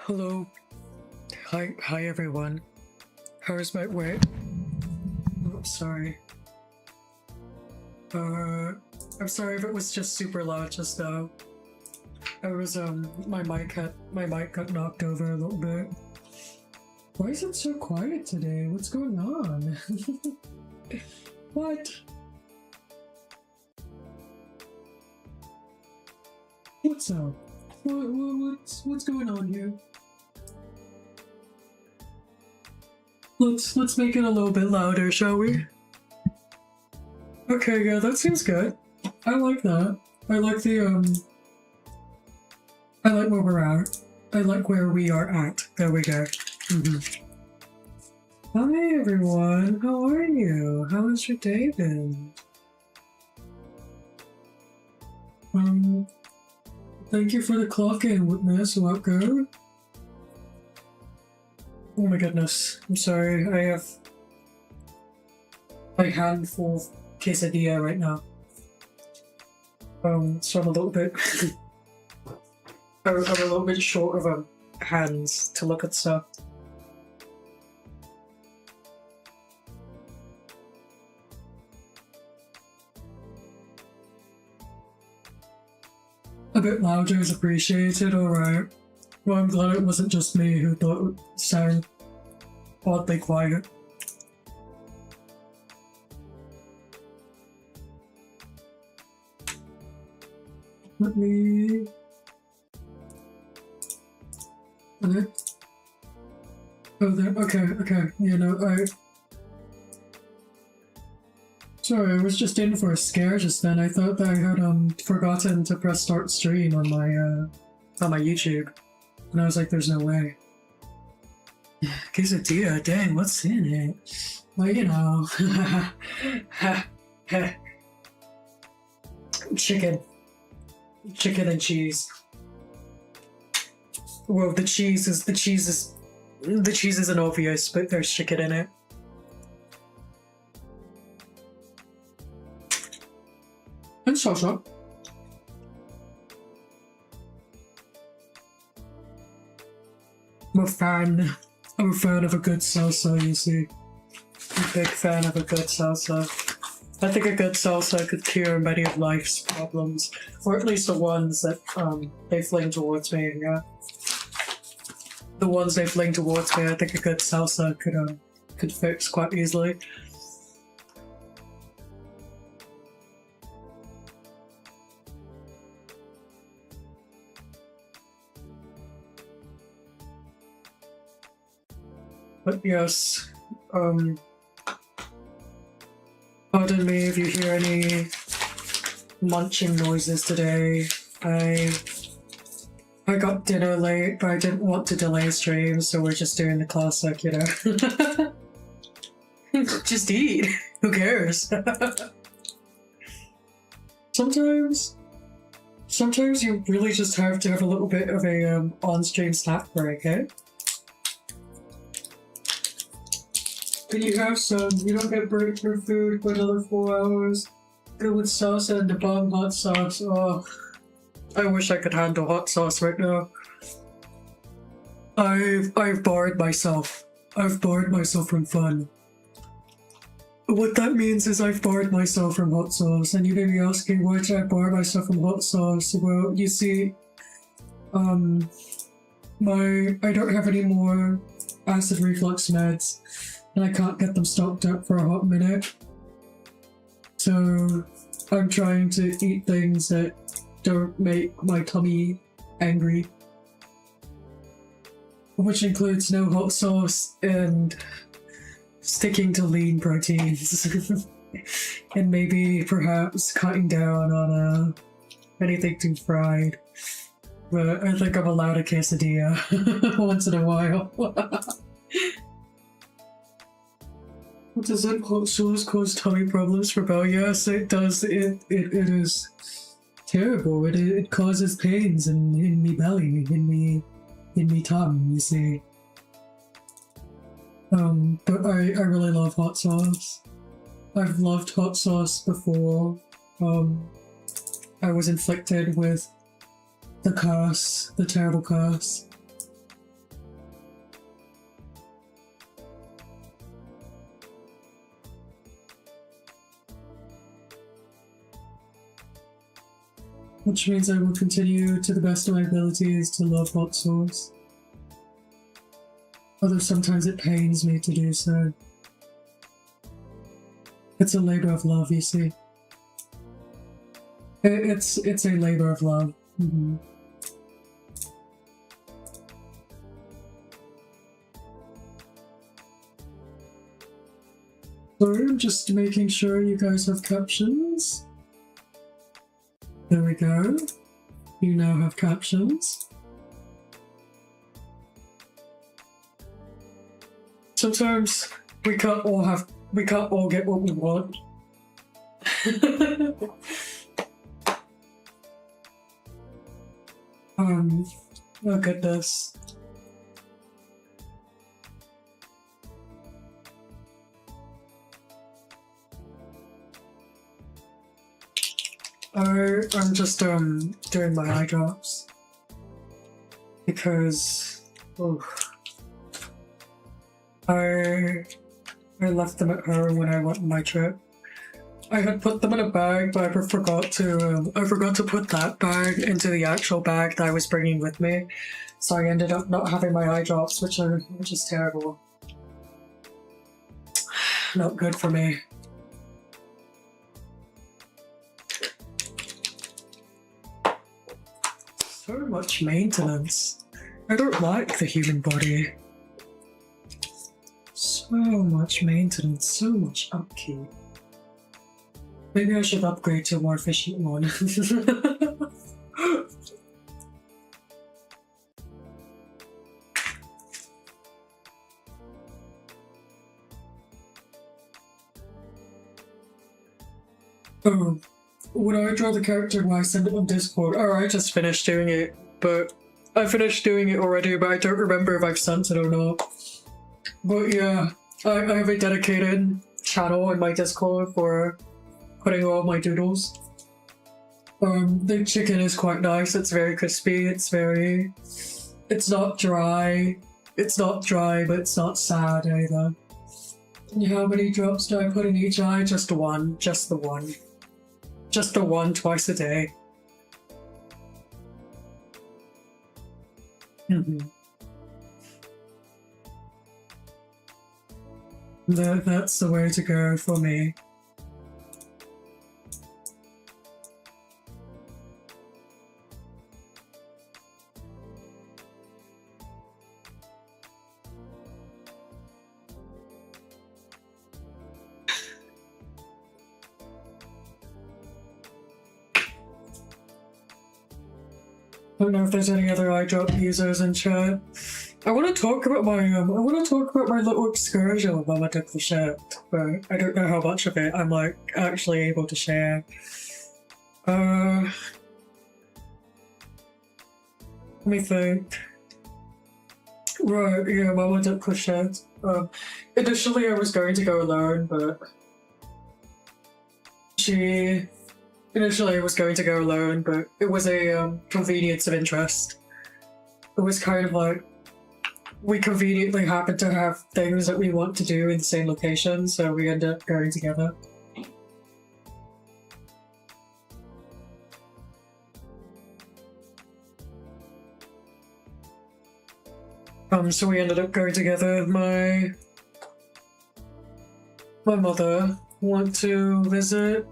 Hello. Hi everyone. How's my wait? Oh, sorry. I'm sorry if it was just super loud just now. I was my mic got knocked over a little bit. Why is it so quiet today? What's going on? What? What's up? What's going on here? Let's make it a little bit louder, shall we? Okay, yeah, that seems good. I like that. I like the I like where we're at. I like where we are at. There we go. Hi everyone, how are you? How has your day been? Thank you for the clock in, witness. Welcome. Oh my goodness, I'm sorry. I have a handful of quesadilla right now. So I'm a little bit I'm a little bit short of hands to look at stuff. A bit louder is appreciated, alright. Well, I'm glad it wasn't just me who thought it would sound oddly quiet. Let me... Okay. Oh, there. Okay. You know, Sorry, I was just in for a scare just then. I thought that I had forgotten to press start stream on my YouTube. And I was like, there's no way. Quesadilla, dang, what's in it? Well, you know. Chicken and cheese. Well, the cheese isn't obvious, but there's chicken in it. And salsa. I'm a fan of a good salsa, you see. I'm a big fan of a good salsa. I think a good salsa could cure many of life's problems, or at least the ones that they fling towards me, yeah. The ones they fling towards me, I think a good salsa could fix quite easily. But yes, pardon me if you hear any munching noises today. I got dinner late, but I didn't want to delay stream, so we're just doing the classic, you know. Just eat. Who cares? Sometimes you really just have to have a little bit of a on-stream snack break, eh? Can you have some? You don't get break for food for another 4 hours. Good with salsa and the bomb hot sauce. Oh, I wish I could handle hot sauce right now. I've barred myself. I've barred myself from fun. What that means is I've barred myself from hot sauce, and you may be asking why did I bar myself from hot sauce? Well, you see, I don't have any more acid reflux meds. And I can't get them stocked up for a hot minute. So I'm trying to eat things that don't make my tummy angry. Which includes no hot sauce and sticking to lean proteins. And maybe perhaps cutting down on anything too fried. But I think I'm allowed a quesadilla once in a while. Does hot sauce cause tummy problems for Belle? Yes, it does. It is terrible. It causes pains in me belly, in me tongue, you see. But I really love hot sauce. I've loved hot sauce before. I was inflicted with the curse, the terrible curse. which means I will continue to the best of my abilities to love hot sauce. Although sometimes it pains me to do so. It's a labor of love, you see. It's a labor of love. Mm-hmm. Sorry, I'm just making sure you guys have captions. There we go. You now have captions. Sometimes we can't all get what we want. Oh goodness. I'm just doing my eye drops because I left them at home when I went on my trip. I had put them in a bag, but I forgot to put that bag into the actual bag that I was bringing with me. So I ended up not having my eye drops, which is terrible. Not good for me. So much maintenance. I don't like the human body. So much maintenance, so much upkeep. Maybe I should upgrade to a more efficient one. Oh, would I draw the character when I send it on Discord? Oh, I just finished doing it, but I finished doing it already, but I don't remember if I've sent it or not. But yeah, I have a dedicated channel in my Discord for putting all my doodles. The chicken is quite nice. It's very crispy. It's not dry. It's not dry, but it's not sad either. And how many drops do I put in each eye? Just one. Just the one. Just the one twice a day. That's the way to go for me. I don't know if there's any other eye drop users in chat. I want to talk about my little excursion with Mama de Clochette, but I don't know how much of it I'm like actually able to share. Let me think. Right, yeah, Mama de Clochette. Initially I was going to go alone, but Initially I was going to go alone, but it was a convenience of interest. It was kind of like, we conveniently happen to have things that we want to do in the same location, so we end up going together. So we ended up going together. My mother wanted to visit.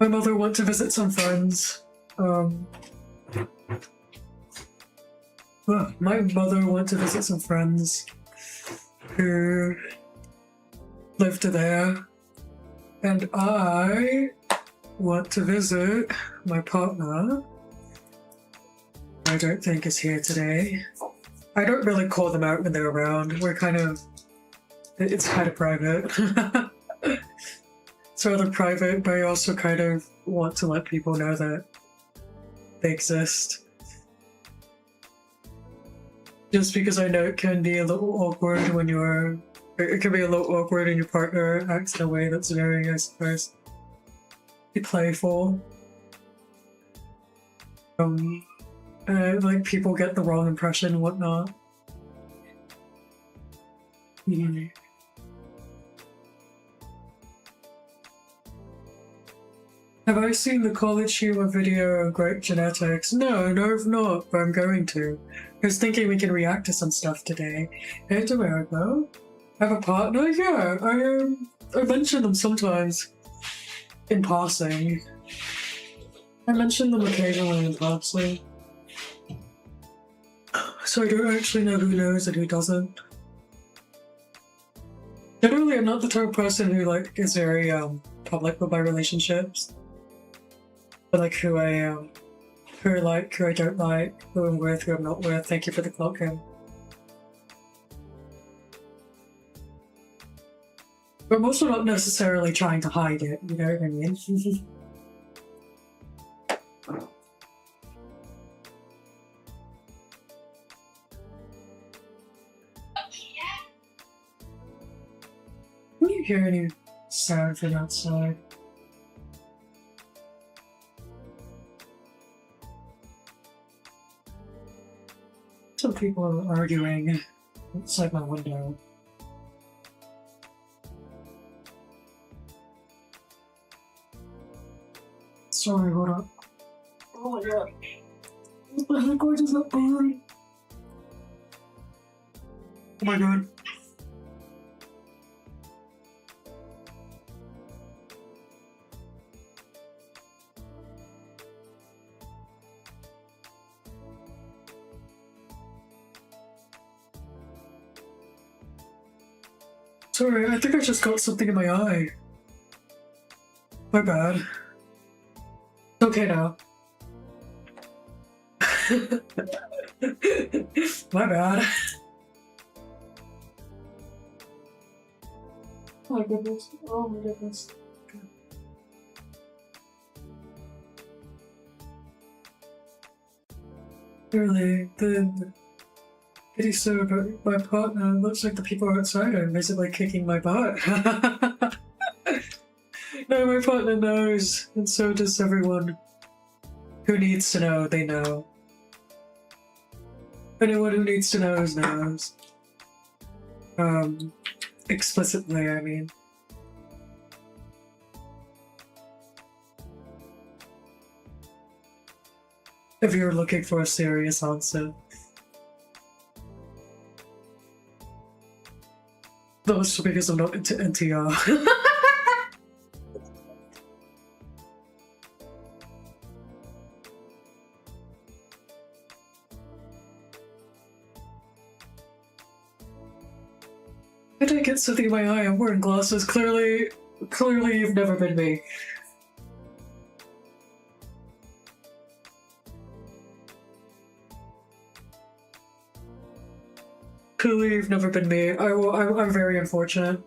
My mother wanted to visit some friends. My mother wanted to visit some friends who lived there, and I want to visit my partner. I don't think is here today. I don't really call them out when they're around. It's kind of private. It's rather private, but I also kind of want to let people know that they exist. Just because I know it can be a little awkward when it can be a little awkward and your partner acts in a way that's very, I suppose, playful. Like people get the wrong impression and whatnot. Have I seen the college humor video of Great Genetics? No, I've not, but I'm going to. I was thinking we can react to some stuff today. Hey, America. I have a partner? Yeah, I mention them sometimes. In passing. I mention them occasionally in passing. So I don't actually know who knows and who doesn't. Generally, I'm not the type of person who, like, is very, public with my relationships. But, like, who I like, who I don't like, who I'm with, who I'm not with. Thank you for the clock in. But I'm also not necessarily trying to hide it, you know what I mean? Can you hear any sound from outside? Some people are arguing outside my window. Sorry, hold up. Oh my god. What the heck? Why does that burn? Oh my god. Sorry, I think I just got something in my eye. My bad. Okay now. My bad. Oh my goodness. Oh my goodness. Okay. Really, the pity so about my partner looks like the people outside are visibly kicking my butt. No, my partner knows, and so does everyone who needs to know, they know. Anyone who needs to knows. Explicitly, I mean. If you're looking for a serious answer. Those because I'm not into NTR. I did get something in my eye. I'm wearing glasses. Clearly you've never been me. Clearly you've never been me. I'm very unfortunate.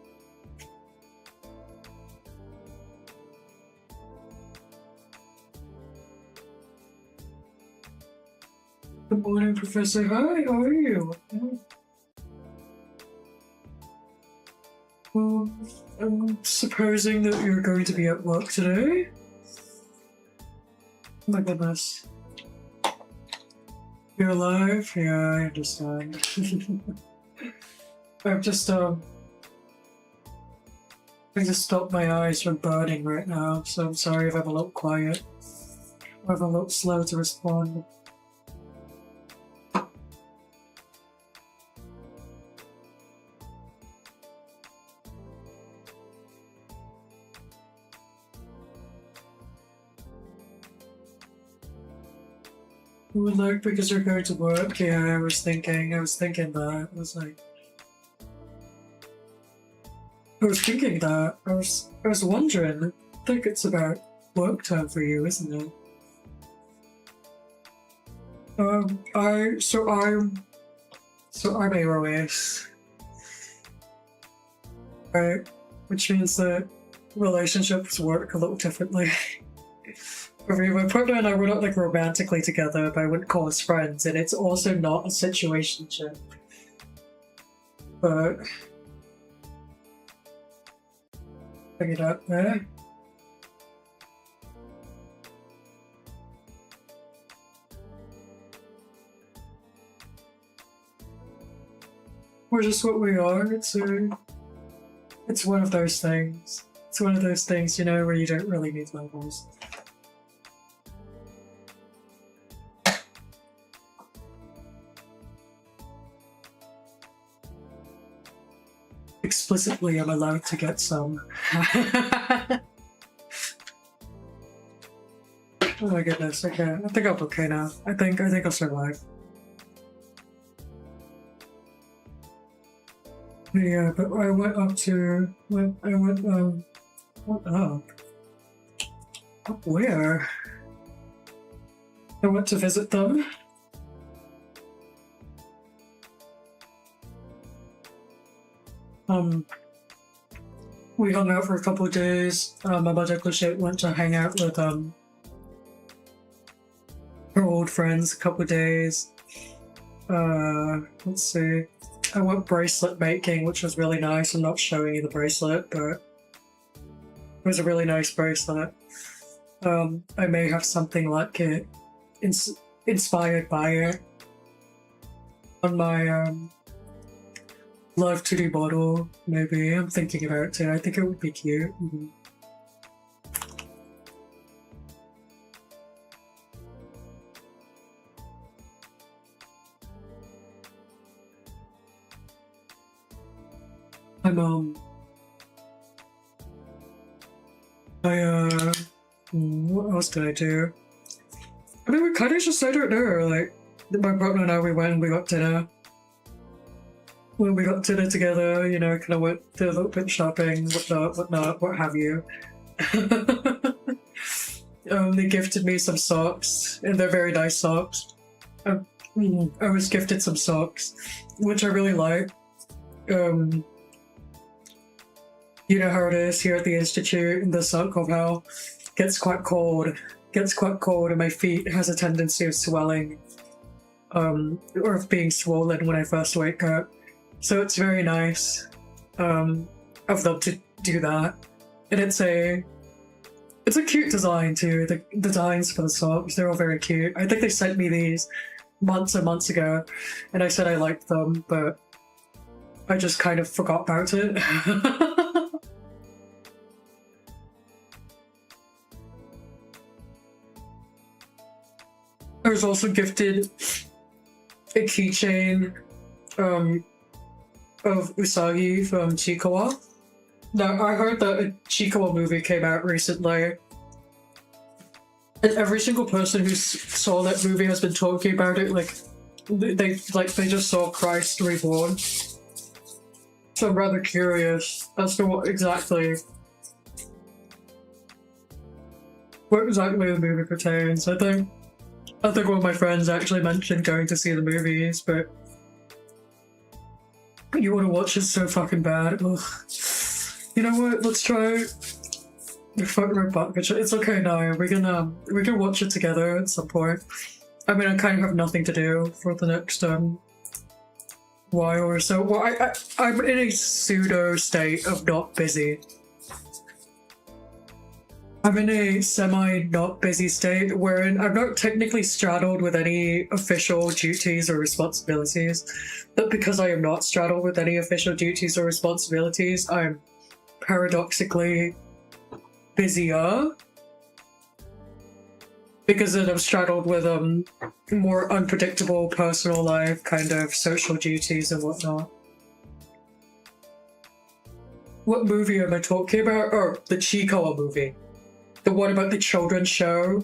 Good morning, Professor. Hi, how are you? Well, I'm supposing that you're going to be at work today? Oh my goodness. You're alive? Yeah, I understand. I just stopped my eyes from burning right now, so I'm sorry if I'm a little quiet. Or if I'm a little slow to respond. You would like because you're going to work? Yeah, I was thinking that. I was wondering. I think it's about work time for you, isn't it? I'm AOS. Right, which means that relationships work a little differently. I mean, my partner and I were not like romantically together, but I wouldn't call us friends, and it's also not a situationship. But bring it up there. We're just what we are. It's one of those things. It's one of those things, you know, where you don't really need labels. Explicitly, I'm allowed to get some. Oh my goodness, okay. I think I'm okay now. I think I'll survive. Yeah, but I went up to what up? Up where? I went to visit them. We hung out for a couple of days. My mother went to hang out with her old friends a couple of days. Let's see. I went bracelet making, which was really nice. I'm not showing you the bracelet, but it was a really nice bracelet. I may have something like it inspired by it on my Love to do model, maybe. I'm thinking about it. I think it would be cute. What else did I do? I mean, we kind of just, I don't know, like, my partner and I, we went and we got dinner. When we got dinner together, you know, kind of went to a little bit shopping, whatnot, what have you. They gifted me some socks, and they're very nice socks. I was gifted some socks, which I really like. You know how it is here at the Institute in the sock of hell. Gets quite cold, and my feet has a tendency of swelling, or of being swollen when I first wake up. So it's very nice of them to do that. And it's a cute design too. The designs for the socks, they're all very cute. I think they sent me these months and months ago, and I said I liked them, but I just kind of forgot about it. I was also gifted a keychain of Usagi from Chikawa. Now, I heard that a Chikawa movie came out recently, and every single person who saw that movie has been talking about it like they just saw Christ reborn. So I'm rather curious as to what exactly the movie pertains. I think one of my friends actually mentioned going to see the movies, but you want to watch it so fucking bad. Ugh. You know what? Let's try. It's okay now. We can watch it together at some point. I mean, I kind of have nothing to do for the next while or so. Well, I'm in a pseudo state of not busy. I'm in a semi-not busy state wherein I'm not technically straddled with any official duties or responsibilities, but because I am not straddled with any official duties or responsibilities, I'm paradoxically busier because then I'm straddled with more unpredictable personal life, kind of social duties and whatnot. What movie am I talking about? Oh, the Chikawa movie. The one about the children's show.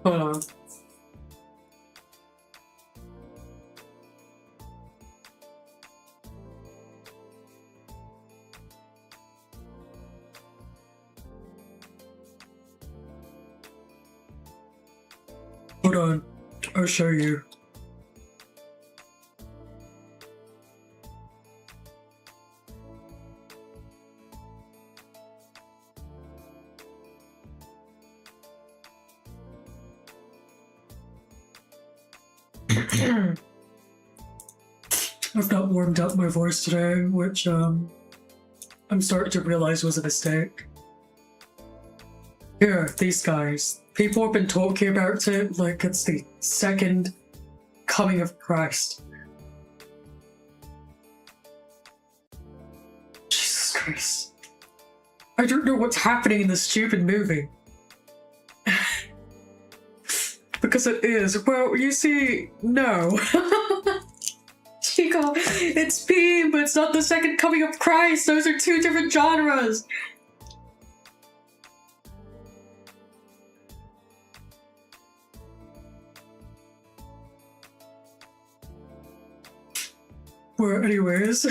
Hold on. Hold on. I'll show you. I've not warmed up my voice today, which I'm starting to realize was a mistake. Here, these guys. People have been talking about it like it's the second coming of Christ. Jesus Christ. I don't know what's happening in this stupid movie. Because it is. Well, you see, no. Chico, it's P, but it's not the second coming of Christ. Those are two different genres. Well, anyways.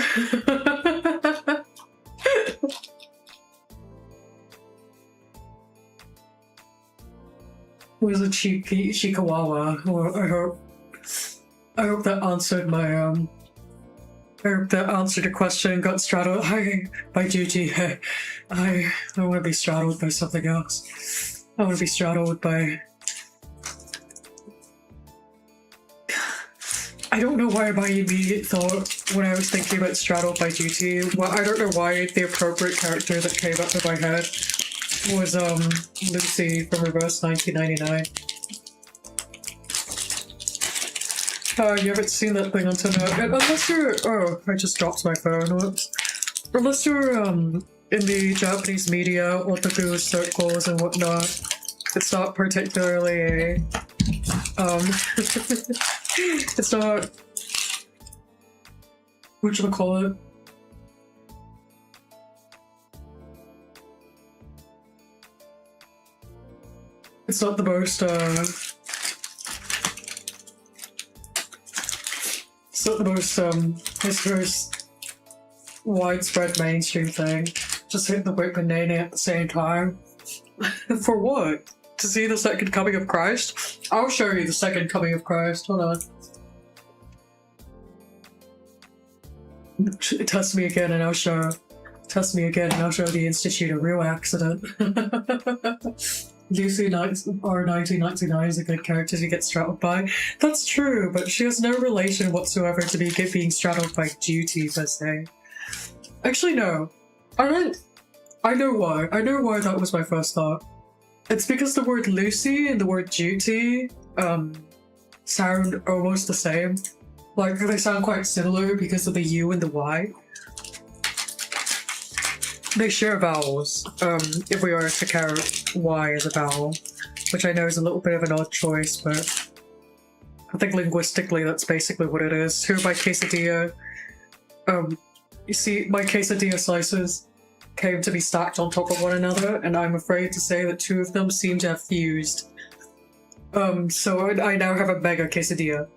Was a Chikawawa. Well, I hope that answered my I hope that answered the question. Got straddled by duty. I want to be straddled by something else. I want to be straddled by. I don't know why my immediate thought when I was thinking about straddled by duty. Well, I don't know why the appropriate character that came up in my head was Lucy from Reverse 1999. You haven't seen that thing on Tinder. Unless you're... Oh, I just dropped my phone. Whoops. Unless you're in the Japanese media, otaku circles and whatnot, it's not particularly a... it's not... Whatchamacallit? It's not the most, it's not the most, I suppose, widespread mainstream thing. Just hit the whip and name at the same time. For what? To see the second coming of Christ? I'll show you the second coming of Christ. Hold on. Test me again and I'll show. Test me again and I'll show the Institute a real accident. Lucy or 1999 is a good character to get straddled by. That's true, but she has no relation whatsoever to being straddled by duty per se. Actually, no. I know why. I know why that was my first thought. It's because the word Lucy and the word duty sound almost the same. Like, they sound quite similar because of the U and the Y. They share vowels, if we are to count Y as a vowel, which I know is a little bit of an odd choice, but I think linguistically that's basically what it is. Here, my quesadilla, you see, my quesadilla slices came to be stacked on top of one another, and I'm afraid to say that two of them seem to have fused. So I now have a mega quesadilla.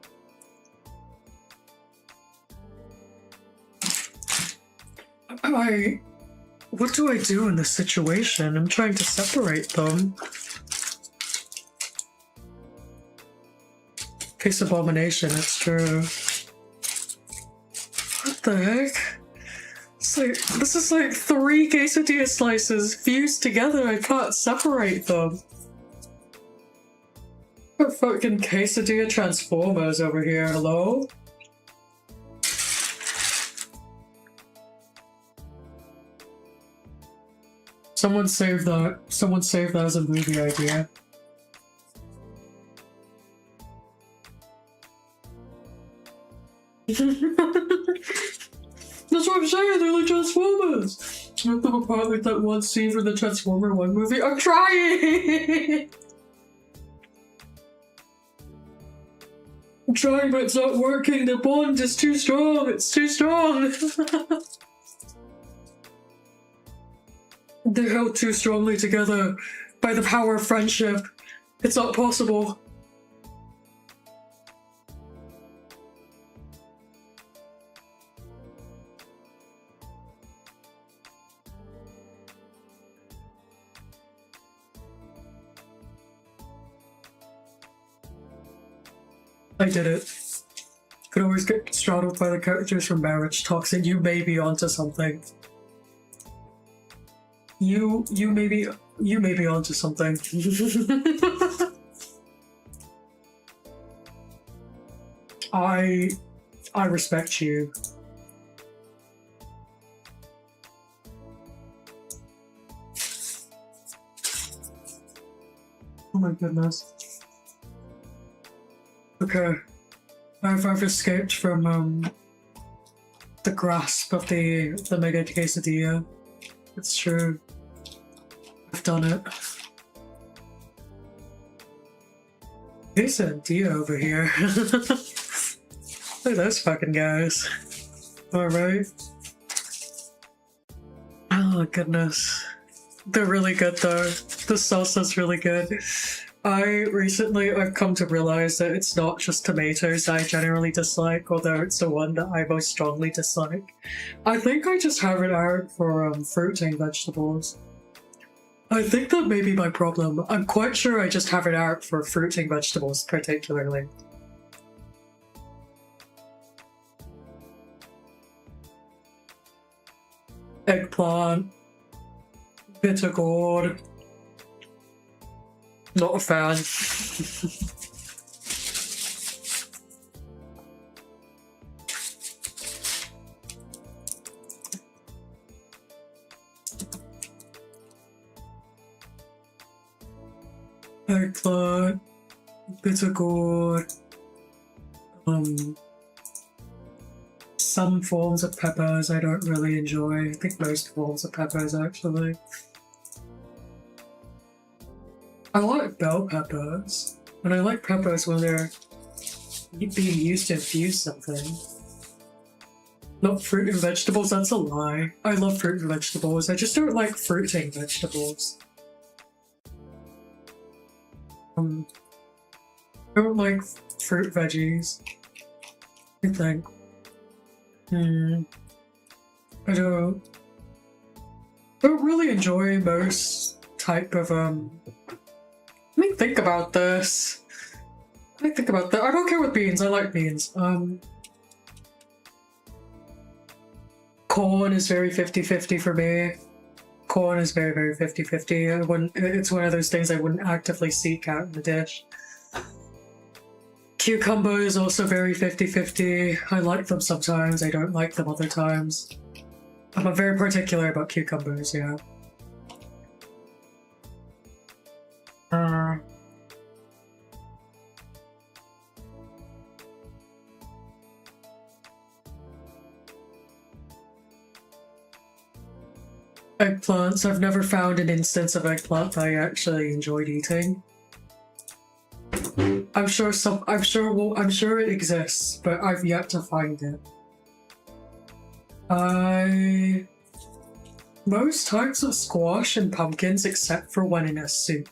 What do I do in this situation? I'm trying to separate them. Case abomination, it's true. What the heck? It's like, this is like 3 quesadilla slices fused together. I can't separate them. We're fucking quesadilla transformers over here, hello? Someone save that. Someone save that as a movie idea. That's what I'm saying, they're like Transformers! Rip them apart like that one scene from the Transformer 1 movie. I'm trying! I'm trying, but it's not working. The bond is too strong. It's too strong. They're held too strongly together by the power of friendship. It's not possible. I did it. Could always get straddled by the characters from Marriage Toxic. You may be onto something. You may be onto something. I respect you. Oh my goodness. Okay. I've escaped from the grasp of the mega quesadilla. It's true. I've done it. Quesadilla over here. Look at those fucking guys. Alright. Oh goodness. They're really good though. The salsa's really good. I've come to realize that it's not just tomatoes I generally dislike, although it's the one that I most strongly dislike. I think I just have it out for fruiting vegetables. I think that may be my problem. I'm quite sure I just have it out for fruiting vegetables particularly. Eggplant. Bitter gourd. Not a fan. Eggplant, bitter gourd, some forms of peppers I don't really enjoy. I think most forms of peppers actually. I like bell peppers, and I like peppers when they're being used to infuse something. Not fruit and vegetables, that's a lie. I love fruit and vegetables, I just don't like fruiting vegetables. I don't like fruit veggies, I think. I don't really enjoy most type of let me think about this. I don't care with beans, I like beans. Corn is very 50-50 for me. Corn is very, very 50-50. It's one of those things I wouldn't actively seek out in the dish. Cucumber is also very 50-50. I like them sometimes, I don't like them other times. I'm very particular about cucumbers, yeah. Eggplants. I've never found an instance of eggplant that I actually enjoyed eating. I'm sure it exists, but I've yet to find it. Most types of squash and pumpkins except for when in a soup.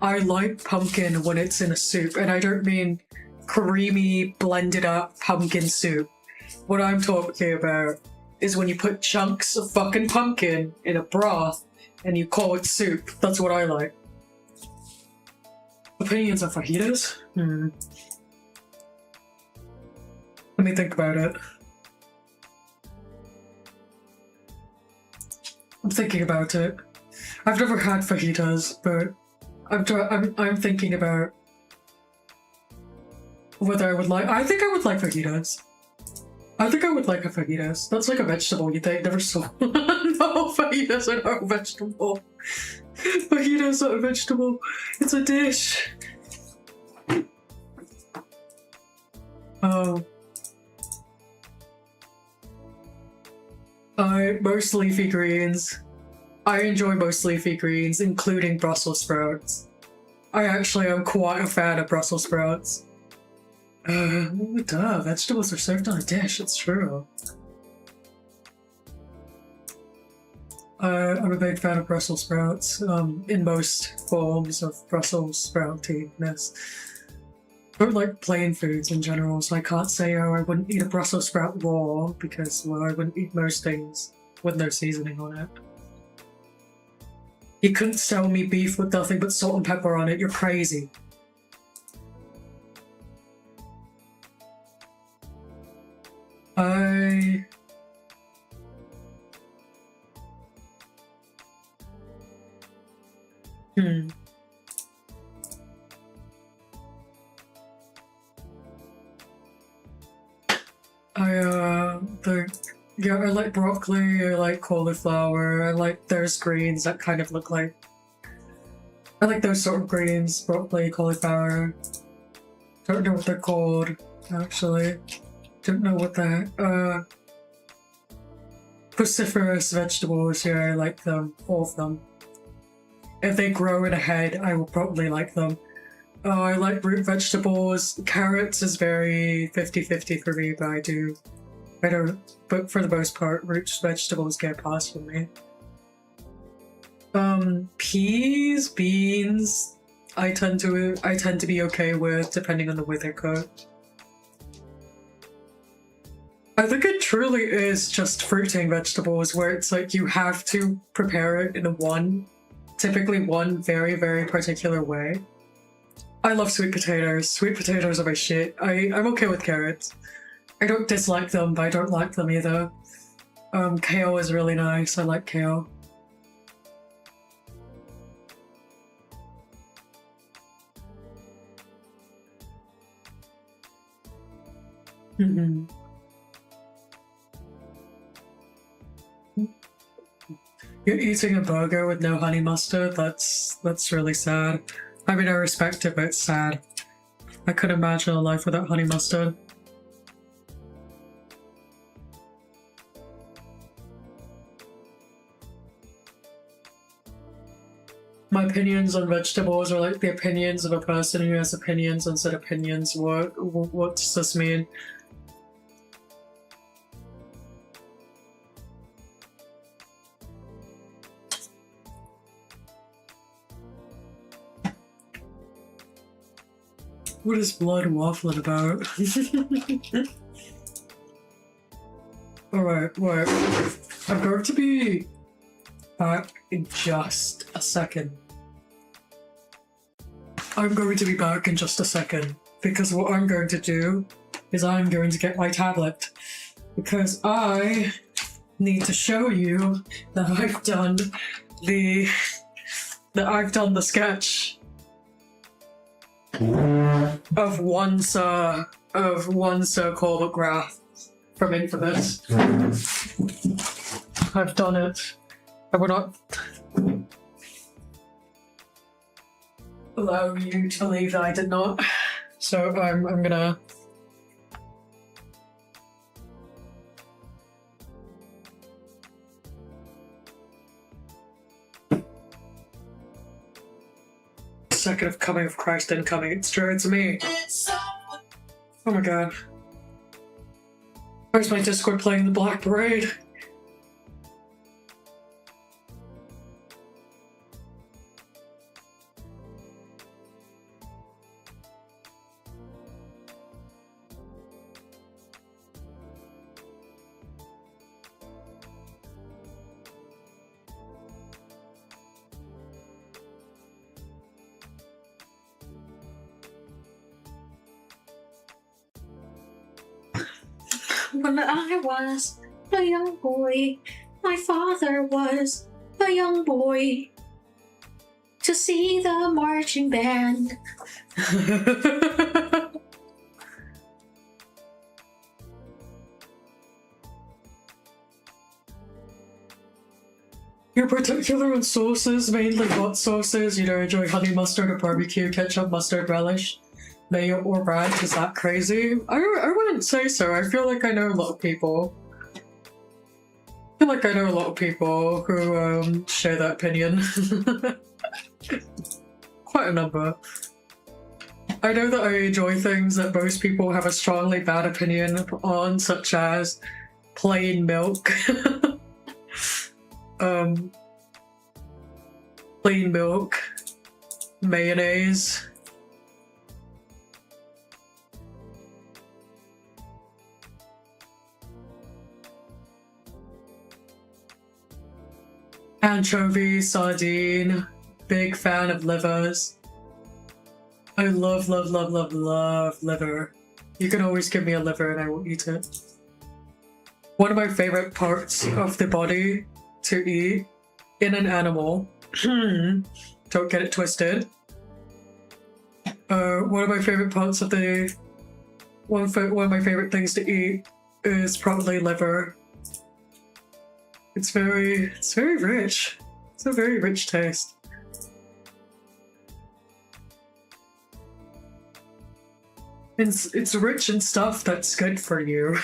I like pumpkin when it's in a soup, and I don't mean creamy, blended up pumpkin soup. What I'm talking about is when you put chunks of fucking pumpkin in a broth and you call it soup. That's what I like. Opinions on fajitas? Let me think about it. I'm thinking about it. I've never had fajitas, but I'm thinking about whether I would like. I think I would like fajitas. I think I would like a fajitas. That's like a vegetable, you think? Never saw. No, fajitas are not a vegetable. Fajitas are not a vegetable. It's a dish. Most leafy greens. I enjoy most leafy greens, including Brussels sprouts. I actually am quite a fan of Brussels sprouts. Duh, vegetables are served on a dish, it's true. I'm a big fan of Brussels sprouts, in most forms of Brussels sproutiness. I don't like plain foods in general, so I can't say, oh, I wouldn't eat a Brussels sprout raw, because, well, I wouldn't eat most things with no seasoning on it. You couldn't sell me beef with nothing but salt and pepper on it, you're crazy. I like broccoli, I like cauliflower, I like those greens that kind of look like... I like those sort of greens, broccoli, cauliflower. Don't know what they're called, actually. Don't know what the cruciferous vegetables, yeah, I like them, all of them. If they grow in a head, I will probably like them. I like root vegetables. Carrots is very 50-50 for me, but I don't, but for the most part, root vegetables get past for me. Peas, beans, I tend to be okay with, depending on the way they're cooked. I think it truly is just fruiting vegetables where it's like you have to prepare it in typically one very, very particular way. I love sweet potatoes. Sweet potatoes are my shit. I'm okay with carrots. I don't dislike them, but I don't like them either. Kale is really nice. I like kale. You're eating a burger with no honey mustard? That's really sad. I mean, I respect it, but it's sad. I couldn't imagine a life without honey mustard. My opinions on vegetables are like the opinions of a person who has opinions and said opinions. What does this mean? What is blood waffling about? Alright. I'm going to be back in just a second. Because what I'm going to do is I'm going to get my tablet. Because I need to show you that I've done the sketch of one Sir Corbett graph from Infamous. I've done it. I will not allow you to believe that I did not. So I'm gonna second of coming of Christ incoming. It's true, it's me. Oh my god. Where's my Discord playing the Black Parade? When I was a young boy, my father was a young boy. To see the marching band. You're particular on sauces, mainly hot sauces. You don't enjoy honey mustard or barbecue, ketchup, mustard, relish, mayo, or ranch. Is that crazy? I wouldn't say so. I feel like I know a lot of people. Who share that opinion. Quite a number. I know that I enjoy things that most people have a strongly bad opinion on, such as plain milk. Plain milk, mayonnaise, anchovy, sardine, big fan of livers. I love liver. You can always give me a liver and I will eat it. One of my favorite parts of the body to eat in an animal, don't get it twisted. One of my favorite parts of one of my favorite things to eat is probably liver. It's very rich. It's a very rich taste. It's rich in stuff that's good for you.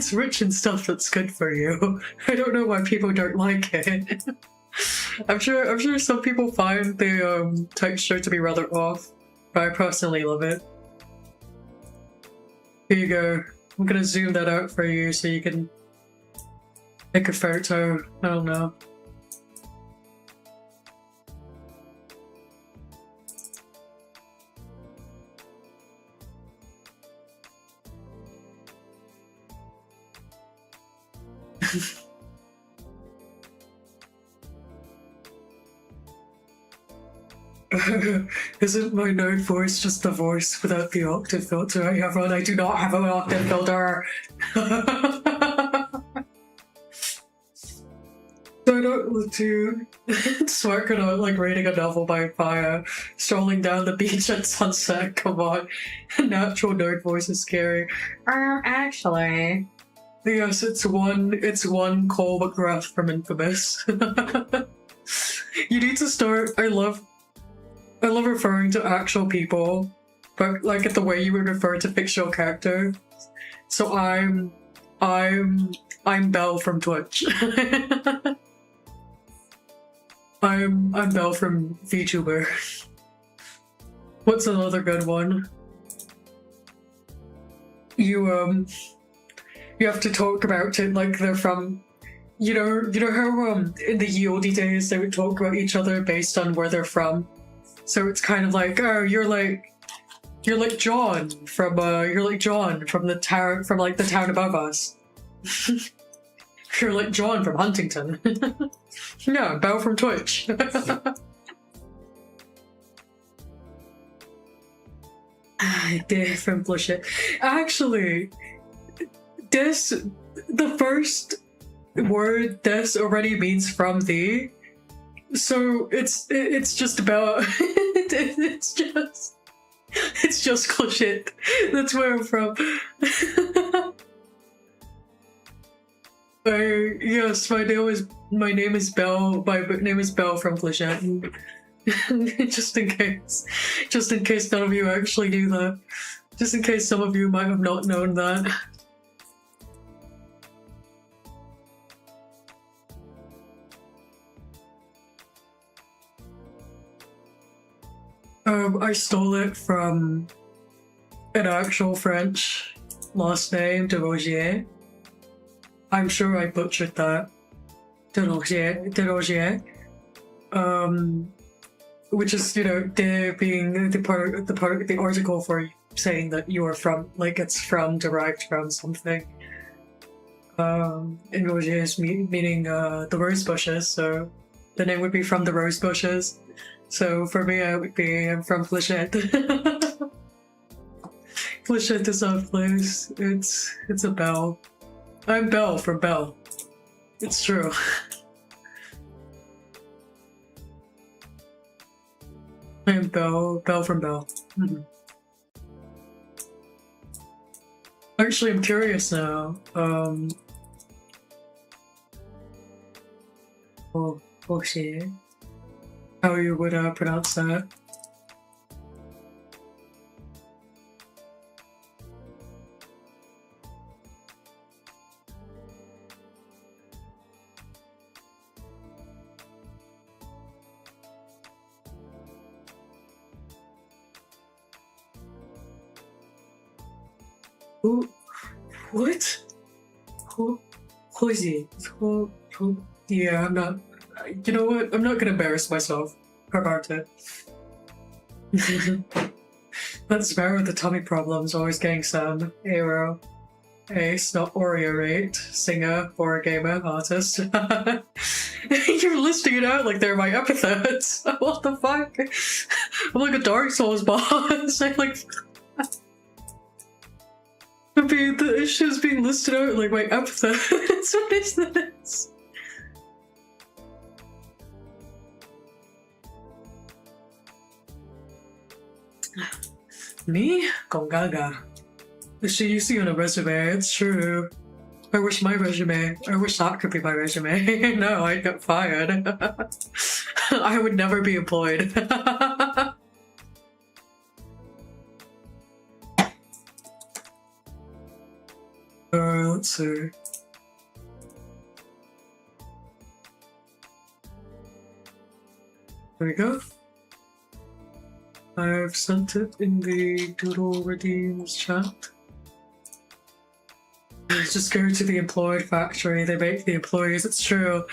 it's rich in stuff that's good for you. I don't know why people don't like it. I'm sure some people find the texture to be rather off, but I personally love it. Here you go. I'm gonna zoom that out for you so you can take a photo. I don't know. Isn't my nerd voice just the voice without the octave filter I have on? I do not have an octave filter! So I don't do smirking out like reading a novel by fire, strolling down the beach at sunset, come on. Natural nerd voice is scary. Actually... Yes, it's one Cole McGrath from Infamous. You need to start. I love referring to actual people, but like the way you would refer to fictional character. So I'm Belle from Twitch. I'm Belle from VTuber. What's another good one? You have to talk about it like they're from, you know how in the YOD days they would talk about each other based on where they're from. So it's kind of like, oh, you're like John from the town, from like the town above us. You're like John from Huntington. Yeah, Belle from Twitch. Different bullshit. Actually, the first word this already means from thee, so it's just about it's just cool shit. That's where I'm from. Yes, my name is Belle. My name is Belle from Clichette. just in case none of you actually knew that. Just in case some of you might have not known that. I stole it from an actual French last name, de Rogier. I'm sure I butchered that. De Rogier. Which is, de being the article for saying that you are from, like it's derived from something. And Rogier is meaning the rose bushes, so the name would be from the rose bushes. So for me, I'm from Clichette. Clichette is a place. It's a Belle. I'm Belle from Belle. It's true. I'm Belle from Belle. Mm-hmm. Actually, I'm curious now. Shit. How you would pronounce that? What? Who is he? Yeah, I'm not. You know what? I'm not gonna embarrass myself about it. That's Sparrow with the tummy problems, always getting some. Arrow. Ace, not Oreo rate. Singer, or gamer, artist. You're listing it out like they're my epithets. What the fuck? I'm like a Dark Souls boss. I'm like. The issue's being listed out like my epithets. What is this? Me? Gongaga. The shit you see on a resume, it's true. I wish that could be my resume. No, I'd get fired. I would never be employed. let's see. There we go. I've sent it in the Doodle Redeems chat. Just go to the employed factory, they make the employees, it's true.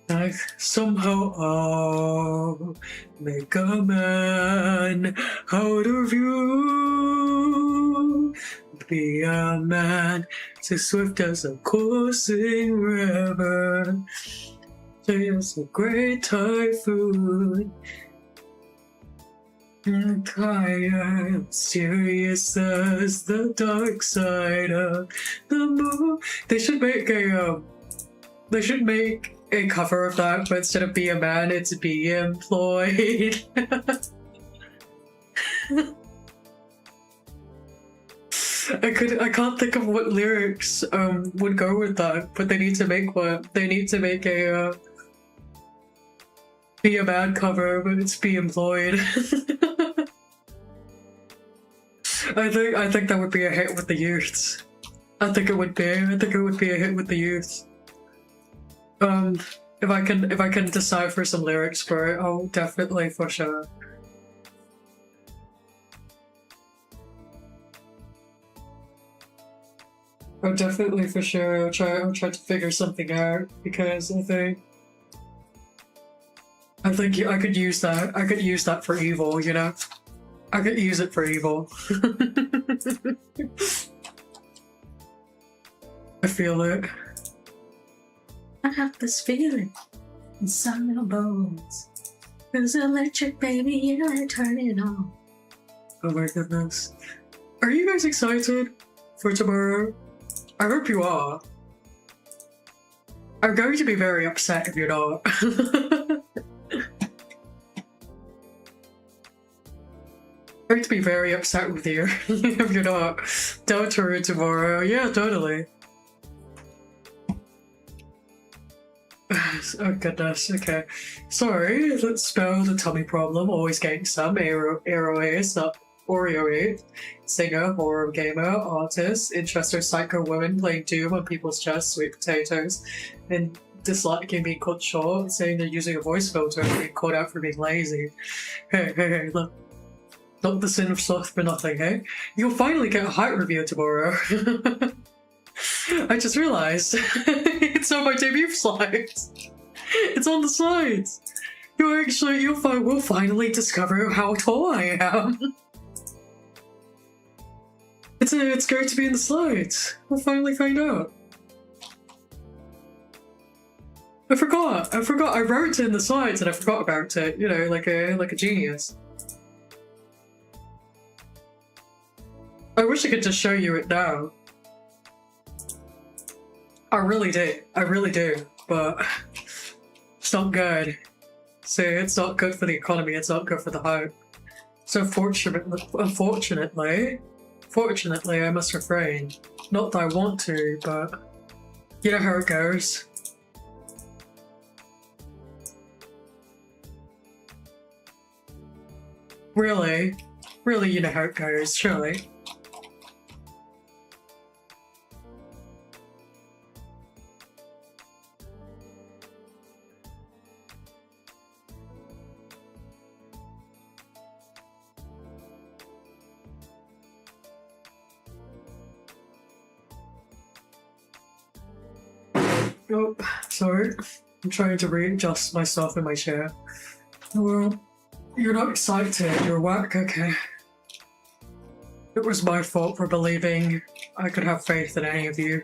Like, somehow I'll make a man out of you. Be a man, so swift as a coursing river. Just a great typhoon. Quiet, serious as the dark side of the moon. They should make a cover of that, but instead of be a man, it's be employed. I can't think of what lyrics would go with that, but they need to make one. They need to make a be a man cover, but it's be employed. I think that would be a hit with the youths. I think it would be a hit with the youths. If I can decipher some lyrics for it, I'll definitely, for sure. I'll definitely, for sure, I'll try to figure something out, because I think I could use that. I could use that for evil, you know? I could use it for evil. I feel it. I have this feeling inside my bones. It's electric, baby, you gotta turn it on. Oh my goodness. Are you guys excited for tomorrow? I hope you are. I'm going to be very upset if you're not. I'm going to be very upset with you if you're not. Don't worry tomorrow. Yeah, totally. Oh goodness, okay. Sorry, let's spell the tummy problem. Always getting some. Aero-ace, not Oreo-8. Singer, horror gamer, artist, interested psycho woman playing Doom on people's chests, sweet potatoes, and disliking being cut short, saying they're using a voice filter and being called out for being lazy. Hey, look. Not the sin of sloth for nothing, hey? You'll finally get a height review tomorrow. I just realized. It's on my debut slides. It's on the slides. We'll finally discover how tall I am. It's going to be in the slides. We'll finally find out. I forgot. I wrote it in the slides and I forgot about it. You know, like a genius. I wish I could just show you it now. I really do, but it's not good. See, it's not good for the economy, it's not good for the home. So unfortunately, I must refrain. Not that I want to, but you know how it goes. Really, you know how it goes, surely. Oh, sorry. I'm trying to readjust myself in my chair. Well, you're not excited, you're whack, okay. It was my fault for believing I could have faith in any of you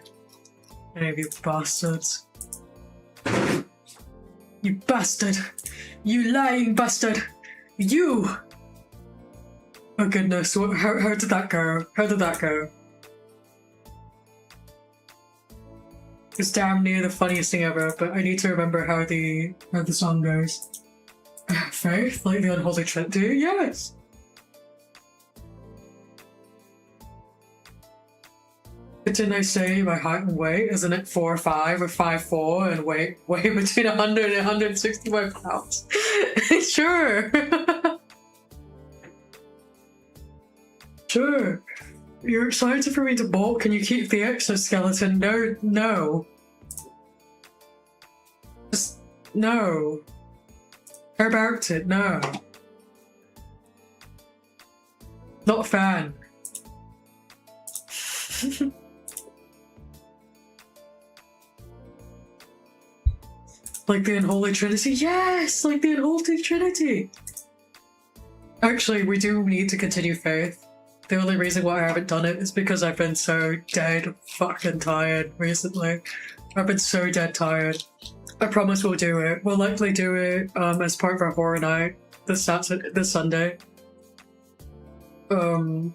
bastards. You bastard! You lying bastard! You! Oh goodness, how did that go? How did that go? It's damn near the funniest thing ever, but I need to remember how the song goes. Faith, like the unholy trinity? Yes! Didn't I say my height and weight? Isn't it 4'5" or 5'4" and weight between 100 and 165 pounds? Sure! Sure! You're excited for me to bolt. Can you keep the exoskeleton? No, no. Just no. How about it? No. Not a fan. Like the Unholy Trinity? Yes! Like the Unholy Trinity! Actually, we do need to continue Faith. The only reason why I haven't done it is because I've been so dead fucking tired recently. I've been so dead tired. I promise we'll do it. We'll likely do it as part of our horror night this Sunday. The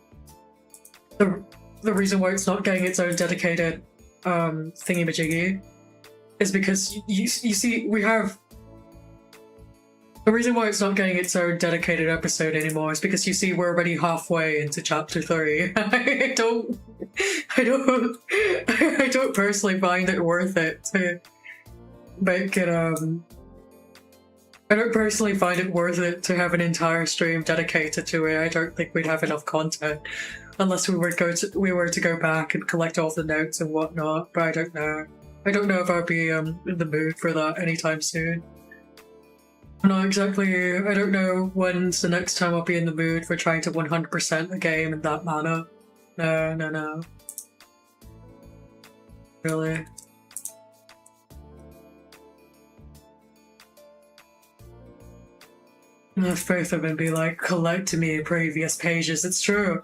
reason why it's not getting its own dedicated thingy-majiggy is because you see, we have... The reason why it's not getting its own dedicated episode anymore is because you see we're already halfway into chapter 3. I don't personally find it worth it to make it I don't personally find it worth it to have an entire stream dedicated to it. I don't think we'd have enough content unless we were to go back and collect all the notes and whatnot, but I don't know. I don't know if I'll be in the mood for that anytime soon. Not exactly. I don't know when's the next time I'll be in the mood for trying to 100% a game in that manner. No. Really. Both of them be like, collect me previous pages. It's true.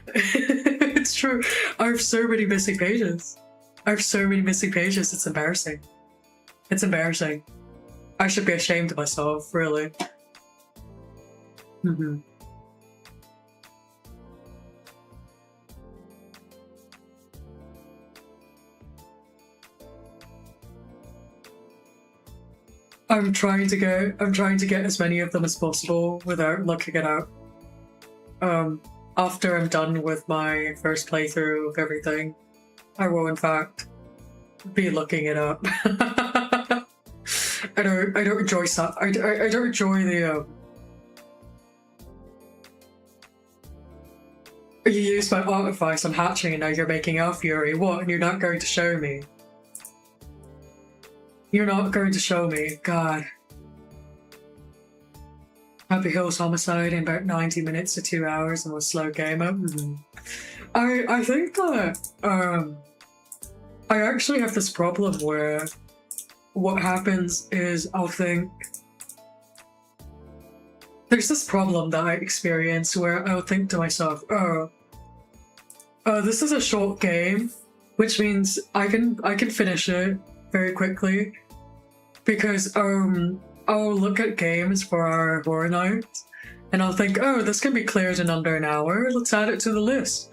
It's true. I have so many missing pages. It's embarrassing. It's embarrassing. I should be ashamed of myself, really. I'm trying to get as many of them as possible without looking it up. After I'm done with my first playthrough of everything, I will in fact be looking it up. I don't enjoy stuff. I don't enjoy the you used my art advice on hatching and now you're making Elf Fury. What? And you're not going to show me? You're not going to show me? God. Happy Hills Homicide in about 90 minutes to 2 hours and was slow gamer. I think that I actually have this problem where what happens is I'll think... There's this problem that I experience where I'll think to myself, this is a short game, which means I can finish it very quickly because I'll look at games for our horror night and I'll think, oh, this can be cleared in under an hour, let's add it to the list.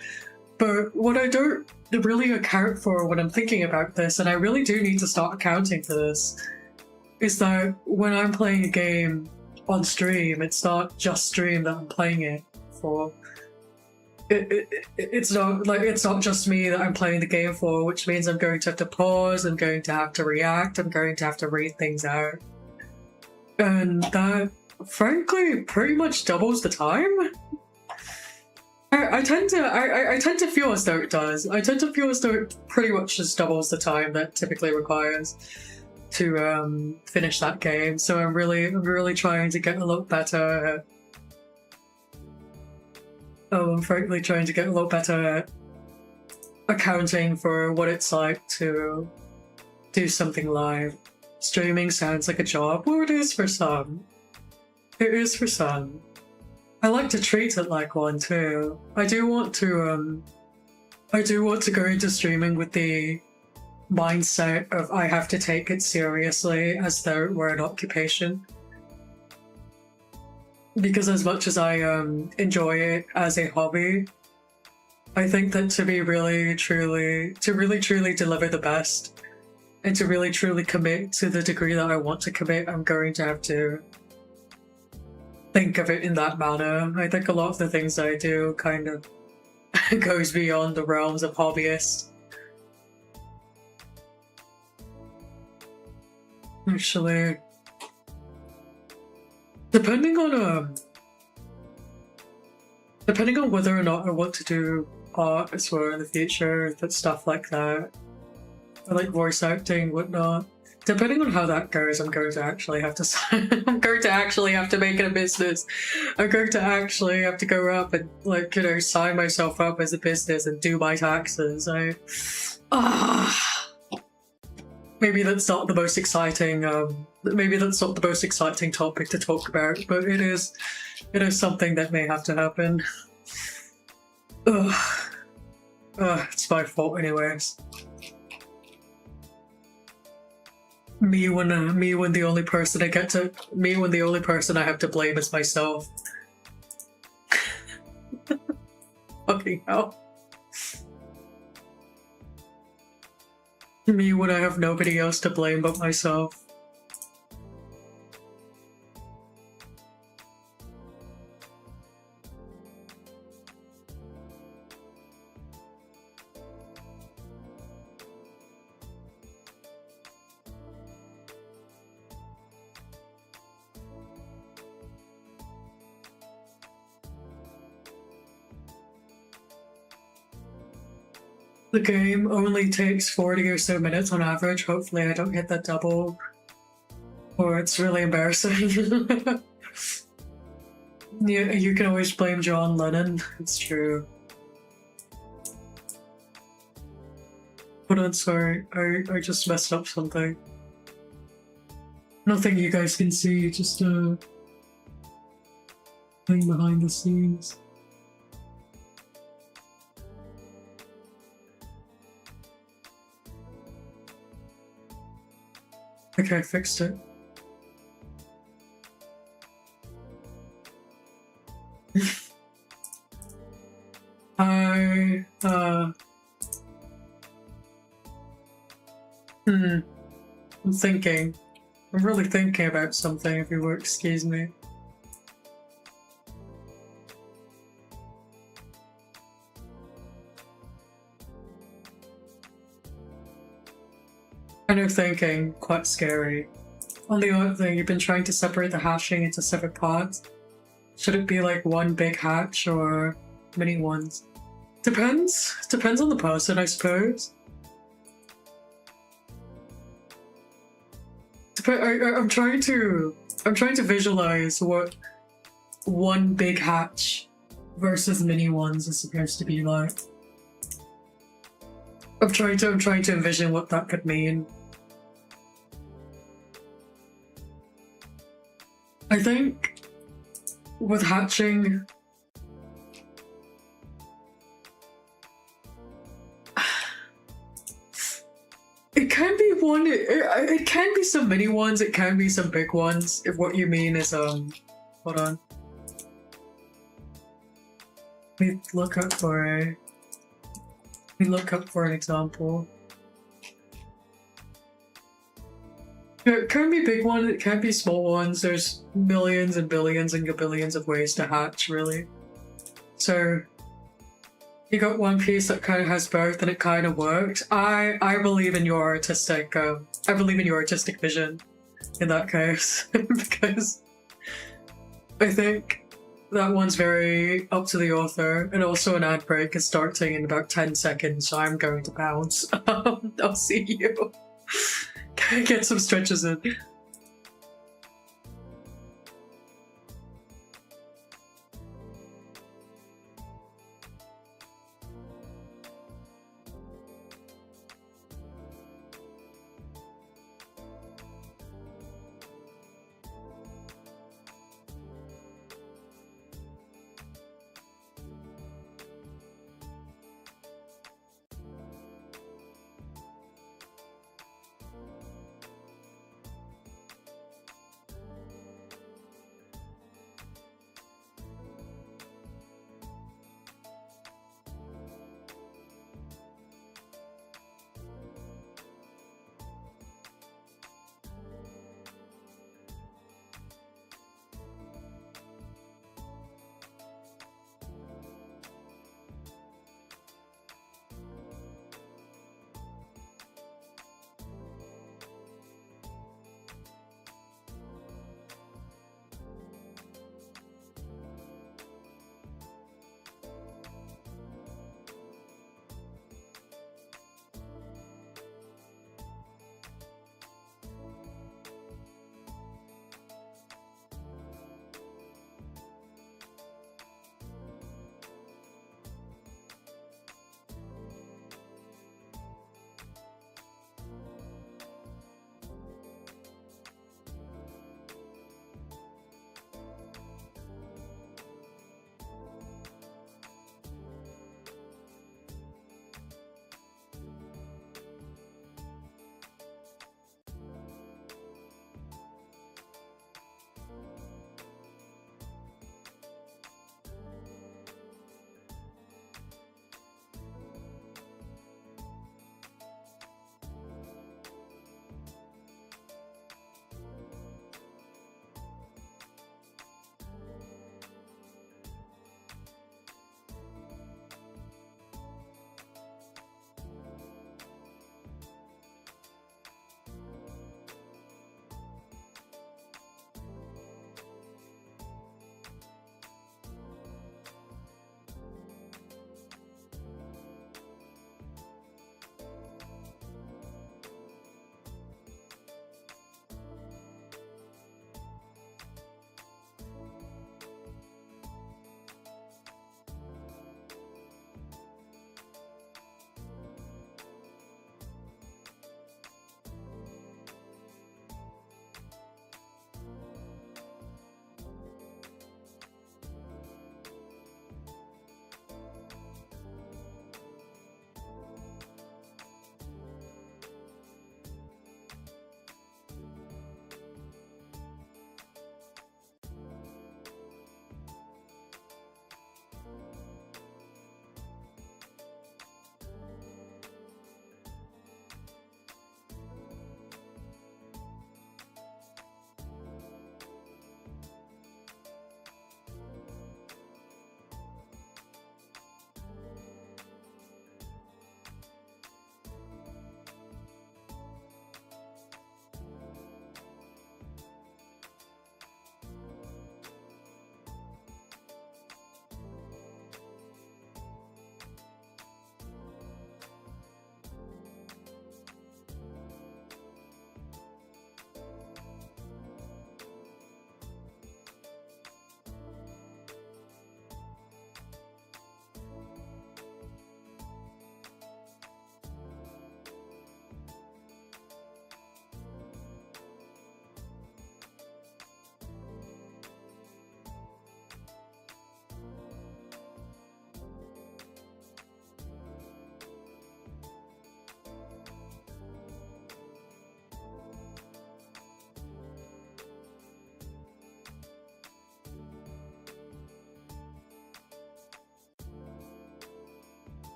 But what I don't really account for when I'm thinking about this, and I really do need to start accounting for this, is that when I'm playing a game on stream, it's not just stream that I'm playing it for. It's not just me that I'm playing the game for, which means I'm going to have to pause, I'm going to have to react, I'm going to have to read things out. And that, frankly, pretty much doubles the time. I tend to feel as though it does. I tend to feel as though it pretty much just doubles the time that typically requires to finish that game. So I'm really trying to get a lot better at... I'm frankly trying to get a lot better at accounting for what it's like to do something live. Streaming sounds like a job. Well, it is for some. It is for some. I like to treat it like one too. I do want to go into streaming with the mindset of I have to take it seriously as though it were an occupation. Because as much as I enjoy it as a hobby, I think that to really truly deliver the best and to really truly commit to the degree that I want to commit, I'm going to have to think of it in that manner. I think a lot of the things I do kind of goes beyond the realms of hobbyist. Actually, depending on whether or not I want to do art as well in the future, but stuff like that. I like voice acting, whatnot. Depending on how that goes, I'm going to actually have to I'm going to actually have to make it a business. I'm going to actually have to go up and, like, you know, sign myself up as a business and do my taxes. Maybe that's not the most exciting topic to talk about, but it is something that may have to happen. It's my fault anyways. Me when the only person I have to blame is myself. Fucking hell. Me when I have nobody else to blame but myself. The game only takes 40 or so minutes on average. Hopefully I don't hit that double, or it's really embarrassing. Yeah, you can always blame John Lennon. It's true. Hold on, sorry. I just messed up something. Nothing you guys can see, just thing behind the scenes. Okay, I fixed it. I'm thinking. I'm really thinking about something, if you will excuse me. Kind of thinking, quite scary. On the other thing, you've been trying to separate the hatching into separate parts. Should it be like one big hatch or mini ones? Depends. Depends on the person, I suppose. I'm trying to visualize what one big hatch versus mini ones is supposed to be like. I'm trying to envision what that could mean. I think with hatching, it can be one. It can be some mini ones. It can be some big ones. If what you mean is hold on. Let me look up for an example. It can be big ones, it can be small ones. There's millions and billions and gabillions of ways to hatch, really. So you got one piece that kind of has both, and it kind of works. I believe in your artistic. I believe in your artistic vision, in that case, because I think that one's very up to the author, and also an ad break is starting in about 10 seconds, so I'm going to bounce. I'll see you. Get some stretches in.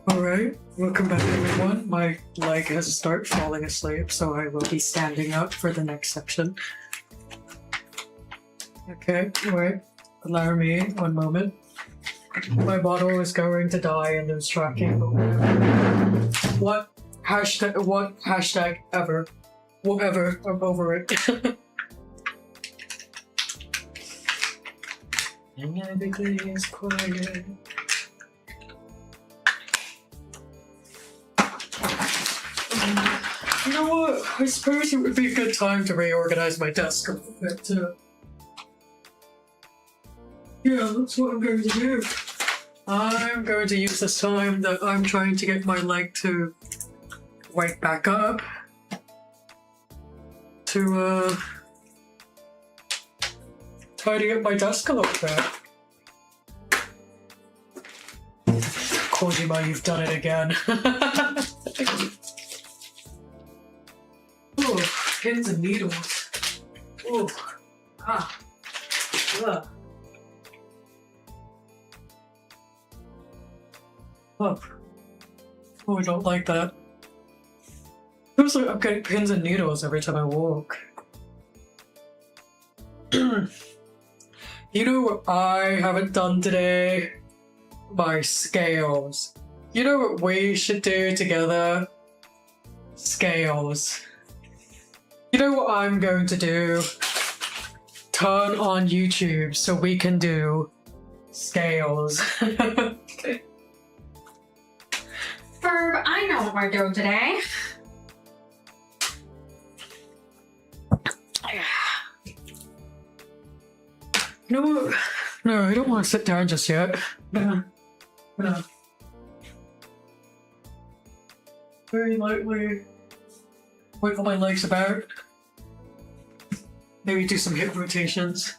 Alright, welcome back everyone. My leg has started falling asleep, so I will be standing up for the next section. Okay, wait, allow me 1 moment. My bottle is going to die and lose tracking, but whatever. What hashtag ever. Whatever, I'm over it. And everything is quiet. You know what? I suppose it would be a good time to reorganize my desk a little bit too. Yeah, that's what I'm going to do. I'm going to use this time that I'm trying to get my leg to wake back up to tidy up my desk a little bit. Kojima, you've done it again. Oh, pins and needles. Oh, ah, ugh. Oh, I don't like that. Feels like I'm getting pins and needles every time I walk. You know what I haven't done today? My scales. You know what we should do together? Scales. You know what I'm going to do? Turn on YouTube so we can do scales. Verb, I know what we're doing today. No, I don't want to sit down just yet. No. Very lightly wiggle my legs about. Maybe do some hip rotations.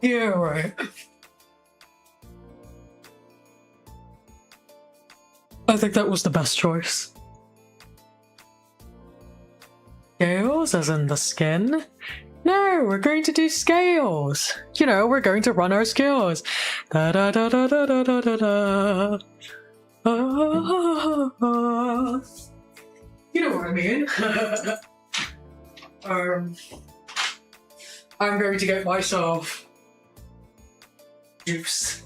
Yeah, right. I think that was the best choice. Scales, as in the skin? No, we're going to do scales. You know, we're going to run our scales. Da da da da da da da da da. You know what I mean. I'm going to get myself juice.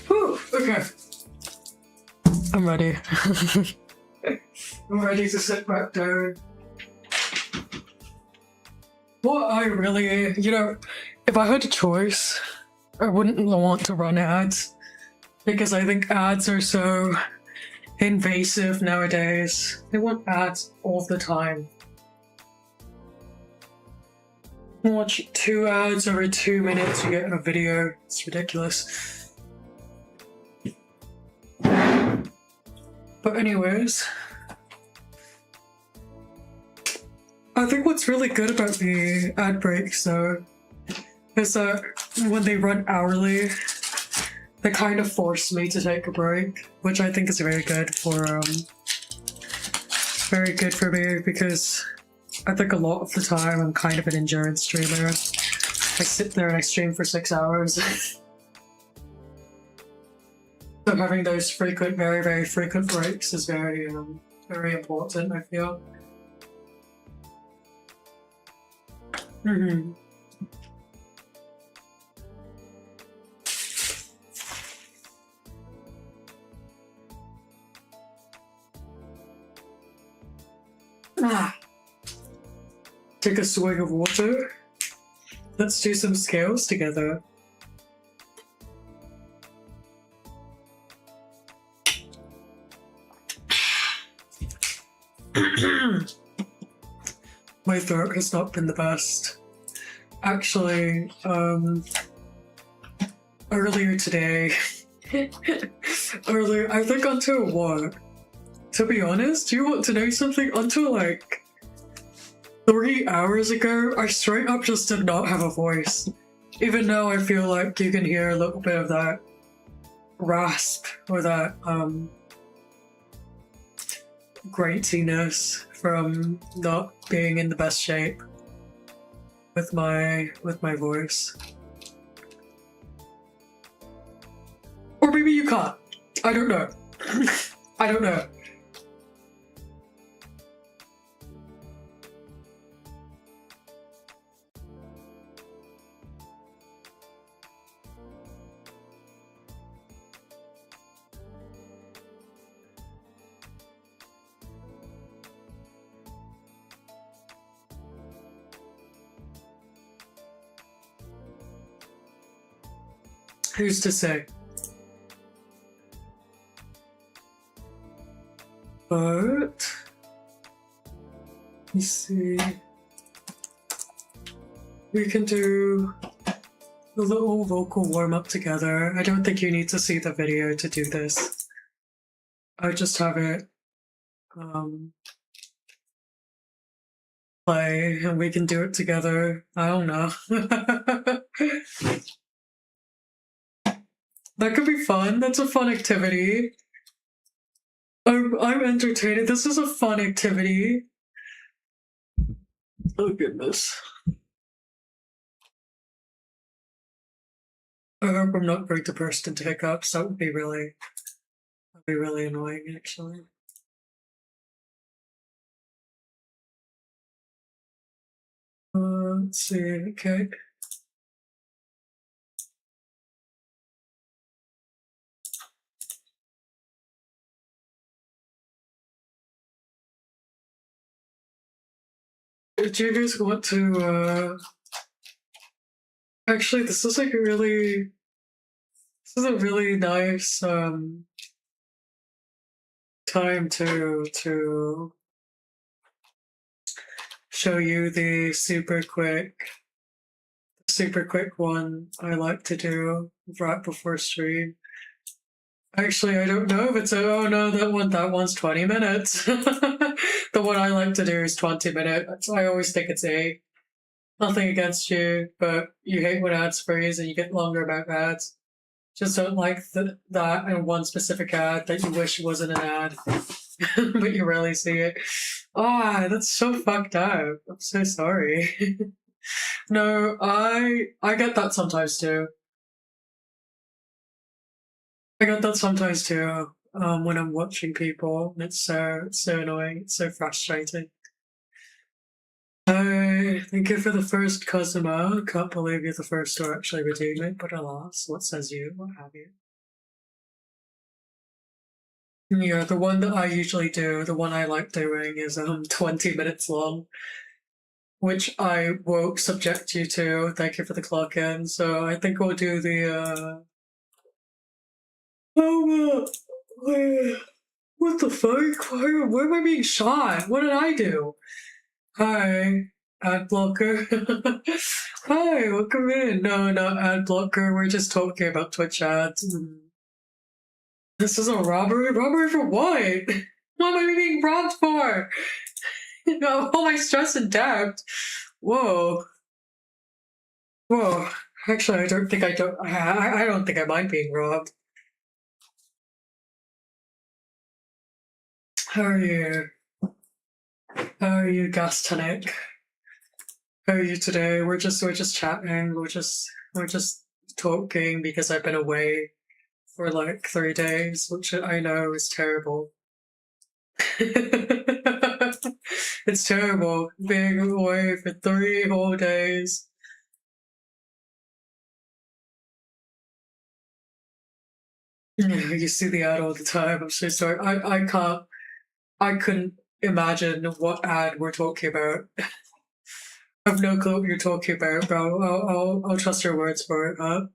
Whew, okay. I'm ready. I'm ready to sit back down. What I really, you know, if I had a choice, I wouldn't want to run ads because I think ads are so invasive nowadays. They want ads all the time. Watch 2 ads every 2 minutes you get in a video. It's ridiculous. But anyways, I think what's really good about the ad breaks though is that when they run hourly, they kind of force me to take a break, which I think is very good for me because I think a lot of the time I'm kind of an endurance streamer. I sit there and I stream for 6 hours. So having those frequent, very, very frequent breaks is very, very important, I feel. Take a swig of water. Let's do some scales together. My throat has not been the best. Actually, earlier today, I think until what? To be honest, do you want to know something? Until like 3 hours ago, I straight up just did not have a voice. Even though I feel like you can hear a little bit of that rasp or that gratiness from not being in the best shape with my voice. Or maybe you can't. I don't know. I don't know. Who's to say? But you see, we can do a little vocal warm-up together. I don't think you need to see the video to do this. I just have it play and we can do it together. I don't know. That could be fun. That's a fun activity. I'm entertained. This is a fun activity. Oh goodness. I hope I'm not going to burst into hiccups. That would be really annoying actually. Let's see, okay. Do you guys want to actually this is like a really nice time to show you the super quick one I like to do right before stream. Actually, I don't know if it's oh no, that one's 20 minutes. The one I like to do is 20 minutes. I always think it's 8. Nothing against you, but you hate when ads freeze and you get longer about ads. Just don't like that and one specific ad that you wish wasn't an ad, but you rarely see it. Ah, that's so fucked up. I'm so sorry. No, I get that sometimes too. I get that sometimes too. When I'm watching people, and it's so annoying. It's so frustrating. Thank you for the first Cosima. Can't believe you're the first to actually redeem it, but alas, what says you? What have you? Yeah, the one that I usually do, the one I like doing is 20 minutes long, which I won't subject you to. Thank you for the clock in. So I think we'll do the what the fuck? Why am I being shot? What did I do? Hi, ad blocker. Hi, welcome in. No, not ad blocker. We're just talking about Twitch ads. This is a robbery? Robbery for what? What am I being robbed for? All my stress and doubt. Whoa. Whoa. Actually, I don't think I don't think I mind being robbed. How are you? How are you, Gas Tonic? How are you today? We're just chatting. We're just talking because I've been away for like 3 days, which I know is terrible. It's terrible being away for 3 whole days. You see the ad all the time. I'm so sorry. I couldn't imagine what ad we're talking about. I have no clue what you're talking about, bro. I'll trust your words for it, huh?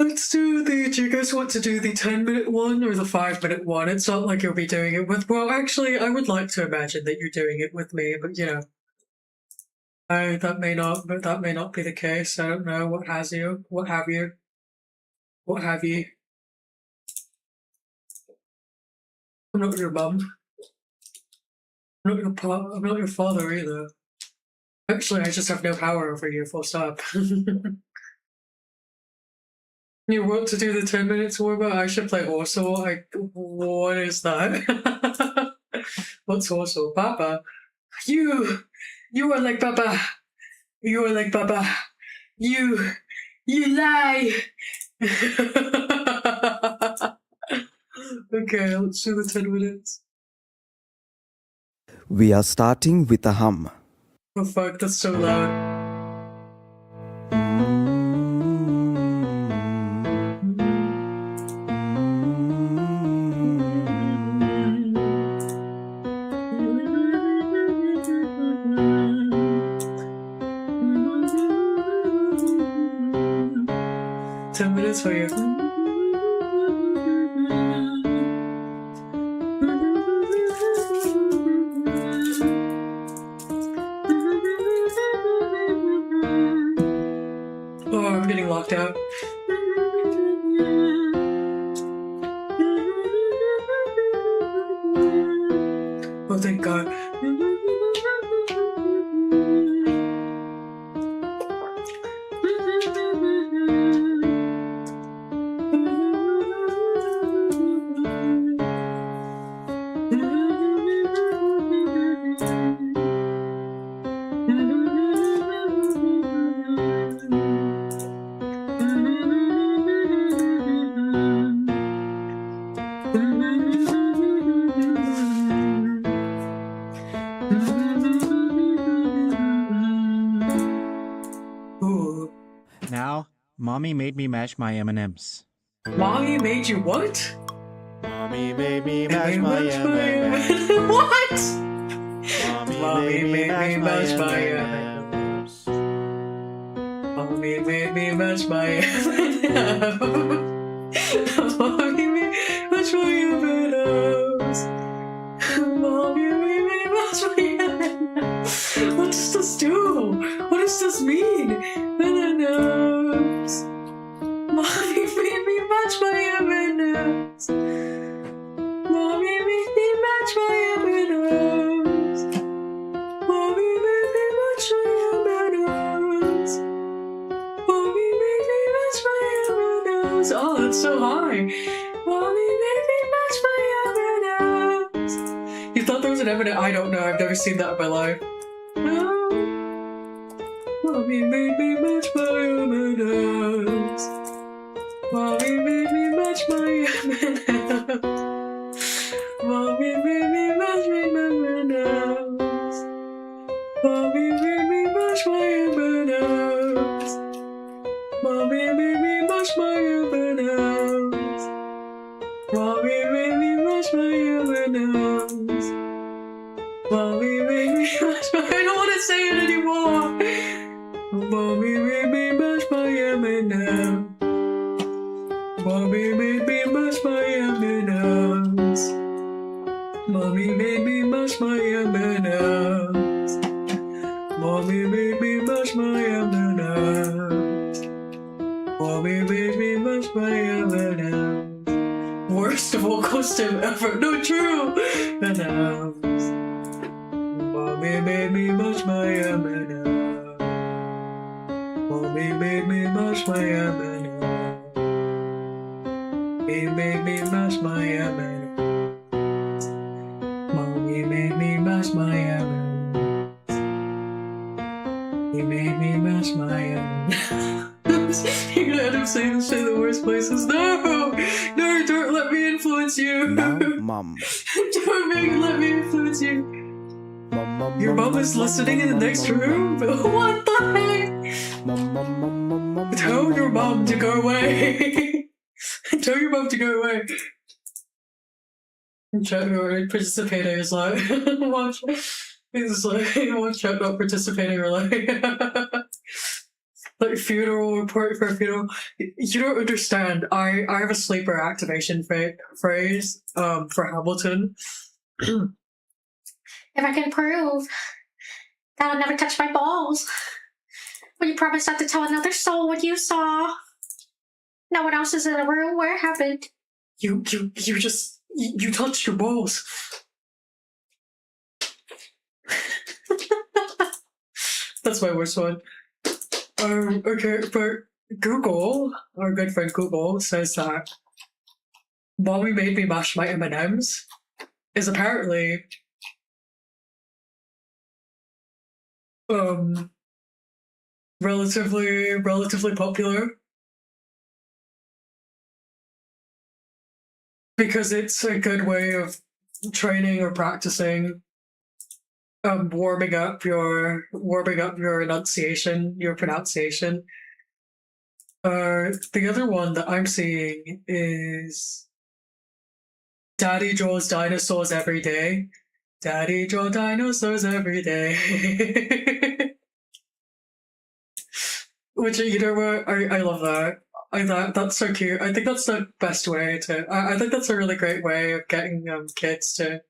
Let's do the. Do you guys want to do the 10-minute one or the 5-minute one? It's not like you'll be doing it with. Well, actually, I would like to imagine that you're doing it with me, but you know, that may not. But that may not be the case. I don't know. What has you? What have you? What have you? I'm not your mum. I'm not your father either. Actually, I just have no power over you. Full stop. You want to do the 10 minutes warm-up? I should play Horso. What is that? What's Horso? Papa. You are like Papa. You are like Papa. You lie. Okay, let's do the 10 minutes. We are starting with a hum. Oh fuck, that's so loud. 10 minutes for you. Oh, I'm getting locked out. Oh, thank God. Now, Mommy made me mash my M&Ms. Mommy made you what? Mommy made me mash my M&Ms. What? Mommy made me mash my M&Ms. Mommy made me mash my M&Ms. Mommy made me mash my M&Ms. Mommy made me mash my M&Ms. What does this do? What does this mean? M&Ms. Mommy made me match my M&Ms. Mommy made me match my M&Ms. Mommy made me match my M&Ms. Mommy made me match my M&Ms. Oh, that's so high. Mommy made me match my M&Ms. You thought there was an M&M? I don't know. I've never seen that in my life. No. Mommy made me match my M&Ms. Mommy made me match my M&Ms. Mommy made me match my M&Ms. Mommy made me match my M&Ms. Mommy made me match my M&Ms. Mommy made me match my M&Ms. Mommy made me match my. I don't want to say it anymore. Mommy made me match my M&Ms. Mommy made me match my M&Ms. Mommy made me match my M&Ms. Mommy made me match my M&Ms. Mommy made me match my M&Ms. Worst vocal stem ever. No, true. M&Ms. Mommy made me match my M&Ms. Mommy made me match my M&Ms. He made me mash my M&Ms. Mommy made me mash my M&Ms. He made me mash my M&Ms. You're gonna end up saying this shit in the worst places. No! No, don't let me influence you. Now, Mom. Don't let me influence you. Your mom is listening in the next room? What the heck? Tell your mom to go away. Tell your mom to go away. Chat not participating is like watch. It's like watch chat not participating or like like funeral, report for a funeral. You don't understand. I have a sleeper activation phrase for Hamilton. If I can prove that I'll never touch my balls, will you promise not to tell another soul what you saw? No one else is in the room where it happened. You touched your balls. That's my worst one. Okay, but Google, our good friend Google, says that "Mommy made me mash my M&Ms" is apparently relatively popular because it's a good way of training or practicing warming up your enunciation, your pronunciation. The other one that I'm seeing is "Daddy draws dinosaurs every day." Daddy draw dinosaurs every day. Which, you know what, I love that. That's so cute. I think that's the best way to. I think that's a really great way of getting kids to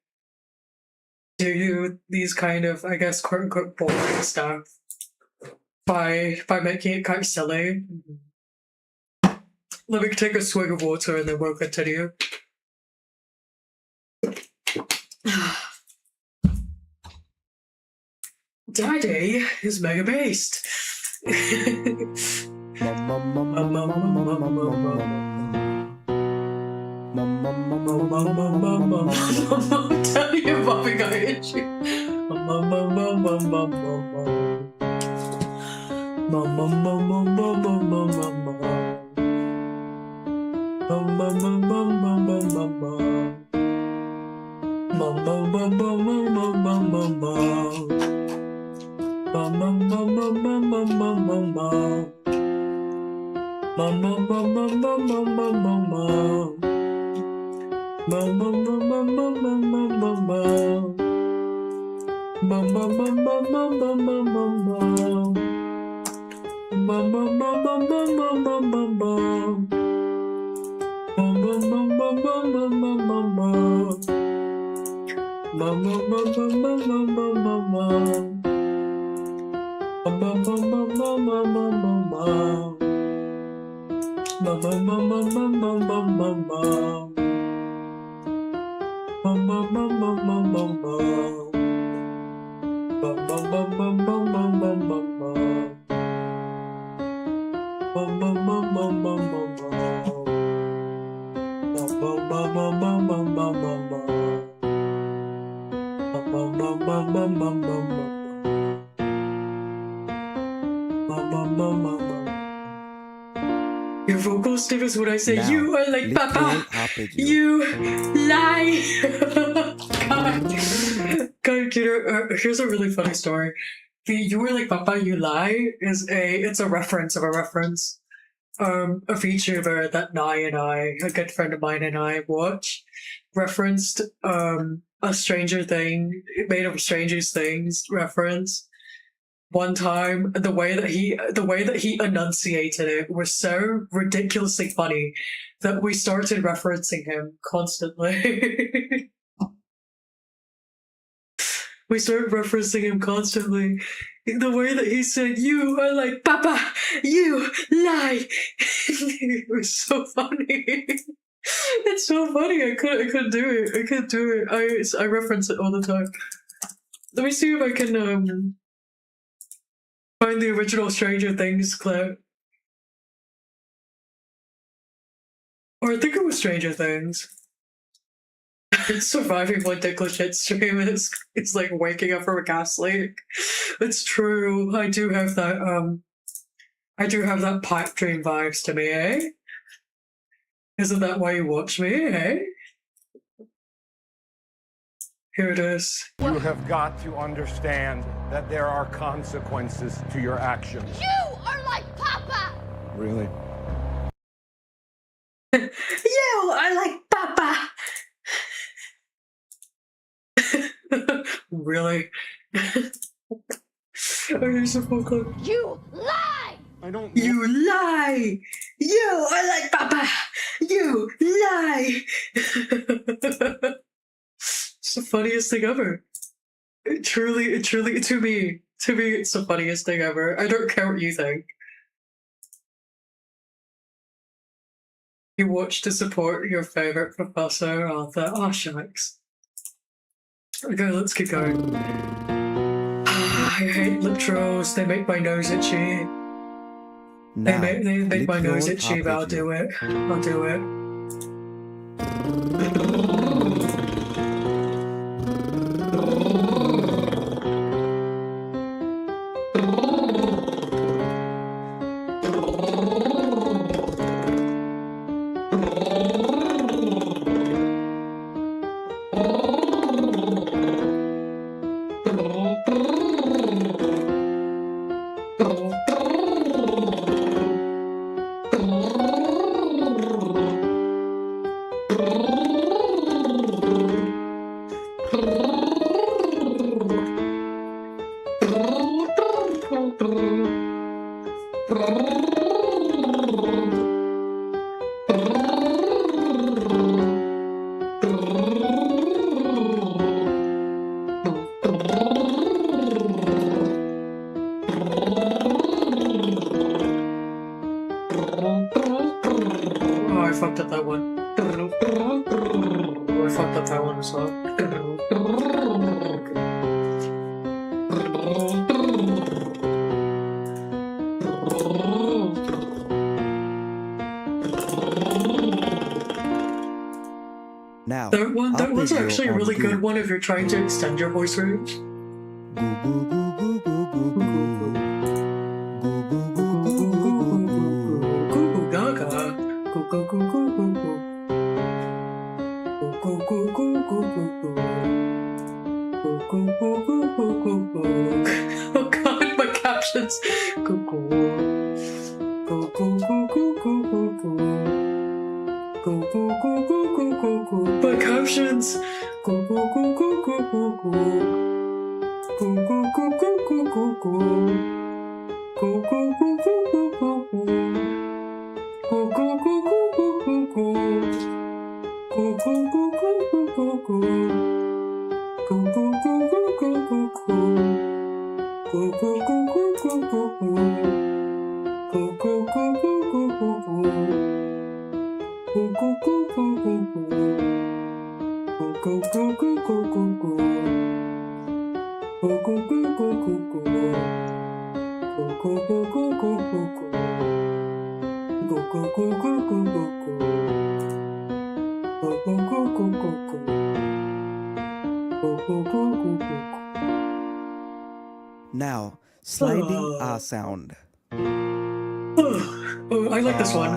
do these kind of, I guess, quote unquote boring stuff by making it kind of silly. Let me take a swig of water and then we'll continue. Daddy is mega based. Tell you mommy got itchy. Your vocal stiffness when I say Now, you are like lift Papa. your arpeggio. You lie. God, you know, here's a really funny story. The "you were like Papa, you lie" it's a reference of a reference. A VTuber that Nye and I, a good friend of mine and I watch, referenced a Stranger Thing, made of Stranger Things reference. One time, the way that he enunciated it was so ridiculously funny that we started referencing him constantly. We started referencing him constantly. The way that he said, "You are like Papa, you lie." It was so funny. It's so funny. I couldn't do it. I couldn't do it. I reference it all the time. Let me see if I can find the original Stranger Things clip. Or I think it was Stranger Things. Surviving one ticklish hit stream is it's like waking up from a gas leak. It's true. I do have that pipe dream vibes to me, eh? Isn't that why you watch me, eh? Here it is. You have got to understand that there are consequences to your actions. You are like Papa! Really? You are like Papa! Really? Are you so fucking? You lie! I don't. You lie! You are like Papa! You lie! It's the funniest thing ever. It truly, to me, it's the funniest thing ever. I don't care what you think. You watch to support your favorite professor, Arthur. Oh, shucks. Okay, let's keep going. I hate lip trolls. They make my nose itchy. Now, They make lip my nose roll itchy, up but I'll with do you. it. I'll do it. Oh, I fucked up that one. Oh, I fucked up that one as well. Now, That up was with you actually a on really goo. good one if you're trying to extend your voice range. Goo goo goo goo goo goo goo. Goo goo goo goo goo goo goo. Goo goo gaga. Goo goo goo goo goo goo. Goo goo goo goo goo goo. Goo goo goo goo goo goo goo. Oh god, my captions. Goo goo. Goo goo goo goo goo goo goo. Goo goo goo goo goo goo goo. My captions. Goo goo goo goo goo goo goo. Goo goo goo goo goo goo goo. Goo goo goo goo goo goo goo. Goo goo goo goo goo goo goo. Goo goo goo goo goo goo goo. Goo goo goo goo goo goo goo. Goo goo goo goo goo goo goo. Goo goo goo goo goo goo goo. Goo goo goo goo goo goo. Goo goo goo goo goo goo goo. Goo goo goo goo goo goo. Goo goo goo goo goo goo goo. Goo goo goo goo goo goo goo. Goo goo goo goo goo goo. Goo goo goo goo goo goo. Now, sliding R sound. Oh, I like this one.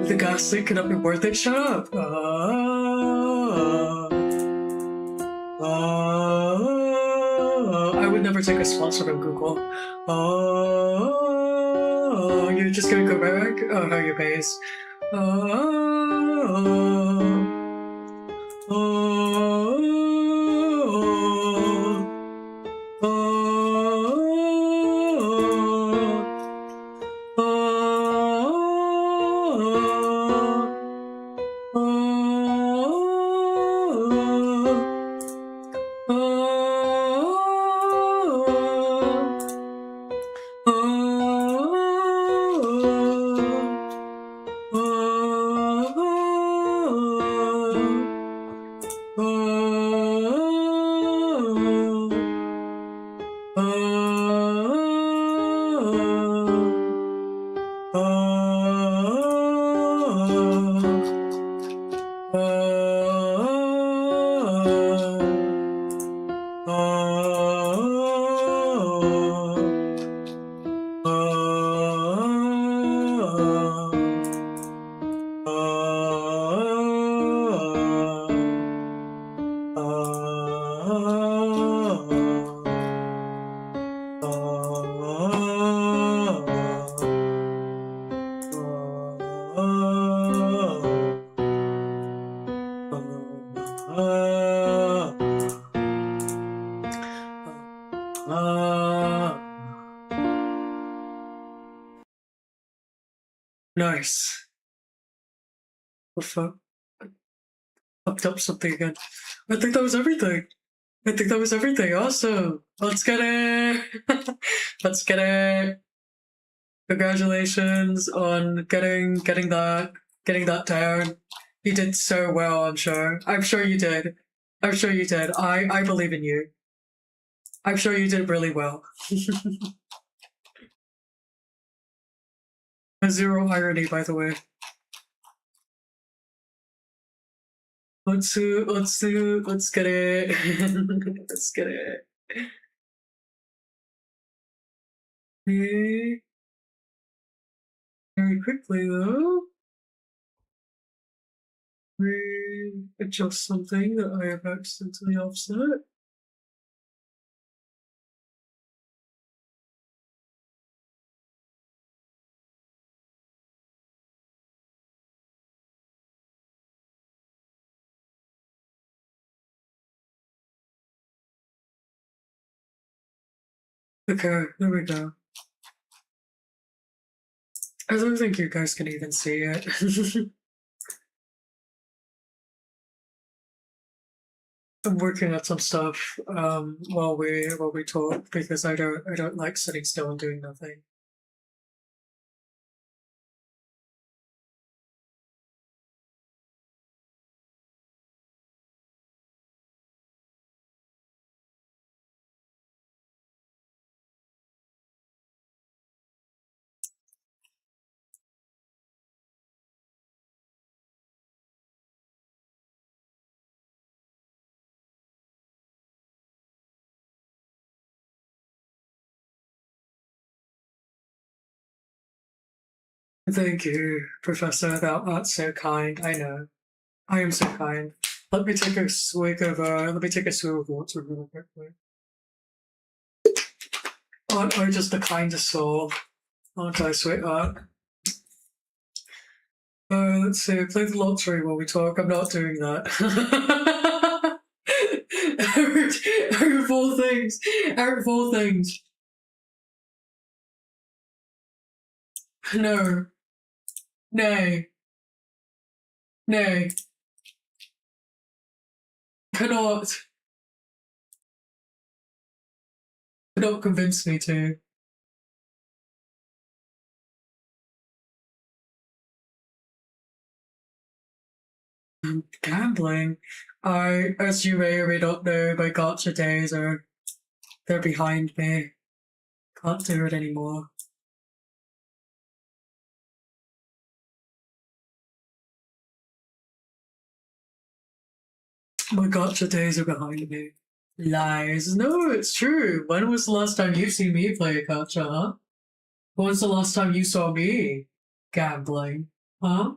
The gas leak cannot be worth it. Shut up. I would never take a sponsor from Google. You're just gonna go back? Oh, how your base. Nice. What the fuck? Fucked up something again. I think that was everything. Awesome. Let's get it. Let's get it. Congratulations on getting that down. You did so well, I'm sure. I'm sure you did. I believe in you. I'm sure you did really well. Zero irony, by the way. Let's get it. Let's get it. Okay. Very quickly though, we adjust something that I have accidentally offset. Okay, there we go. I don't think you guys can even see it. I'm working on some stuff while we talk because I don't like sitting still and doing nothing. Thank you, Professor. That's so kind. I know. I am so kind. Let me take a swig of water really quickly. Aren't I just the kindest soul? Aren't I, sweetheart? Let's see. Play the lottery while we talk. I'm not doing that. Out of all things. Out of all things. No. Nay. Nay. Cannot convince me to. Gambling. As you may or may not know, my gotcha days they're behind me. Can't do it anymore. My gotcha days are behind me. Lies. No, it's true. When was the last time you seen me play a gotcha, huh? When was the last time you saw me gambling, huh?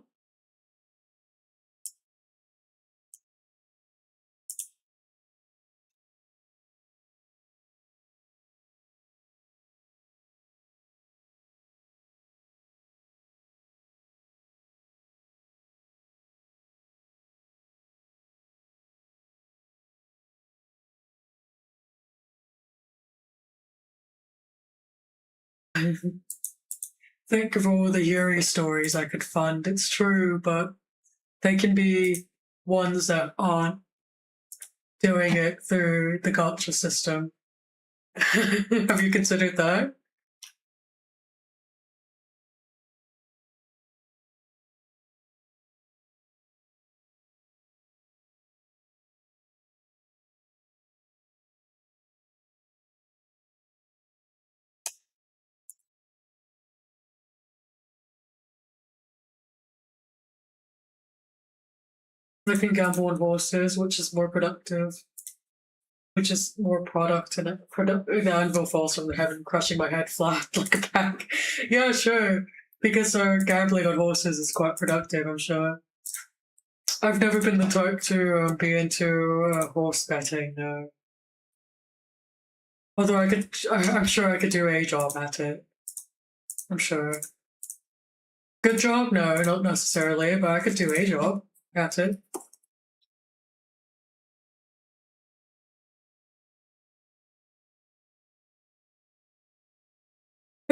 Think of all the Yuri stories I could fund. It's true, but they can be ones that aren't doing it through the gotcha system. Have you considered that? I can gamble on horses, which is more productive. Which is more product and the anvil falls from the heaven, crushing my head flat like a pack. Yeah, sure. Because gambling on horses is quite productive, I'm sure. I've never been the type to be into horse betting, no. Although I'm sure I could do a job at it. I'm sure. Good job? No, not necessarily, but I could do a job at it.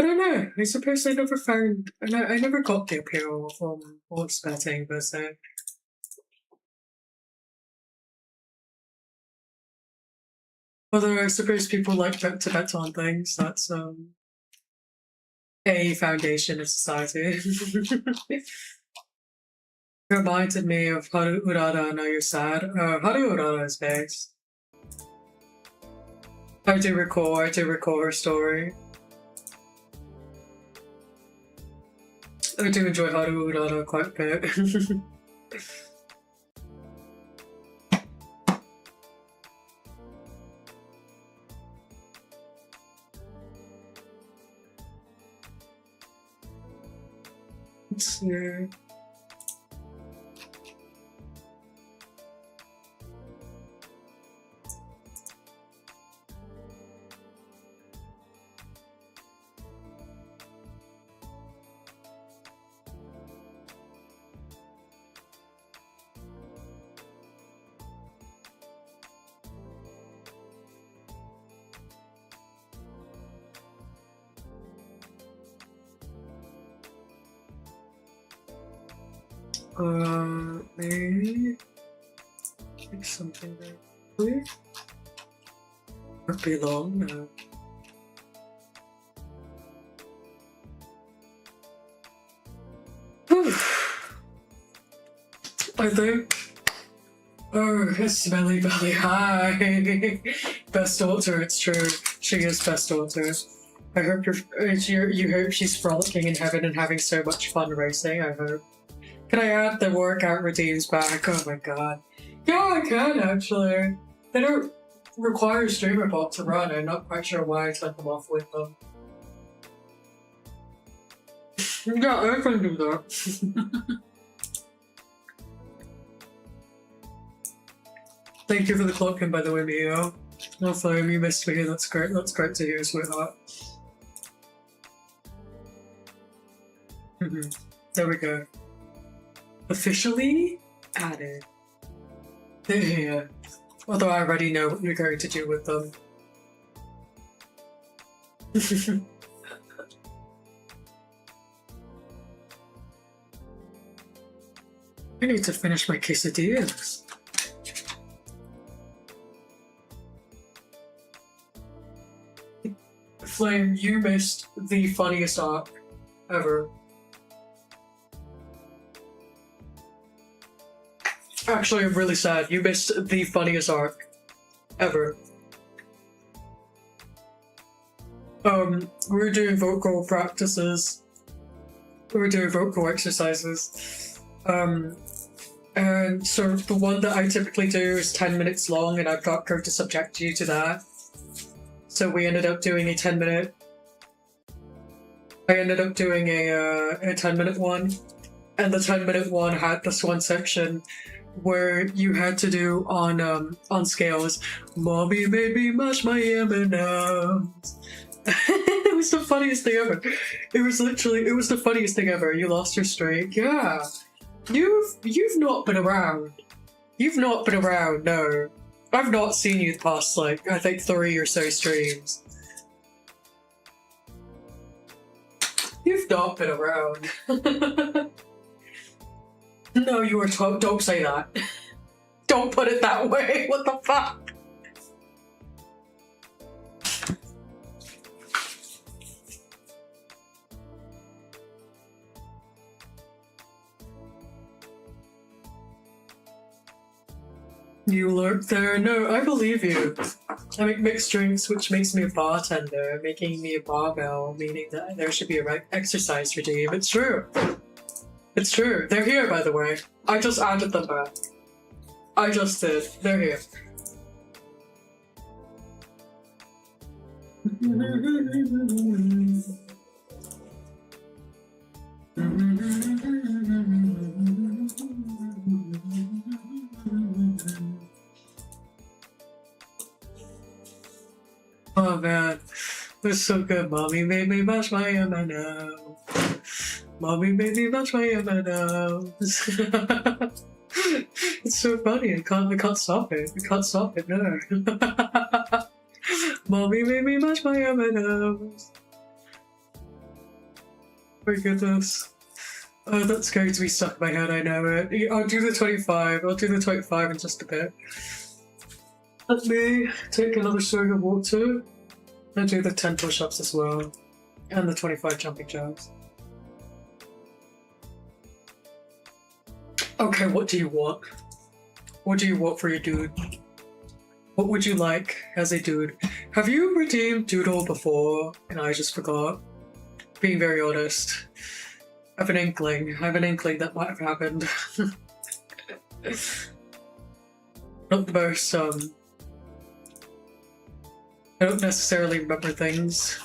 I don't know. I suppose I never found, and I never got the appeal of horse betting per se. Although I suppose people like to bet on things. That's a foundation of society. Reminded me of Haru Urara, I Know You're Sad. Haru Urara is based. I do recall her story. I do enjoy Haru Urara quite a bit. Let's see. Maybe like something very quick. Won't be long now. I think. Oh, it's smelly belly. Hi, best daughter. It's true. She is best daughter. I hope you hope she's frolicking in heaven and having so much fun racing. I hope. Can I add the workout routines back? Oh my god. Yeah, I can actually. They don't require StreamerBot to run. I'm not quite sure why I took them off with them. Yeah, I can do that. Thank you for the clock-in, by the way, Mio. No flame, you missed me. That's great. That's great to hear, sweetheart. There we go. Officially added. Yeah. Although I already know what you're going to do with them. I need to finish my quesadillas. Flame, you missed the funniest arc ever. Actually, I'm really sad. You missed the funniest arc ever. We were doing vocal practices. We were doing vocal exercises. And so the one that I typically do is 10 minutes long, and I've got going to subject you to that. So we ended up doing a 10-minute. I ended up doing a 10-minute one, and the 10-minute one had this one section where you had to do on scales, "Mommy made me mash my M&Ms." It was the funniest thing ever. It was the funniest thing ever. You lost your streak. Yeah. You've not been around. You've not been around, no. I've not seen you the past, like, I think 3 or so streams. You've not been around. No, you were don't say that. Don't put it that way. What the fuck? You lurk there? No, I believe you. I make mixed drinks, which makes me a bartender, making me a barbell, meaning that there should be a right exercise regime. It's true. It's true. They're here, by the way. I just added them back. I just did. They're here. Oh man, it's so good. Mommy made me mash my M&Ms. Mommy made me mash my M&Ms. It's so funny. I can't stop it. I can't stop it. No. Mommy made me mash my M&Ms. My goodness. Oh, that's going to be stuck in my head, I know it. I'll do the 25. I'll do the 25 in just a bit. Let me take another swig of water and do the 10 push-ups as well. And the 25 jumping jacks. Okay, what do you want? What do you want for your dude? What would you like as a dude? Have you redeemed Doodle before and I just forgot? Being very honest. I have an inkling that might have happened. Not the most, I don't necessarily remember things.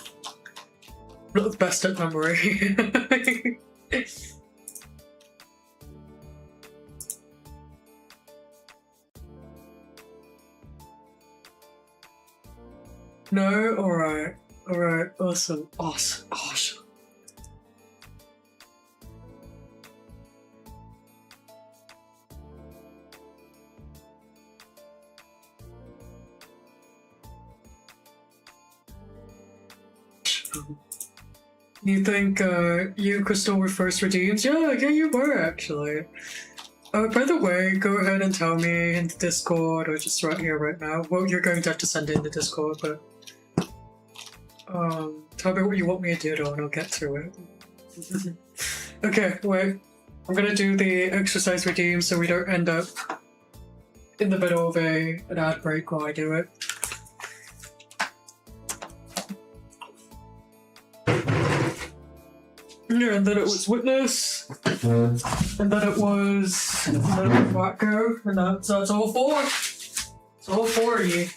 Not the best at memory. No? Alright. Alright, awesome. Awesome. Awesome. You think you, Crystal, were first redeemed? Yeah, you were actually. By the way, go ahead and tell me in the Discord or just right here, right now. Well, you're going to have to send it in the Discord, but tell me what you want me to do and I'll get through it. Okay, wait. I'm gonna do the exercise redeem so we don't end up in the middle of an ad break while I do it. Yeah, and then it was Witness, and then it was Wacko, and that's all four. It's all four of you.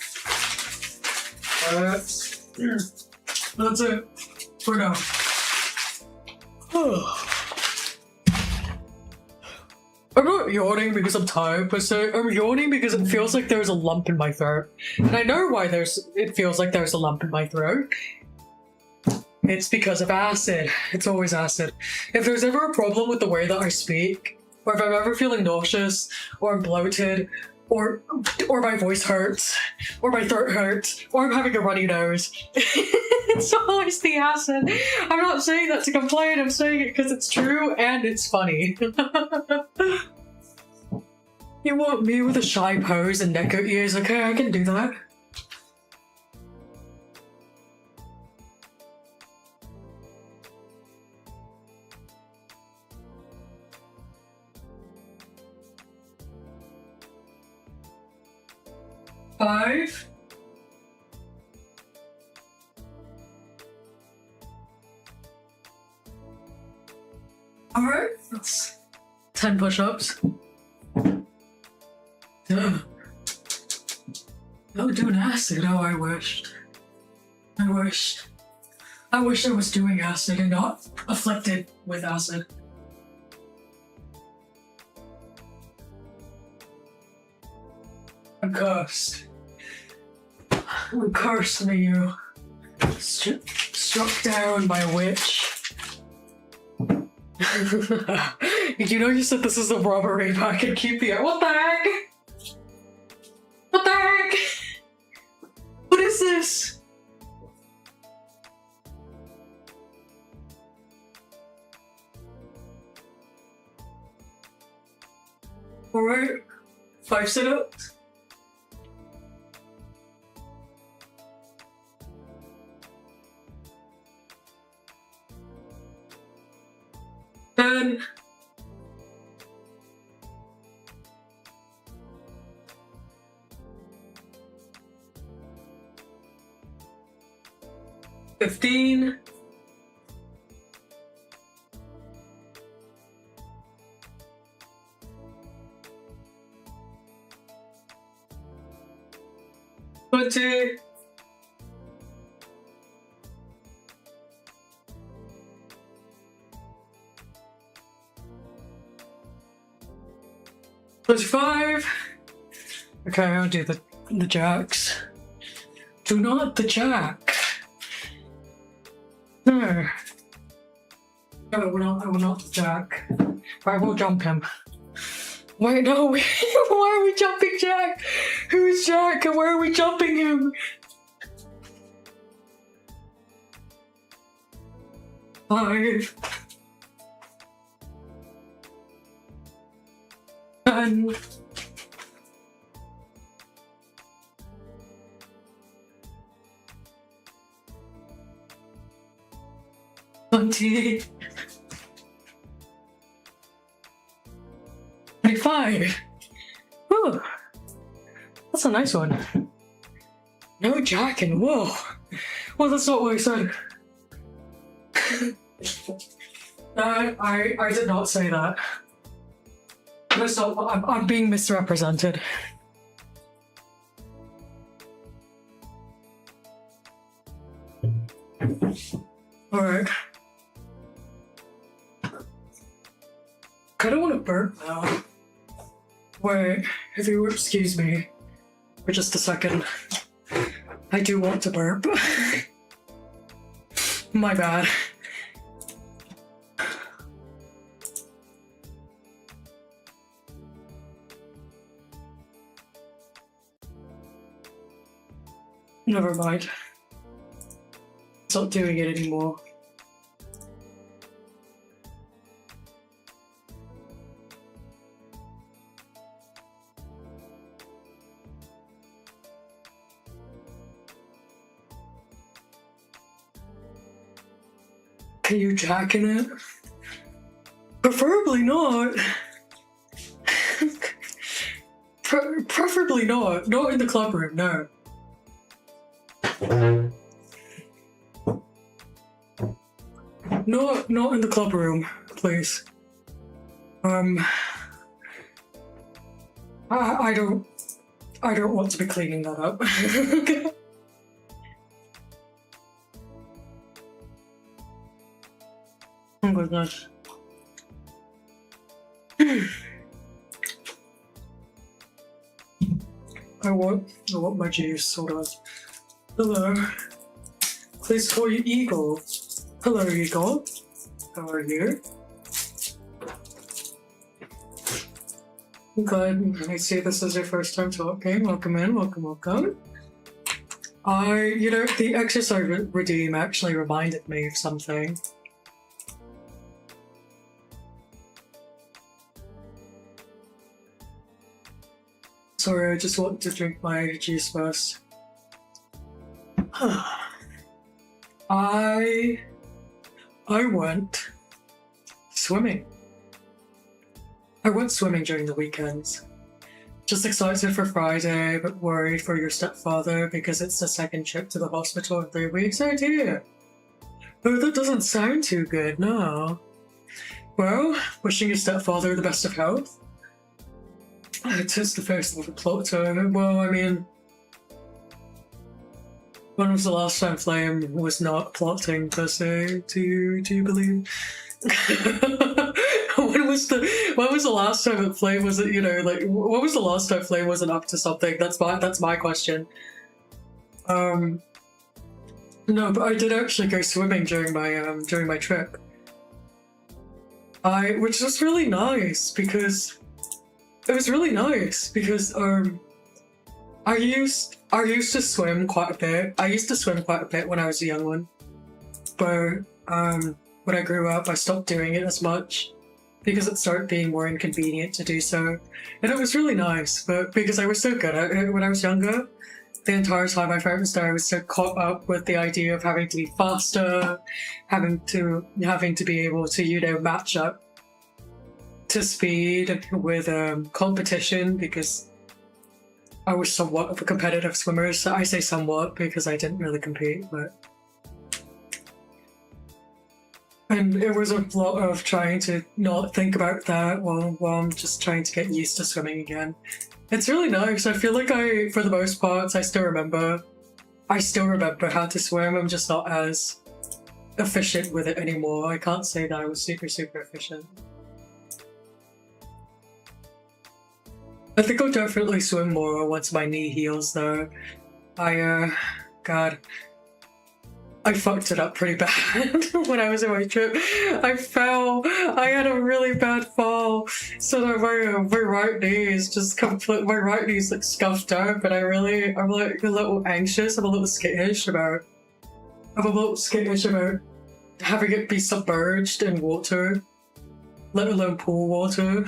That's it for now. I'm not yawning because I'm tired, but I'm yawning because it feels like there's a lump in my throat. And I know why it feels like there's a lump in my throat. It's because of acid. It's always acid. If there's ever a problem with the way that I speak, or if I'm ever feeling nauseous, or I'm bloated, or my voice hurts, or my throat hurts, or I'm having a runny nose, it's always the acid. I'm not saying that to complain, I'm saying it because it's true and it's funny. You want me with a shy pose and neck out ears? Okay, I can do that. Five. Alright, that's 10 push-ups. Oh, doing acid. Oh, I wished. I wish I was doing acid and not afflicted with acid. I'm cursed. I'm cursed, may you. Struck down by a witch. You know you said this is a robbery, but I can keep the— What the heck? What the heck? What is this? Alright. 5 sit-ups. Then 15. 20. 25. Okay, I'll do the jacks. Do not the jack. No. No, I will not the jack. I will jump him. Wait, no, why are we jumping Jack? Who's Jack and where are we jumping him? 5. 10, 20, 25. Whew. That's a nice one. No jacking, whoa. Well, that's not what I said. I did not say that. That's not what I'm being misrepresented. Alright. I don't want to burp now. Wait, if you would excuse me for just a second. I do want to burp. My bad. Never mind. Not doing it anymore. Can you jack in it? Preferably not. Preferably not. Not in the club room, no. Not in the club room, please. I don't want to be cleaning that up. Oh my gosh. I want my juice, hold on. Hello. Please call you Eagle. Hello, Eagle. How are you? Good. I see this is your first time talking. Welcome in, welcome. The exercise redeem actually reminded me of something. Sorry, I just want to drink my juice first. I went swimming. I went swimming during the weekends. Just excited for Friday, but worried for your stepfather because it's the second trip to the hospital in 3 weeks. Oh dear. Oh, that doesn't sound too good, no. Well, wishing your stepfather the best of health. It's just the first little plot to it. Well, I mean, when was the last time Flame was not plotting per se? Do you believe? When was the last time that Flame was, when was the last time Flame wasn't up to something? That's my question. No, but I did actually go swimming during my trip. Which was really nice because it was really nice because I used to swim quite a bit. I used to swim quite a bit when I was a young one, but when I grew up, I stopped doing it as much because it started being more inconvenient to do so, and it was really nice. But because I was so good at it when I was younger, the entire time I found that I was so caught up with the idea of having to be faster, having to be able to match up to speed with competition, because I was somewhat of a competitive swimmer. So I say somewhat because I didn't really compete, and it was a lot of trying to not think about that while I'm just trying to get used to swimming again. It's really nice. I feel like for the most part, I still remember how to swim. I'm just not as efficient with it anymore. I can't say that I was super efficient. I think I'll definitely swim more once my knee heals though. God, I fucked it up pretty bad when I was on my trip. I fell. I had a really bad fall, so that my right knee is just my right knee's like scuffed up, and I'm like a little anxious. I'm a little skittish about having it be submerged in water, let alone pool water.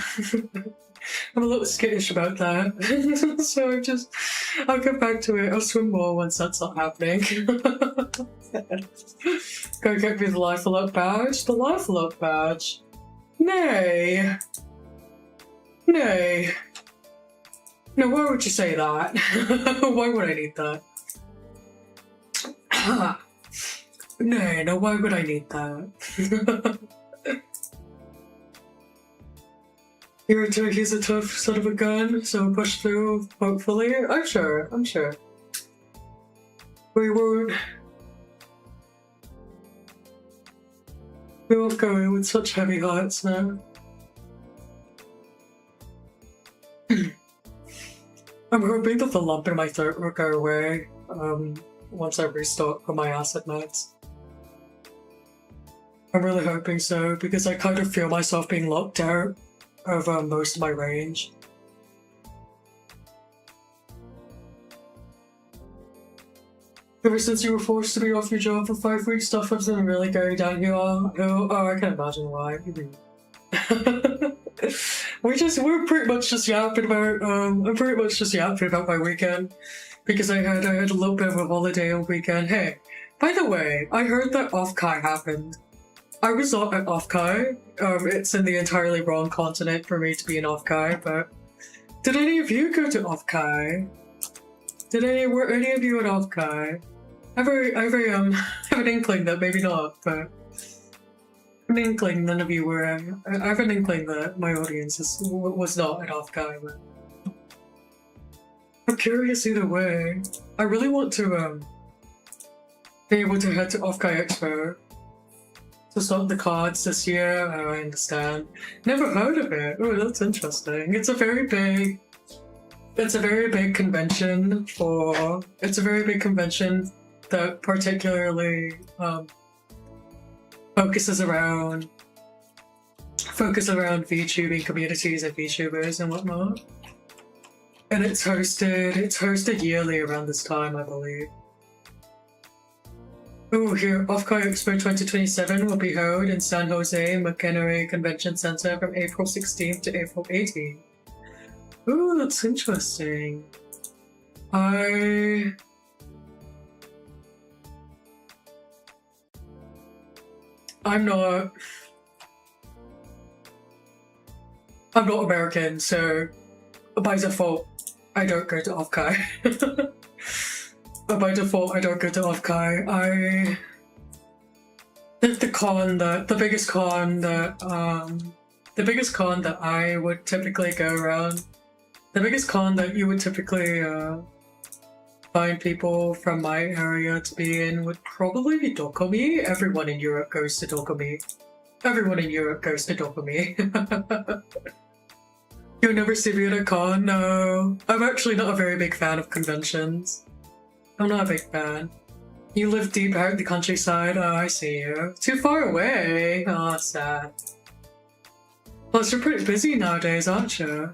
I'm a little skittish about that. So I'll get back to it. I'll swim more once that's not happening. Go get me the Life Alert badge. The Life Alert badge. Nay. Nay. No, why would you say that? Why would I need that? Nay, no, why would I need that? He's a tough son of a gun, so push through, hopefully. I'm sure. We won't go in with such heavy hearts now. I'm hoping that the lump in my throat will go away once I restock on my acid meds. I'm really hoping so, because I kind of feel myself being locked out of most of my range. Ever since you were forced to be off your job for 5 weeks, stuff has been really going downhill. Oh, I can imagine why. We're pretty much just yapping about, I'm pretty much just yapping about my weekend, because I had a little bit of a holiday all weekend. Hey, by the way, I heard that Off-Kai happened. I was not at Off-Kai. It's in the entirely wrong continent for me to be in Off-Kai, but did any of you go to Off-Kai? Were any of you at Off-Kai? I have an inkling that maybe not, but an inkling none of you were. I have an inkling that my audience was not at Off-Kai, but I'm curious either way. I really want to be able to head to Off-Kai Expo to start the cards this year. I understand. Never heard of it. Oh, that's interesting. It's a very big convention that particularly focuses around VTubing communities and VTubers and whatnot. And it's hosted yearly around this time, I believe. Oh, here, Off-Kai Expo 2027 will be held in San Jose McEnery Convention Center from April 16th to April 18th. Ooh, that's interesting. I'm not American, so by default, I don't go to Off-Kai. By default, I don't go to Off-Kai. The biggest con that I would typically go around, the biggest con that you would typically find people from my area to be in would probably be Dokumi. Everyone in Europe goes to Dokumi. You'll never see me at a con? No. I'm actually not a very big fan of conventions. I'm not a big fan. You live deep out in the countryside? Oh, I see you. Too far away? Oh, sad. Plus, you're pretty busy nowadays, aren't you?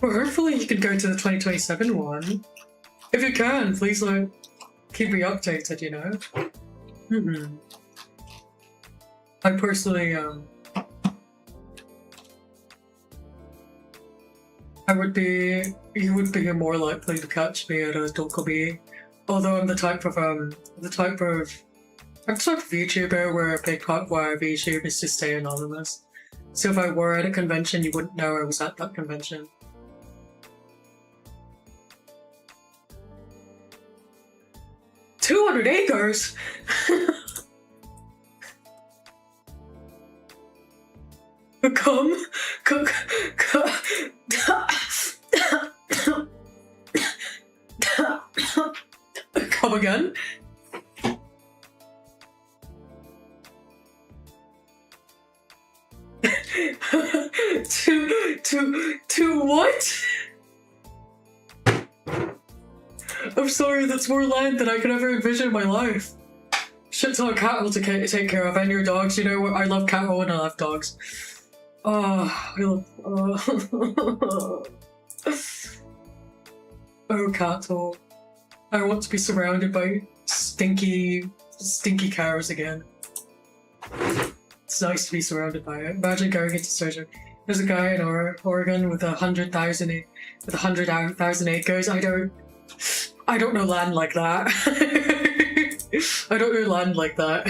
Well, hopefully you can go to the 2027 one. If you can, please, keep me updated, you know? I personally, you would be more likely to catch me at a Dokumi. Although I'm the type of VTuber where a big part why I VTube is to stay anonymous. So if I were at a convention, you wouldn't know I was at that convention. $200 acres? Come again? to what? I'm sorry, that's more land than I could ever envision in my life. Shit ton of cattle to take care of, and your dogs, you know what? I love cattle and I love dogs. Oh, cattle. I want to be surrounded by stinky cows again. It's nice to be surrounded by it. Imagine going into surgery. There's a guy in Oregon with 100,000 acres. I don't know land like that. I don't know land like that.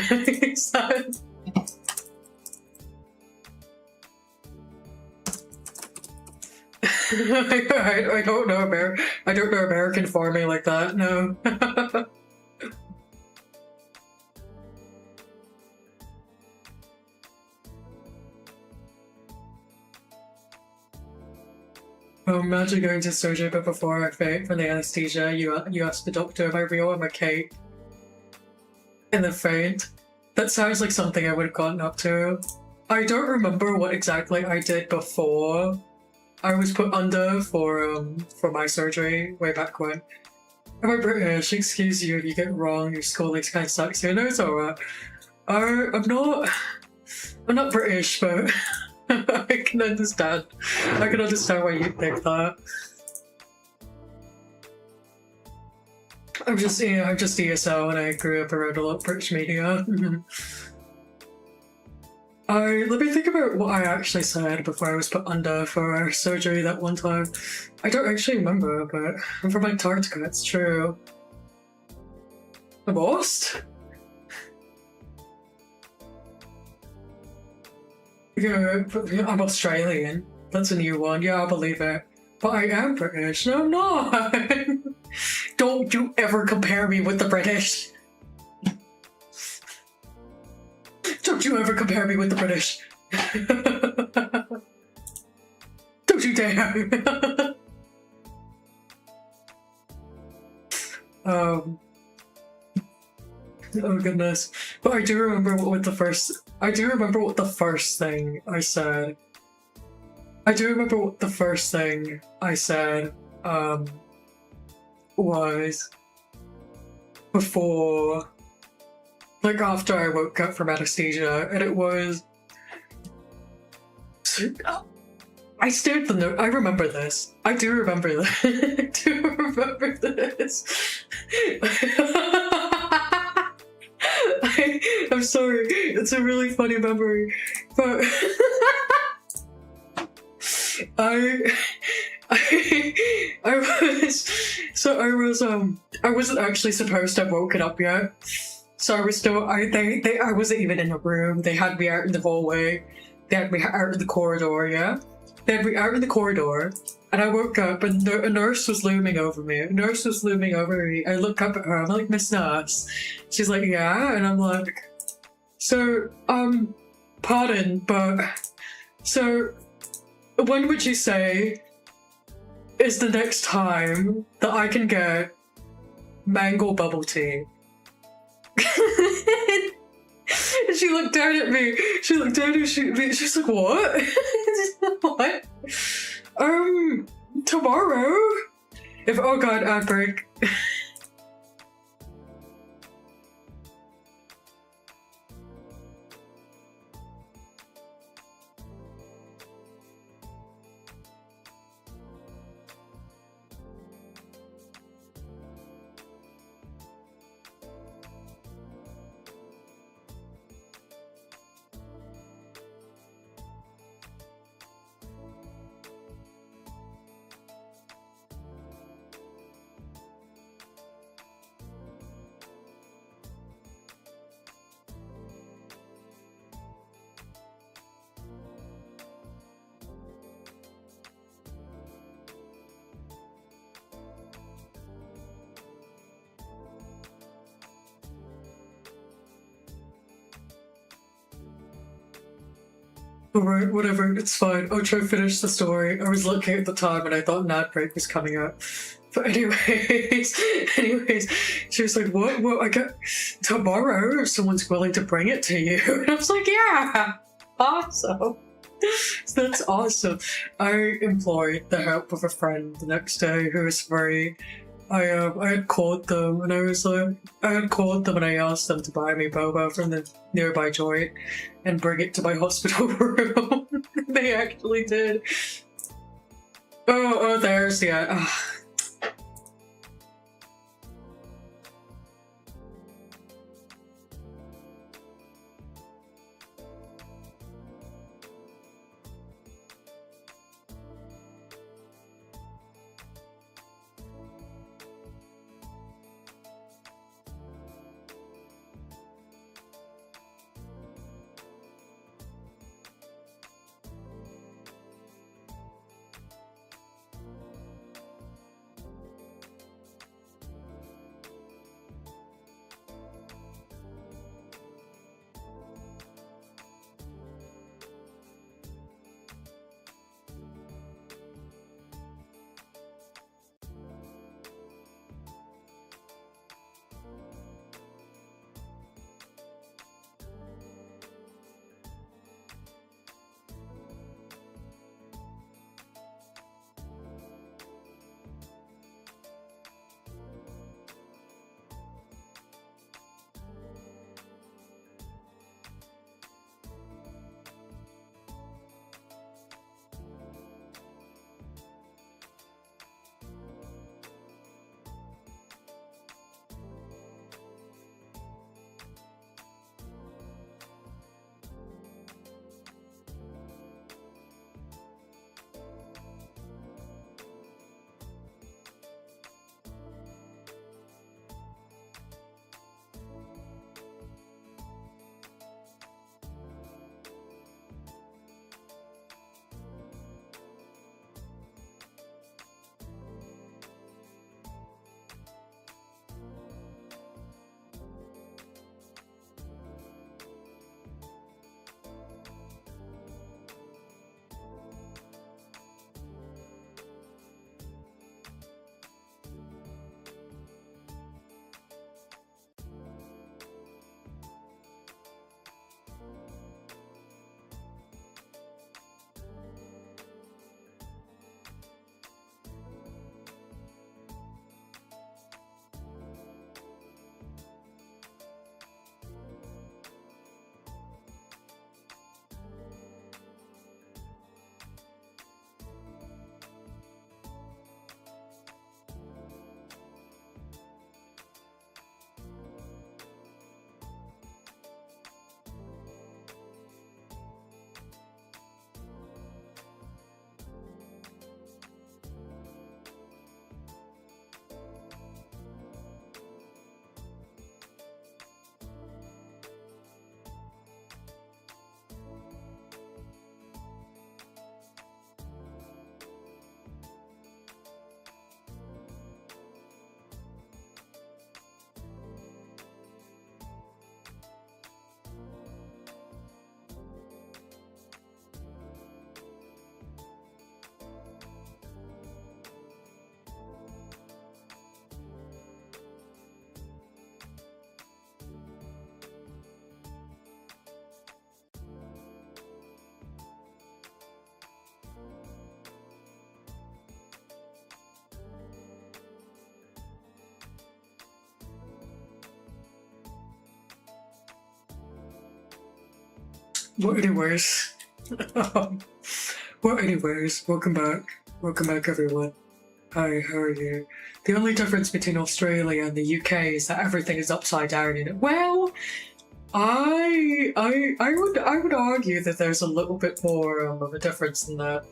I don't know American farming like that. No. Imagine going to surgery, but before I faint from the anesthesia, you ask the doctor, am I real or am I Kate? And then faint. That sounds like something I would have gotten up to. I don't remember what exactly I did before I was put under for my surgery way back when. Am I British? Excuse you if you get it wrong, your schooling kind of sucks here. No, it's alright. I'm not British, but I can understand. I can understand why you think that. I'm just ESL and I grew up around a lot of British media. Let me think about what I actually said before I was put under for surgery that one time. I don't actually remember, but I'm from Antarctica, it's true. I'm lost? Yeah, I'm Australian. That's a new one. Yeah, I'll believe it. But I am British. No, I'm not. Don't you ever compare me with the British. Don't you ever compare me with the British. Don't you dare. Oh goodness. But I do remember what the first thing I said. I do remember what the first thing I said was before, like after I woke up from anesthesia, and it was, I stared the note. I remember this. I do remember this. I do remember this. I'm sorry. It's a really funny memory, but I wasn't actually supposed to have woken up yet. So I was still, I wasn't even in the room. They had me out in the hallway. They had me out in the corridor, yeah? They had me out in the corridor, and I woke up and a nurse was looming over me. I look up at her, I'm like, Miss Nurse. She's like, yeah? And I'm like, so, pardon, but, so, when would you say is the next time that I can get mango bubble tea? And she looked down at me. She's like, what? What? Tomorrow? Oh god, outbreak. Alright, whatever, it's fine. I'll try to finish the story. I was looking at the time and I thought an ad break was coming up. But anyways, she was like, what, I get tomorrow if someone's willing to bring it to you. And I was like, yeah, awesome. So that's awesome. I employed the help of a friend the next day who was free. I had called them and I asked them to buy me boba from the nearby joint and bring it to my hospital room. They actually did. Oh, there's, yeah. What anyways? What anyways? Welcome back. Welcome back, everyone. Hi, how are you? The only difference between Australia and the UK is that everything is upside down in it. Well, I would argue that there's a little bit more of a difference than that.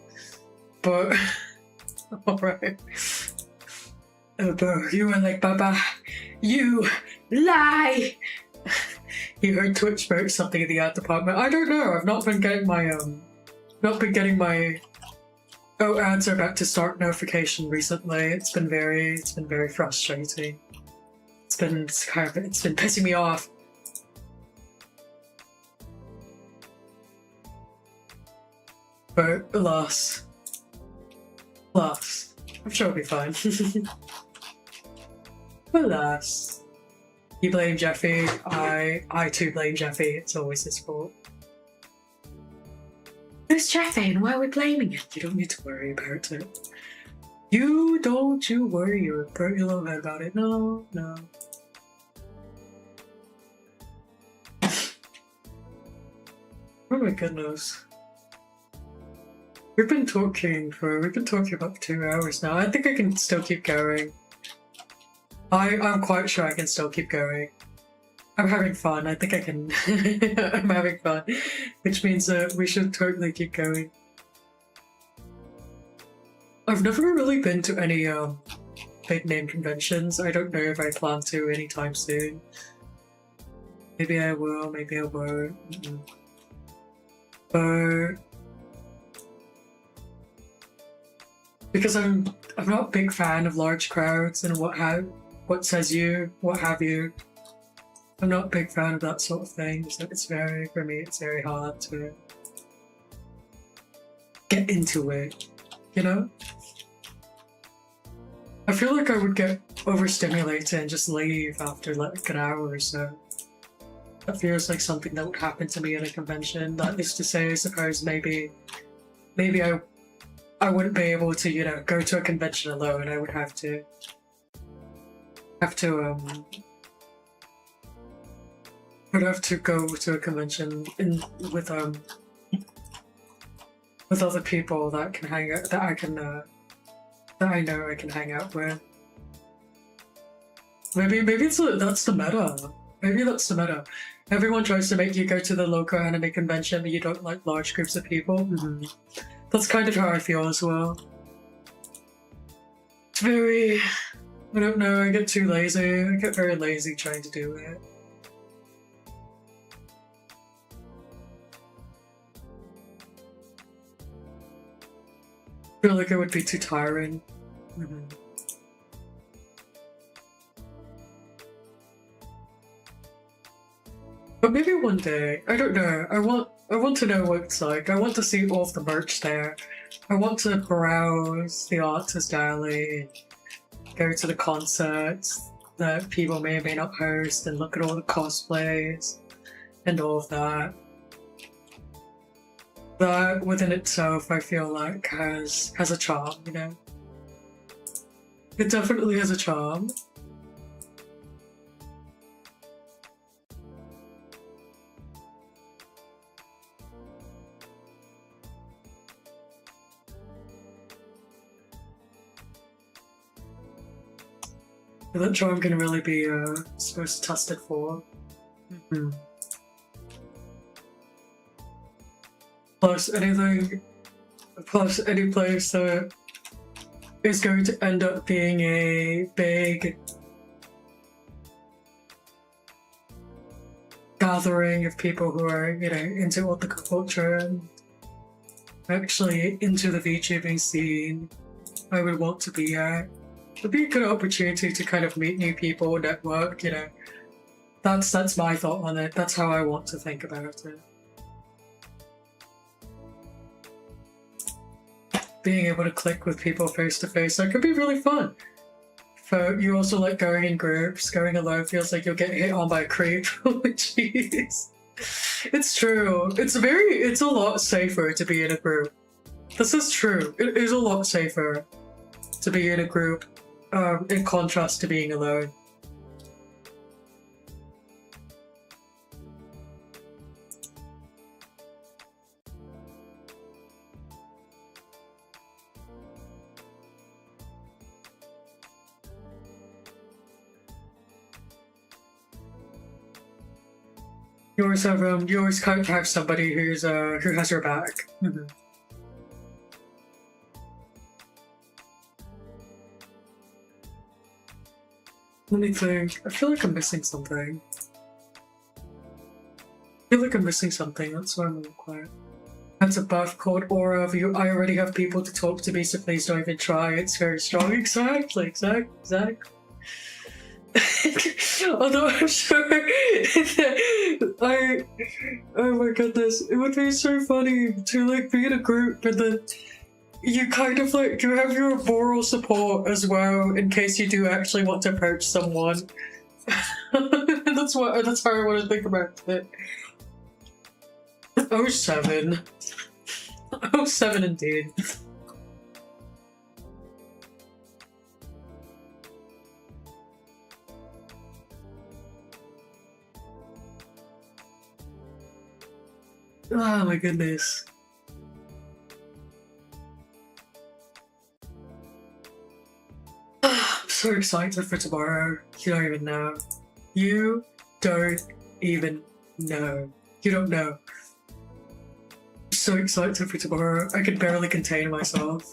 But alright. But you were like, Baba, you lie. You heard Twitch about something in the ad department. I don't know. I've not been getting my oh, ads are about to start notification recently. It's been very frustrating. It's been pissing me off. But alas, I'm sure it'll be fine. Alas, you blame Jeffy. I too blame Jeffy. It's always his fault. Who's Jeffy and why are we blaming him? You don't need to worry about it. You worry your pretty little head about it. No. Oh my goodness. We've been talking about 2 hours now. I think I can still keep going. I'm quite sure I can still keep going. I'm having fun. I think I can. I'm having fun, which means that we should totally keep going. I've never really been to any big name conventions. I don't know if I plan to anytime soon. Maybe I will, maybe I won't. But because I'm not a big fan of large crowds and what have you. I'm not a big fan of that sort of thing, so it's very hard to get into it, you know? I feel like I would get overstimulated and just leave after like an hour or so. That feels like something that would happen to me at a convention. That is to say, I suppose maybe I wouldn't be able to, you know, go to a convention alone. I would have to I'd have to go to a convention with other people that can hang out, that I know I can hang out with. Maybe that's the meta. Maybe that's the meta. Everyone tries to make you go to the local anime convention, but you don't like large groups of people. That's kind of how I feel as well. It's very, I don't know, I get too lazy. I get very lazy trying to do it. I feel like it would be too tiring. But maybe one day, I don't know, I want to know what it's like. I want to see all of the merch there. I want to browse the artist alley, go to the concerts that people may or may not host, and look at all the cosplays and all of that. That within itself, I feel like has a charm, you know? It definitely has a charm. That charm can really be supposed to test it for. Plus any place that is going to end up being a big gathering of people who are, you know, into otaku culture and actually into the VTubing scene, I would want to be at. It'd be a good opportunity to kind of meet new people, network, you know. That's my thought on it. That's how I want to think about it. Being able to click with people face to face, that could be really fun. But you also like going in groups. Going alone feels like you'll get hit on by a creep. Jeez. It's true. It's a lot safer to be in a group. This is true. It is a lot safer to be in a group, in contrast to being alone. You always kind of have somebody who has your back. Mhm. Let me think. I feel like I'm missing something. That's why I'm a little quiet. That's a buff called Aura of You. I already have people to talk to me, so please don't even try. It's very strong. Exactly. Although I'm sure oh my goodness, it would be so funny to like be in a group and then you kind of like you have your moral support as well in case you do actually want to approach someone. that's how I want to think about it. 07. 07 indeed. Oh my goodness. I'm so excited for tomorrow. You don't even know. You don't even know. You don't know. I'm so excited for tomorrow. I can barely contain myself.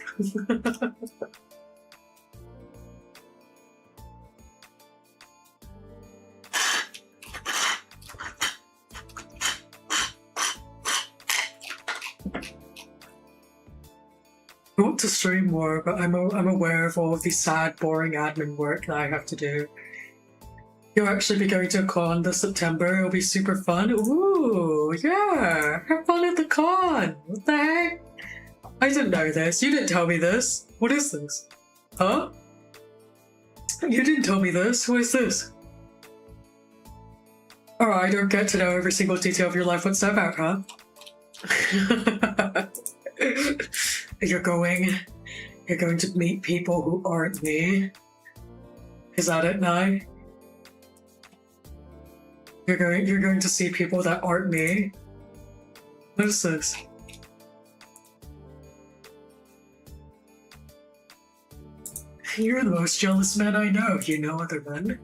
I want to stream more, but I'm aware of all of the sad, boring admin work that I have to do. You'll actually be going to a con this September. It'll be super fun. Ooh, yeah! Have fun at the con! What the heck? I didn't know this. You didn't tell me this. What is this? Huh? You didn't tell me this. What is this? Oh, I don't get to know every single detail of your life. What's that about, huh? You're going to meet people who aren't me. Is that it now? You're going to see people that aren't me. What is this? You're the most jealous man I know. You know other men.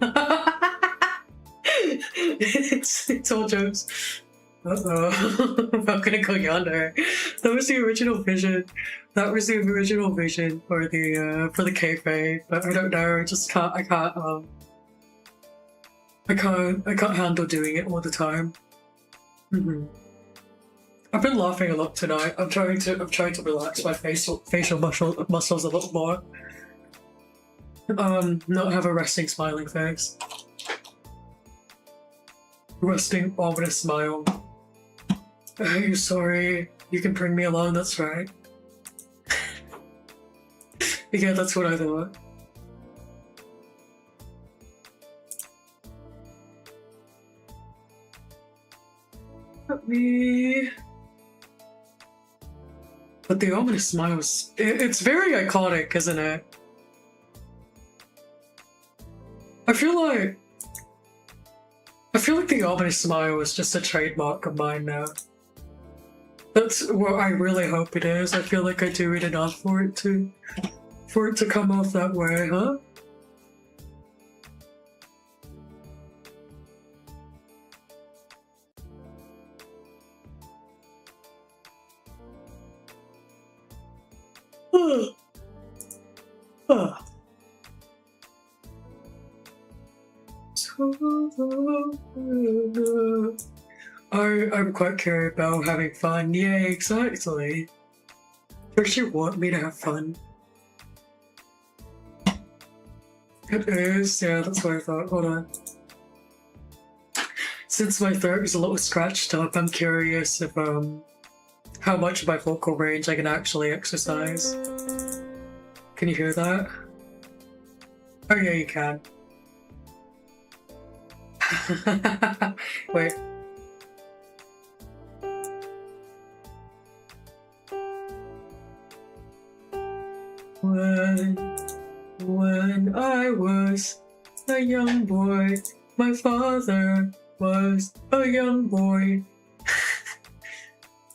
it's all jokes. Uh-oh. I'm not gonna go yonder. That was the original vision. That was the original vision for the cafe, but I don't know. I just can't. I can't handle doing it all the time. I've been laughing a lot tonight. I'm trying to relax my facial muscles a little more. Not have a resting smiling face. Resting ominous smile. Hey, sorry. You can bring me along. That's right. Yeah, that's what I thought. Let me... But the ominous smile is... It's very iconic, isn't it? I feel like the ominous smile is just a trademark of mine now. That's what I really hope it is. I feel like I do it enough for it to come off that way, huh? I'm quite curious about having fun. Yeah, exactly. Does she want me to have fun? It is, yeah, that's what I thought. Hold on. Since my throat is a little scratched up, I'm curious if how much of my vocal range I can actually exercise. Can you hear that? Oh yeah, you can. Wait. When I was a young boy, my father was a young boy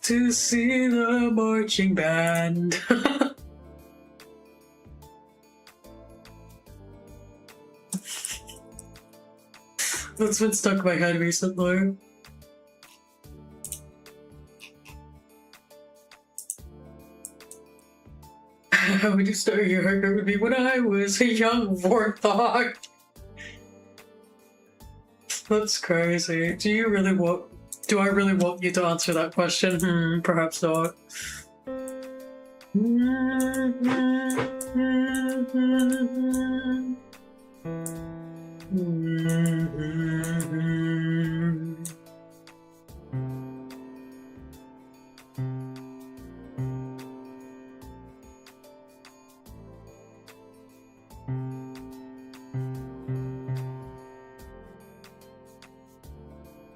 to see the marching band. That's been stuck in my head recently. When you started your hookup with me when I was a young warthog. That's crazy. Do I really want you to answer that question? Perhaps not.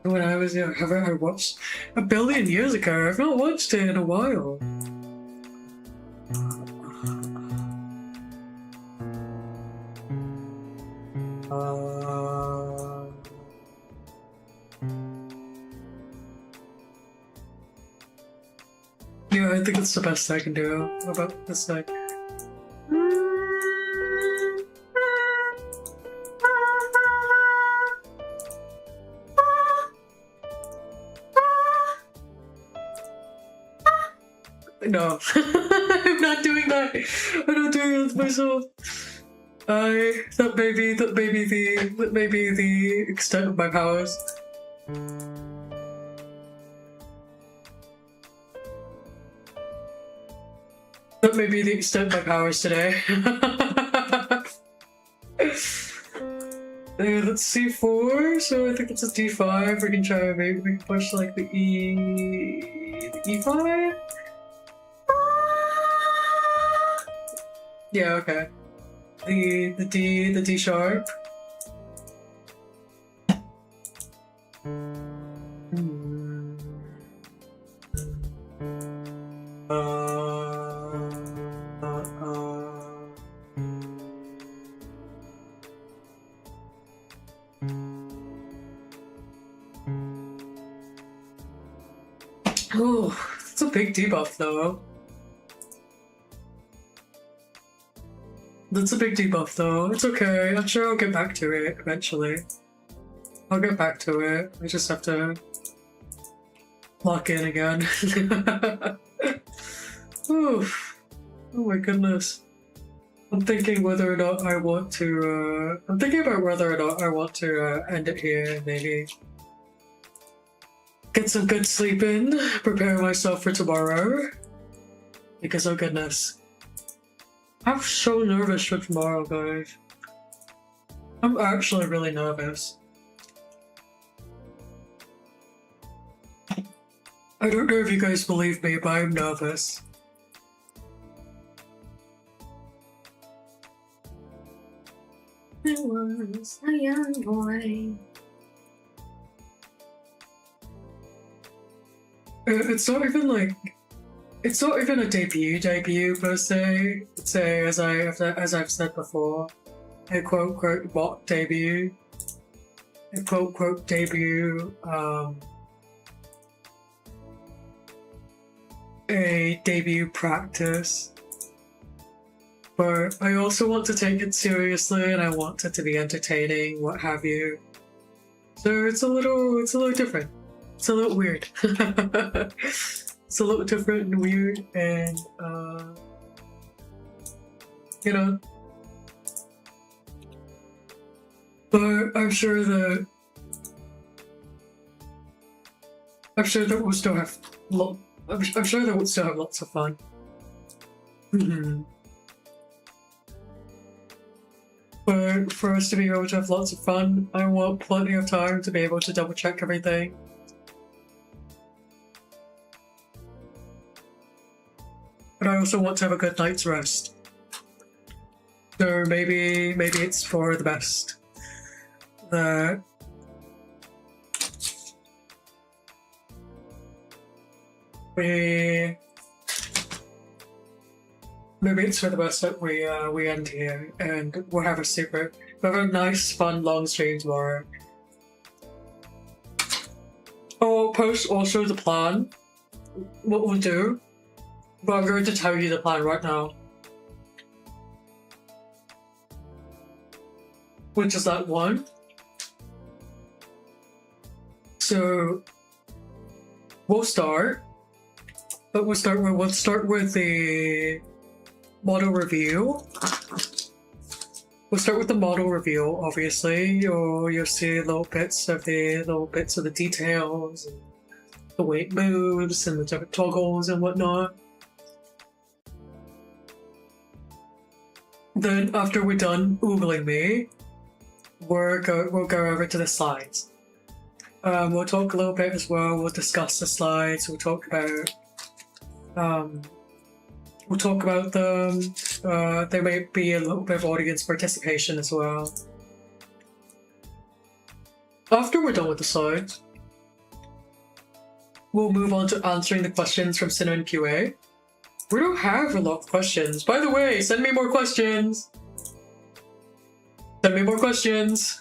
When I was young, I watched a billion years ago. I've not watched it in a while. Yeah, I think it's the best I can do about this thing. No, I'm not doing that. I'm not doing it to myself. That may be the extent of my powers. That may be the extent of my powers today. Let's C4, so I think it's a D5. We can try, maybe we can push like the E5? Yeah, okay. The D sharp. Oh, it's a big debuff though. That's a big debuff though. It's okay. I'm sure I'll get back to it eventually. I'll get back to it. I just have to lock in again. Oof. Oh my goodness. I'm thinking whether or not I want to, I'm thinking about whether or not I want to end it here and maybe get some good sleep in, prepare myself for tomorrow. Because oh goodness. I'm so nervous for tomorrow, guys. I'm actually really nervous. I don't know if you guys believe me, but I'm nervous. I was a young boy. It's not even like, it's not even a debut per se. It's a, as I've said before, a quote mock debut, a quote debut, a debut practice. But I also want to take it seriously, and I want it to be entertaining, what have you. So it's a little different. It's a little weird. It's a little different and weird, and you know. But I'm sure that we'll still have I'm sure that we'll still have lots of fun. But for us to be able to have lots of fun, I want plenty of time to be able to double check everything. But I also want to have a good night's rest. So maybe it's for the best that maybe it's for the best that we end here and we'll have a nice fun long stream tomorrow. I'll post also the plan, what we'll do, but I'm going to tell you the plan right now. Which is that one. So we'll start, but we'll start with the model review. We'll start with the model review. Obviously, you'll see little bits of the details, and the way it moves, and the different toggles and whatnot. Then, after we're done oogling me, we'll go over to the slides. We'll talk a little bit as well. We'll discuss the slides. We'll talk about them. There may be a little bit of audience participation as well. After we're done with the slides, we'll move on to answering the questions from Cinnamon QA. We don't have a lot of questions. By the way, send me more questions. Send me more questions.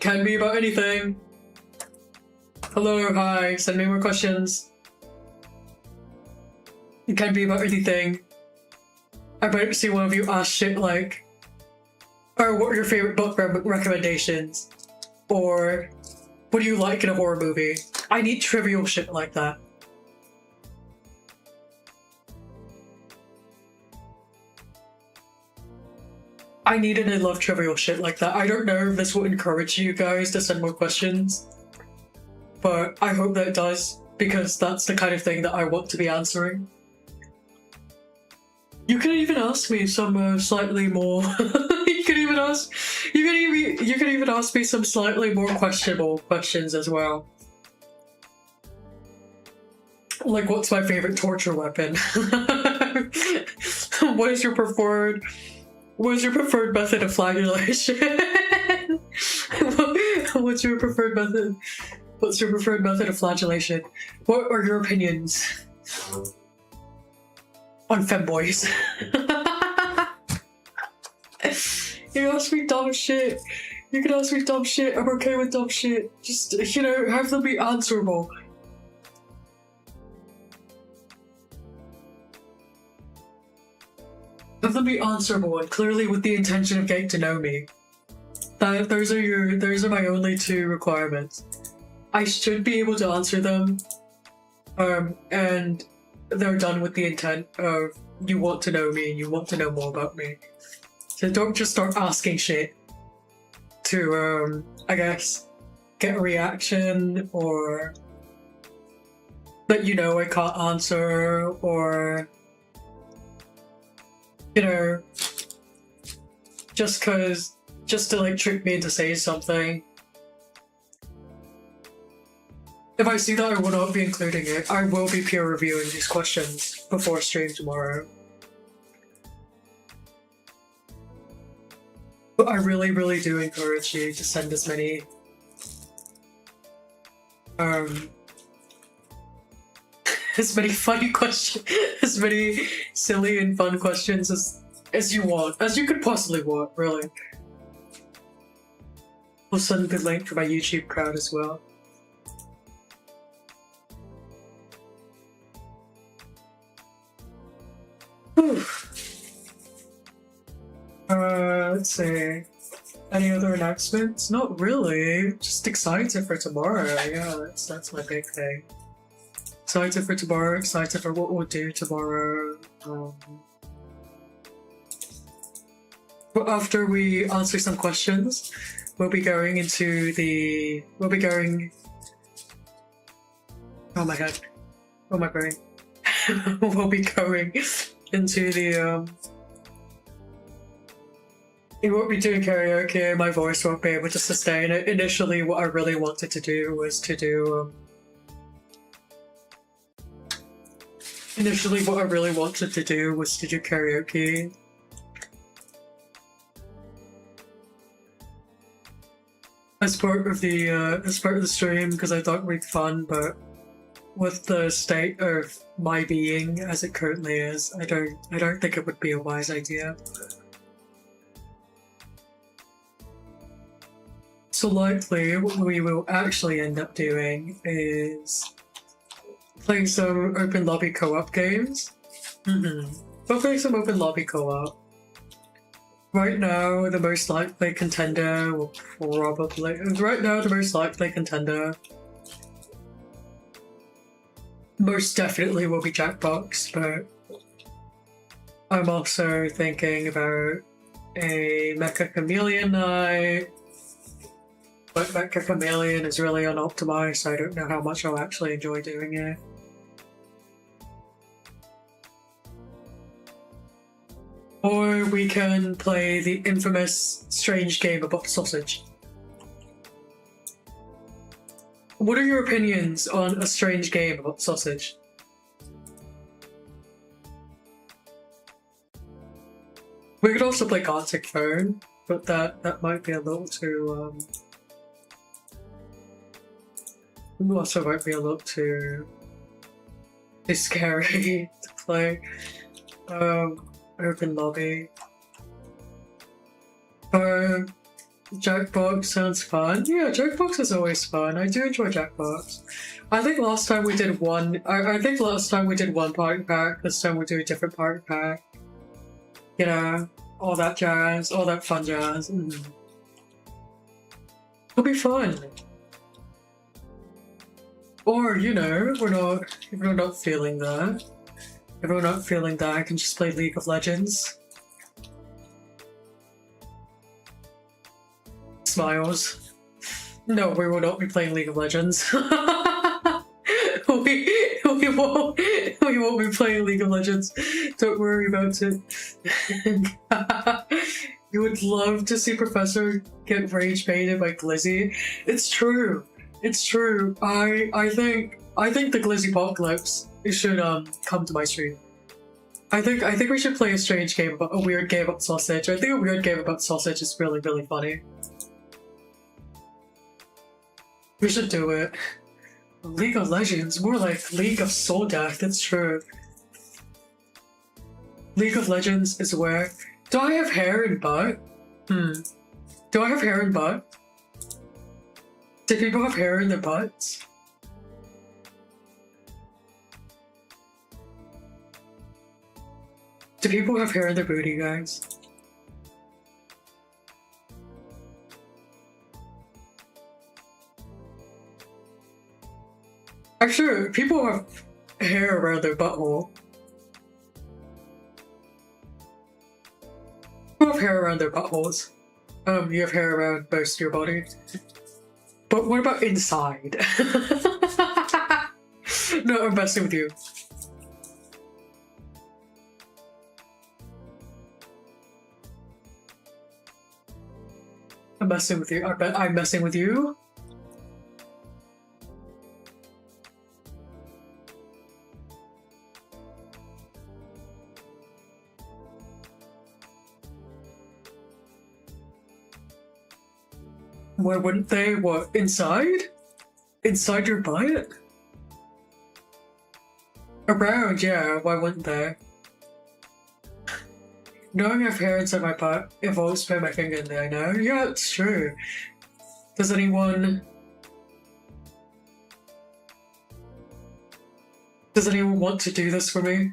Can be about anything. Hello, hi, send me more questions. It can be about anything. I might see one of you ask shit like, or what are your favorite book recommendations? Or what do you like in a horror movie? I need trivial shit like that. I need and I love trivial shit like that. I don't know if this will encourage you guys to send more questions, but I hope that it does, because that's the kind of thing that I want to be answering. You can even ask me some slightly more. You can even ask me some slightly more questionable questions as well. Like, what's my favorite torture weapon? What is your preferred method of flagellation? What's your preferred method? What's your preferred method of flagellation? What are your opinions on femboys? You can ask me dumb shit. You can ask me dumb shit. I'm okay with dumb shit. Just, you know, have them be answerable. Have them be answerable and clearly with the intention of getting to know me. Those are my only two requirements. I should be able to answer them, and they're done with the intent of you want to know me and you want to know more about me. So don't just start asking shit to, I guess, get a reaction, or that you know I can't answer, or, you know, just to like trick me into saying something. If I see that I will not be including it, I will be peer reviewing these questions before stream tomorrow. But I really, really do encourage you to send as many funny questions, as many silly and fun questions as you want, as you could possibly want, really. I'll send the link for my YouTube crowd as well. Let's see. Any other announcements? Not really. Just excited for tomorrow. Yeah, that's my big thing. Excited for tomorrow. Excited for what we'll do tomorrow. But after we answer some questions, we'll be going into the. Oh my god. Oh my brain. We'll be going into the we won't be doing karaoke, my voice won't be able to sustain it. Initially what I really wanted to do was to do karaoke. As part of the stream, because I thought it would be fun, but with the state of my being as it currently is, I don't think it would be a wise idea. So likely what we will actually end up doing is playing some open lobby co-op games. We'll play some open lobby co-op. Right now, the most likely contender will probably... most definitely will be Jackbox, but I'm also thinking about a Mecha Chameleon night, but Mecha Chameleon is really unoptimized, so I don't know how much I'll actually enjoy doing it. Or we can play the infamous strange game about sausage. What are your opinions on a strange game about sausage? We could also play Gothic Phone, but that might be a little too also might be a little too scary to play. Open lobby. Jackbox sounds fun. Yeah, Jackbox is always fun. I do enjoy Jackbox. I think last time we did one. I think last time we did one party pack. This time we do a different party pack. You know, all that jazz, all that fun jazz. It'll be fun. Or you know, if we're not feeling that. If we're not feeling that, I can just play League of Legends. Smiles. No, we will not be playing League of Legends. we won't be playing League of Legends. Don't worry about it. You would love to see Professor get rage baited by Glizzy. It's true. It's true. I think the Glizzy Apocalypse should come to my stream. I think we should play a strange game about a weird game about sausage. I think a weird game about sausage is really, really funny. We should do it. League of Legends, more like League of Soul Death, it's true. League of Legends is where... Do I have hair and butt? Do I have hair and butt? Do people have hair in their butts? Do people have hair in their booty, guys? Actually, people have hair around their butthole. People have hair around their buttholes. You have hair around most of your body. But what about inside? No, I'm messing with you. I'm messing with you. I bet I'm messing with you. Why wouldn't they? What, inside? Inside your butt? Around, yeah, why wouldn't they? Knowing I have hair inside my butt involves putting my finger in there, I know? Yeah, it's true. Does anyone want to do this for me?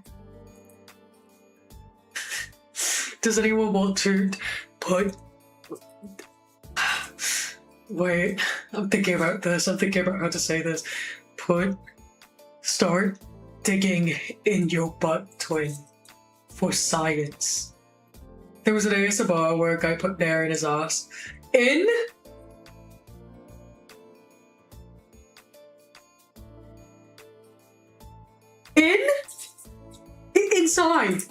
Does anyone want to put... Wait, I'm thinking about this. I'm thinking about how to say this. Start digging in your butt, twin. For science. There was an ASMR where a guy put nair in his ass. In? Inside.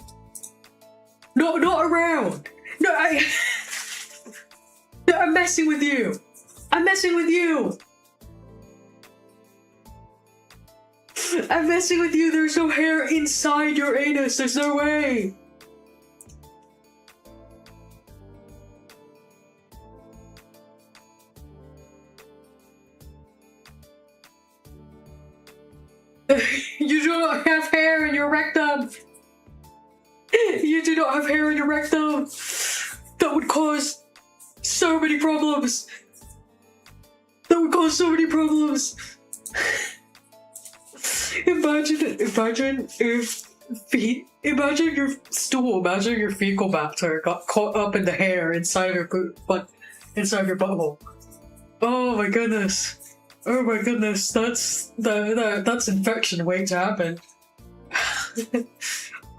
No, not around. No, No, I'm messing with you. I'm messing with you. I'm messing with you. There's no hair inside your anus. There's no way. You do not have hair in your rectum. You do not have hair in your rectum. That would cause so many problems. That would cause so many problems. Imagine your stool, imagine your fecal matter got caught up in the hair inside your inside your butthole. Oh my goodness. Oh my goodness, that's infection waiting to happen.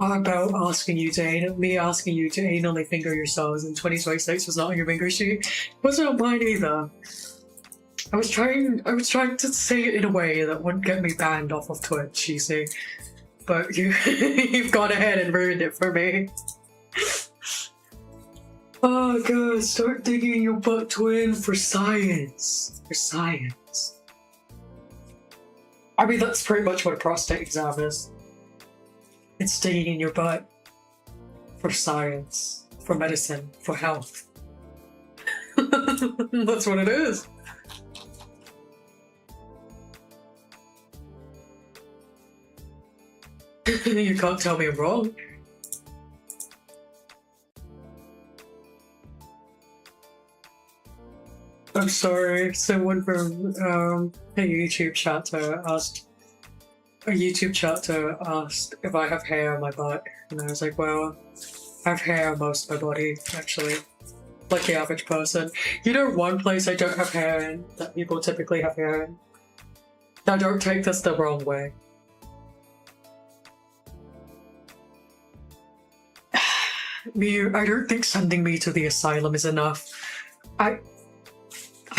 about asking you to me asking you to anally finger yourselves in 2026 was not on your finger sheet. It wasn't on mine either. I was trying to say it in a way that wouldn't get me banned off of Twitch, you see. But you've gone ahead and ruined it for me. Oh god, start digging your butt, twin, for science. For science. I mean, that's pretty much what a prostate exam is. It's digging in your butt for science, for medicine, for health. That's what it is. You can't tell me I'm wrong. I'm sorry, someone from a YouTube chatter asked if I have hair on my butt, and I was like, well, I have hair on most of my body, actually, like the average person. You know, one place I don't have hair in that people typically have hair in? Now don't take this the wrong way. I don't think sending me to the asylum is enough. I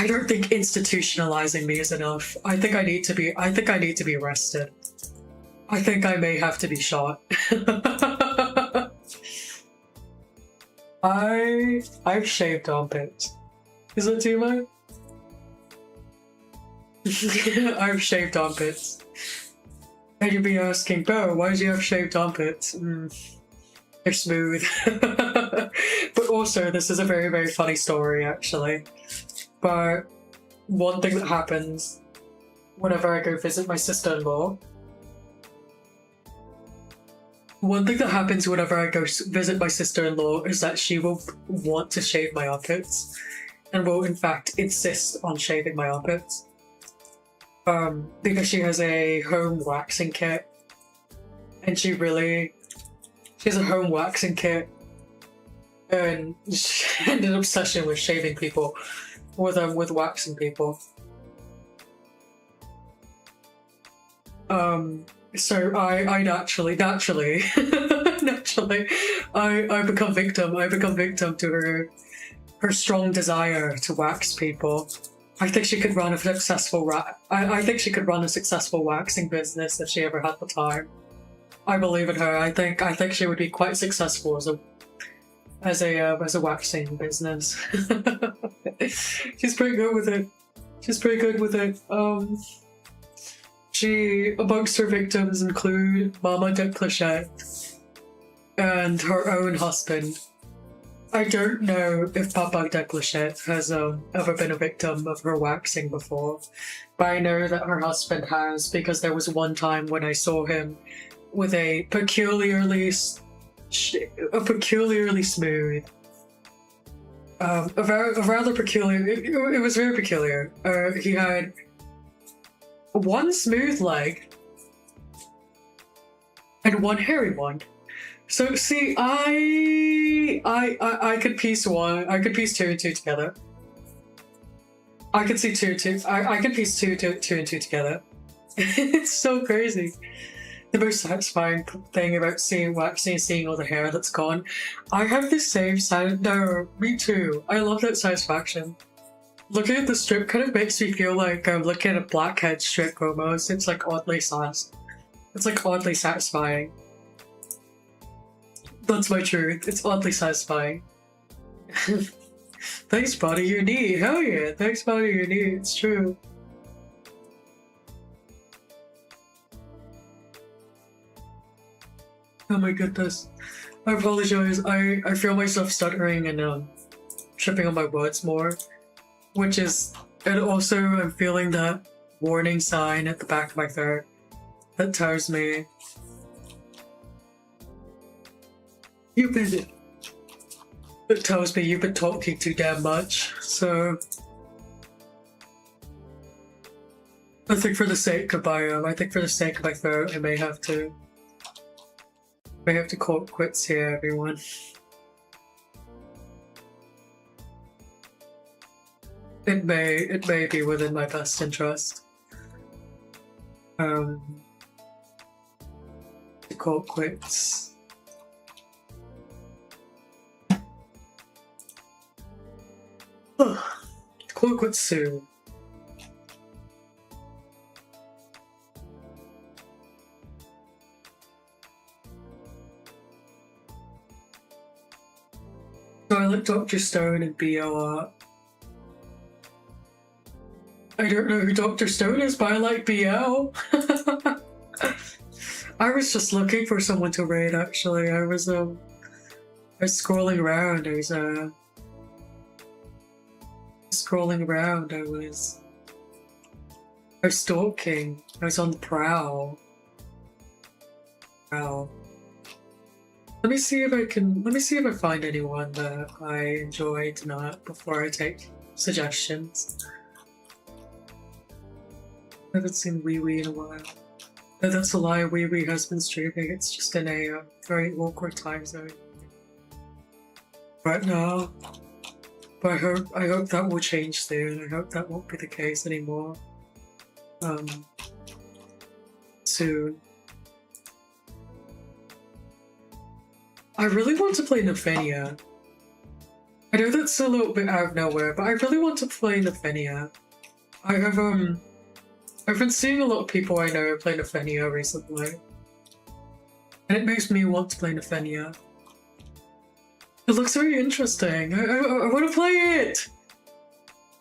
don't think institutionalizing me is enough. I think I need to be arrested. I think I may have to be shot. I've shaved armpits. Is that too much? I've shaved armpits. And you'd be asking, Bo, why do you have shaved armpits? They're smooth. But also, this is a very, very funny story, actually. But one thing that happens whenever I go visit my sister-in-law, is that she will want to shave my armpits and will in fact insist on shaving my armpits. Because she has a home waxing kit, and she has a home waxing kit and an obsession with shaving people, with waxing people. So I naturally, I become victim to her strong desire to wax people. I think she could run a successful waxing business if she ever had the time. I believe in her. I think she would be quite successful as a waxing business. She's pretty good with it. She, amongst her victims, include Mama de Clochette and her own husband. I don't know if Papa de Clochette has ever been a victim of her waxing before, but I know that her husband has, because there was one time when I saw him with a peculiarly smooth, it was very peculiar. He had one smooth leg and one hairy one. So see, I could piece two and two together. I could see I can piece two and two together. It's so crazy. The most satisfying thing about seeing waxing is seeing all the hair that's gone. I have the same no, me too. I love that satisfaction. Looking at the strip kind of makes me feel like I'm looking at a blackhead strip almost. It's like oddly satisfying. That's my truth. It's oddly satisfying. Thanks, buddy. You're neat. Hell yeah. Thanks, buddy. You're neat. It's true. Oh my goodness. I apologize. I feel myself stuttering and tripping on my words more. And also I'm feeling that warning sign at the back of my throat that tells me you've been talking too damn much. So I think for the sake of my throat, I may have to call it quits here, everyone. It may be within my best interest to call it quits Quite soon. So I like Dr. Stone and BL. I don't know who Dr. Stone is, but I like BL. I was just looking for someone to raid, actually. I was scrolling around. I was stalking. I was on the prowl. Wow. Let me see if I find anyone that I enjoy tonight before I take suggestions. I haven't seen VIE in a while. No, that's a lie. VIE has been streaming. It's just in a very awkward time zone right now. But I hope that will change soon. I hope that won't be the case anymore. Soon. I really want to play Nefenia. I know that's a little bit out of nowhere, but I really want to play Nefenia. I've been seeing a lot of people I know play Nefenia recently. And it makes me want to play Nefenia. It looks very interesting. I want to play it!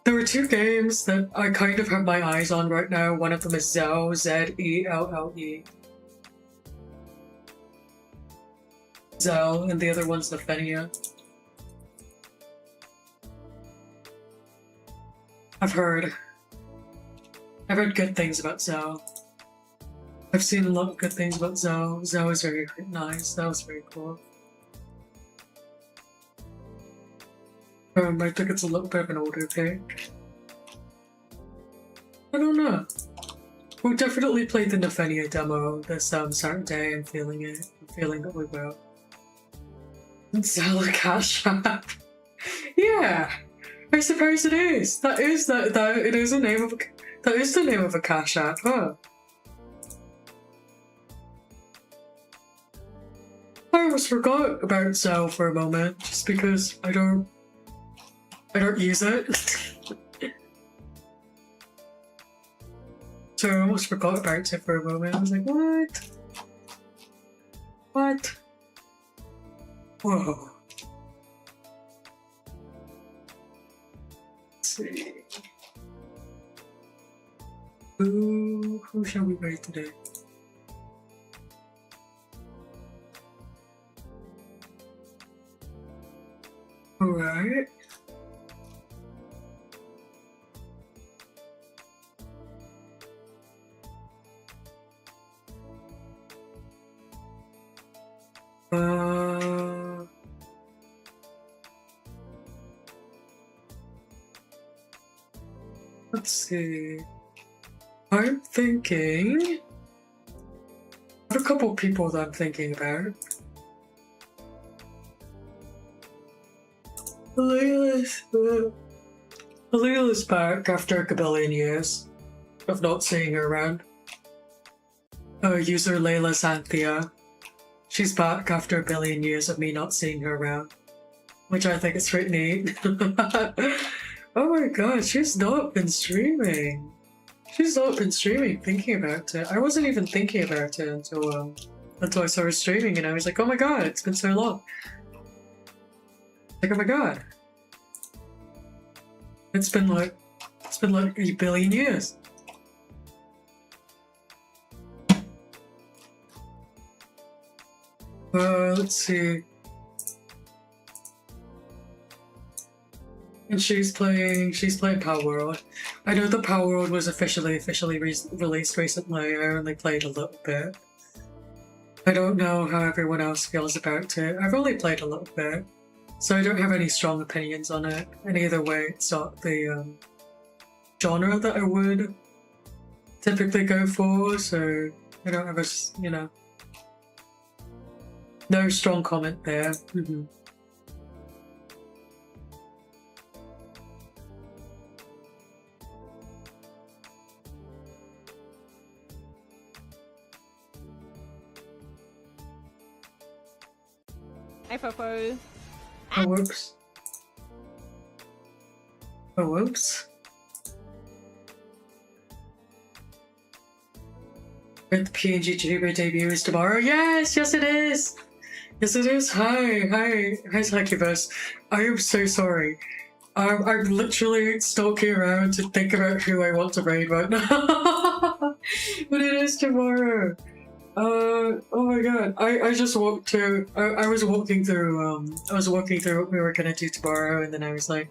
There are two games that I kind of have my eyes on right now. One of them is Zelle, Z-E-L-L-E. Zelle, and the other one's Nefenia. I've heard good things about Zelle. I've seen a lot of good things about Zelle. Zelle is very nice. That was very cool. I think it's a little bit of an older pick. I don't know. We'll definitely play the Nefenia demo this Saturday. I'm feeling it. I'm feeling that we will. Zelle Cash App. Yeah, I suppose it is. That is it is a name of a. That is the name of a Cash App, huh? I almost forgot about Zelle for a moment, just because I don't use it. So I almost forgot about it for a moment. I was like, what? What? Whoa. Let's see. Who shall we raid today? Alright. Let's see. I'm thinking. I have a couple people that I'm thinking about. Layla's back after a billion years of not seeing her around. User Layla Santhia. She's back after a billion years of me not seeing her around, which I think is pretty neat. Oh my god, she's not been streaming. She's not been streaming thinking about it. I wasn't even thinking about it until I saw her streaming and I was like, oh my god, it's been so long. Like, oh my god. It's been like a billion years. Let's see. And she's playing Power World. I know the Power World was officially released recently. I only played a little bit. I don't know how everyone else feels about it. I've only played a little bit, so I don't have any strong opinions on it. And either way, it's not the genre that I would typically go for, so I don't have a, no strong comment there. Hey, Fofo. Oh, whoops. Oh, whoops. The PNG Junior debut is tomorrow. Yes, yes it is. Yes it is. Hi, Succubus. I am so sorry. I'm literally stalking around to think about who I want to raid right now. But it is tomorrow. Oh my god. I just walked to I was walking through what we were gonna do tomorrow, and then I was like,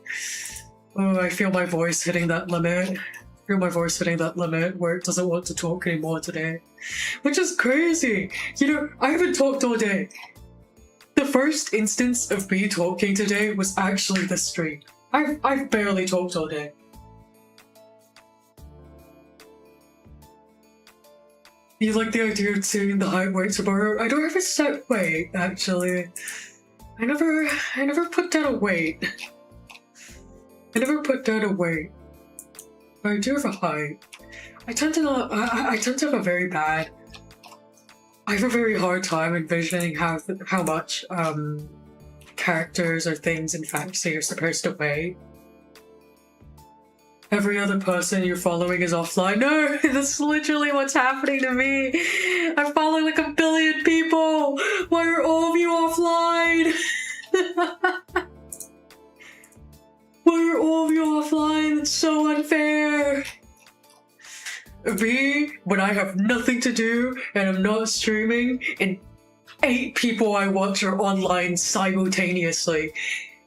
oh, I feel my voice hitting that limit. Where it doesn't want to talk anymore today. Which is crazy. You know, I haven't talked all day. The first instance of me talking today was actually this stream. I've barely talked all day. You like the idea of seeing the height weight tomorrow? I don't have a set weight, actually. I never put down a weight. I do have a height. I tend to have a very bad. I have a very hard time envisioning how much characters or things in fantasy are supposed to weigh. Every other person you're following is offline. No, this is literally what's happening to me. I'm following like 1 billion people. Why are all of you offline? Why are all of you offline? It's so unfair. Me, when I have nothing to do and I'm not streaming, and 8 people I watch are online simultaneously.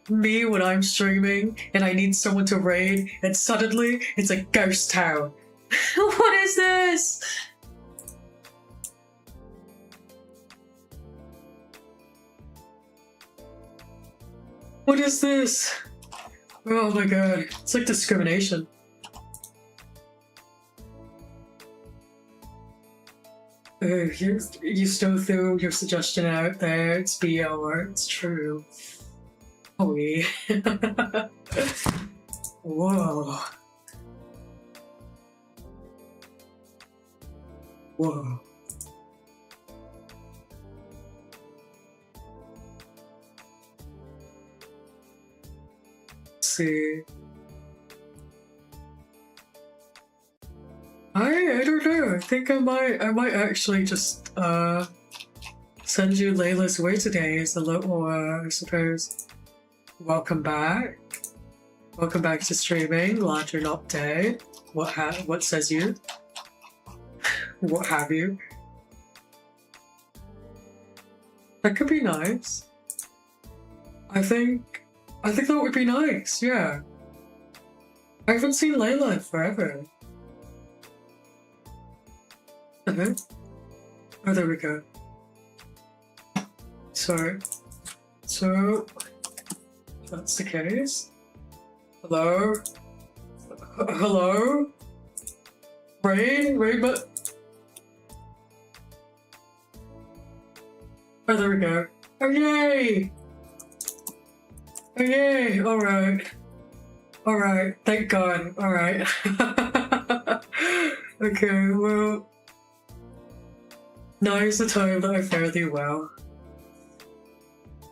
Me, when I'm streaming and I need someone to raid, and suddenly it's a ghost town. What is this? What is this? Oh my god, it's like discrimination. You still threw your suggestion out there. It's BL, it's true. Oh yeah. Whoa. Whoa. Let's see. I don't know. I think I might actually just send you Layla's way today as a little I suppose. Welcome back. Welcome back to streaming. Glad you're not dead. What says you? What have you? That could be nice. I think that would be nice, yeah. I haven't seen Layla in forever. Oh, there we go. So if that's the case. Hello? Hello? Raid, but... Oh, there we go. Oh, yay! Oh, yay! Alright. Alright, thank God. Alright. Okay, well... Now is the time that I fare thee well.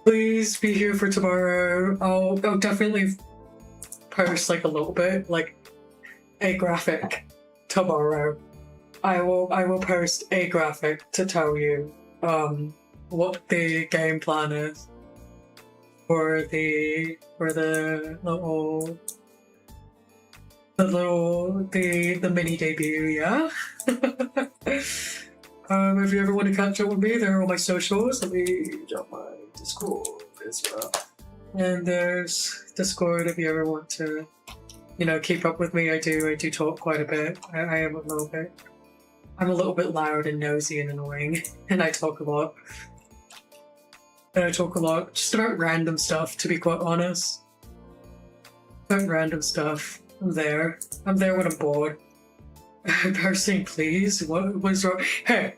Please be here for tomorrow. I'll definitely post like a little bit, like a graphic tomorrow. I will post a graphic to tell you what the game plan is for the mini debut, yeah? If you ever want to catch up with me, there are all my socials. Let me drop my Discord as well. And there's Discord if you ever want to, you know, keep up with me. I do talk quite a bit. I am a little bit. I'm a little bit loud and nosy and annoying, and I talk a lot. And I talk a lot just about random stuff, to be quite honest. About random stuff. I'm there when I'm bored. Person, please. What's wrong? Hey,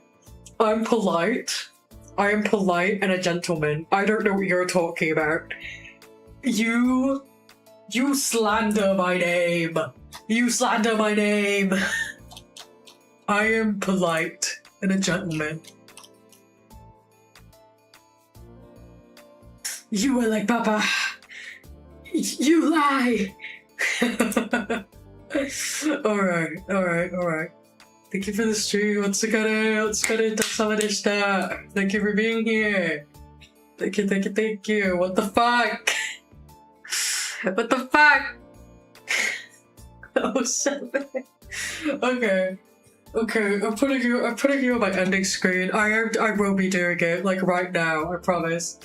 I'm polite. I am polite and a gentleman. I don't know what you're talking about. You slander my name. You slander my name. I am polite and a gentleman. You are like Papa. You lie. Alright. Thank you for the stream. Otsukare deshita. Thank you for being here. Thank you. What the fuck? What the fuck? Oh, 7. Okay. I'm putting you on my ending screen. I will be doing it, like, right now, I promise.